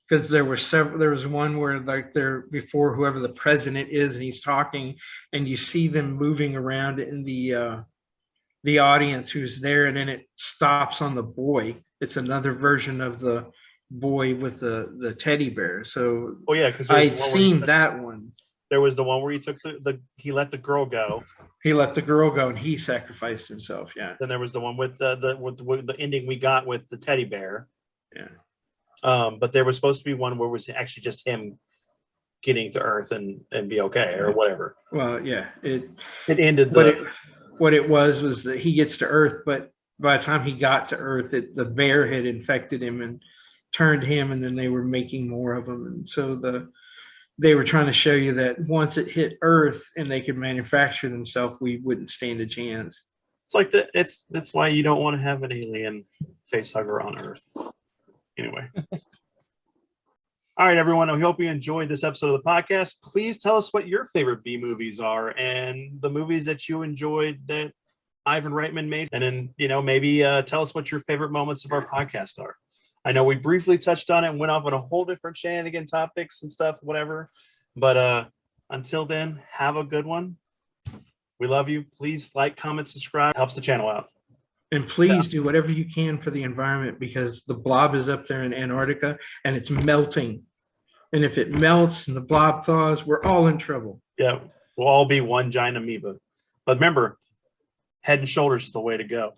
Because there was one where like they're before whoever the president is, and he's talking, and you see them moving around in the audience who's there, and then it stops on the boy. It's another version of the boy with the teddy bear. So because I'd seen that one. There was the one where he took he let the girl go. He let the girl go, and he sacrificed himself. Yeah. Then there was the one with the ending we got with the teddy bear. Yeah. But there was supposed to be one where it was actually just him getting to Earth and be okay or whatever. Well, yeah, it ended. What it was that he gets to Earth, but by the time he got to Earth, the bear had infected him and turned him, and then they were making more of them, and so they were trying to show you that once it hit Earth and they could manufacture themselves, we wouldn't stand a chance. It's like that's why you don't want to have an alien face hugger on Earth. Anyway. All right, everyone. I hope you enjoyed this episode of the podcast. Please tell us what your favorite B movies are and the movies that you enjoyed that Ivan Reitman made. And then, maybe tell us what your favorite moments of our podcast are. I know we briefly touched on it and went off on a whole different shenanigan topics and stuff, whatever. But until then, have a good one. We love you. Please like, comment, subscribe. It helps the channel out. And please do whatever you can for the environment, because the blob is up there in Antarctica and it's melting. And if it melts and the blob thaws, we're all in trouble. Yeah, we'll all be one giant amoeba. But remember, Head and Shoulders is the way to go.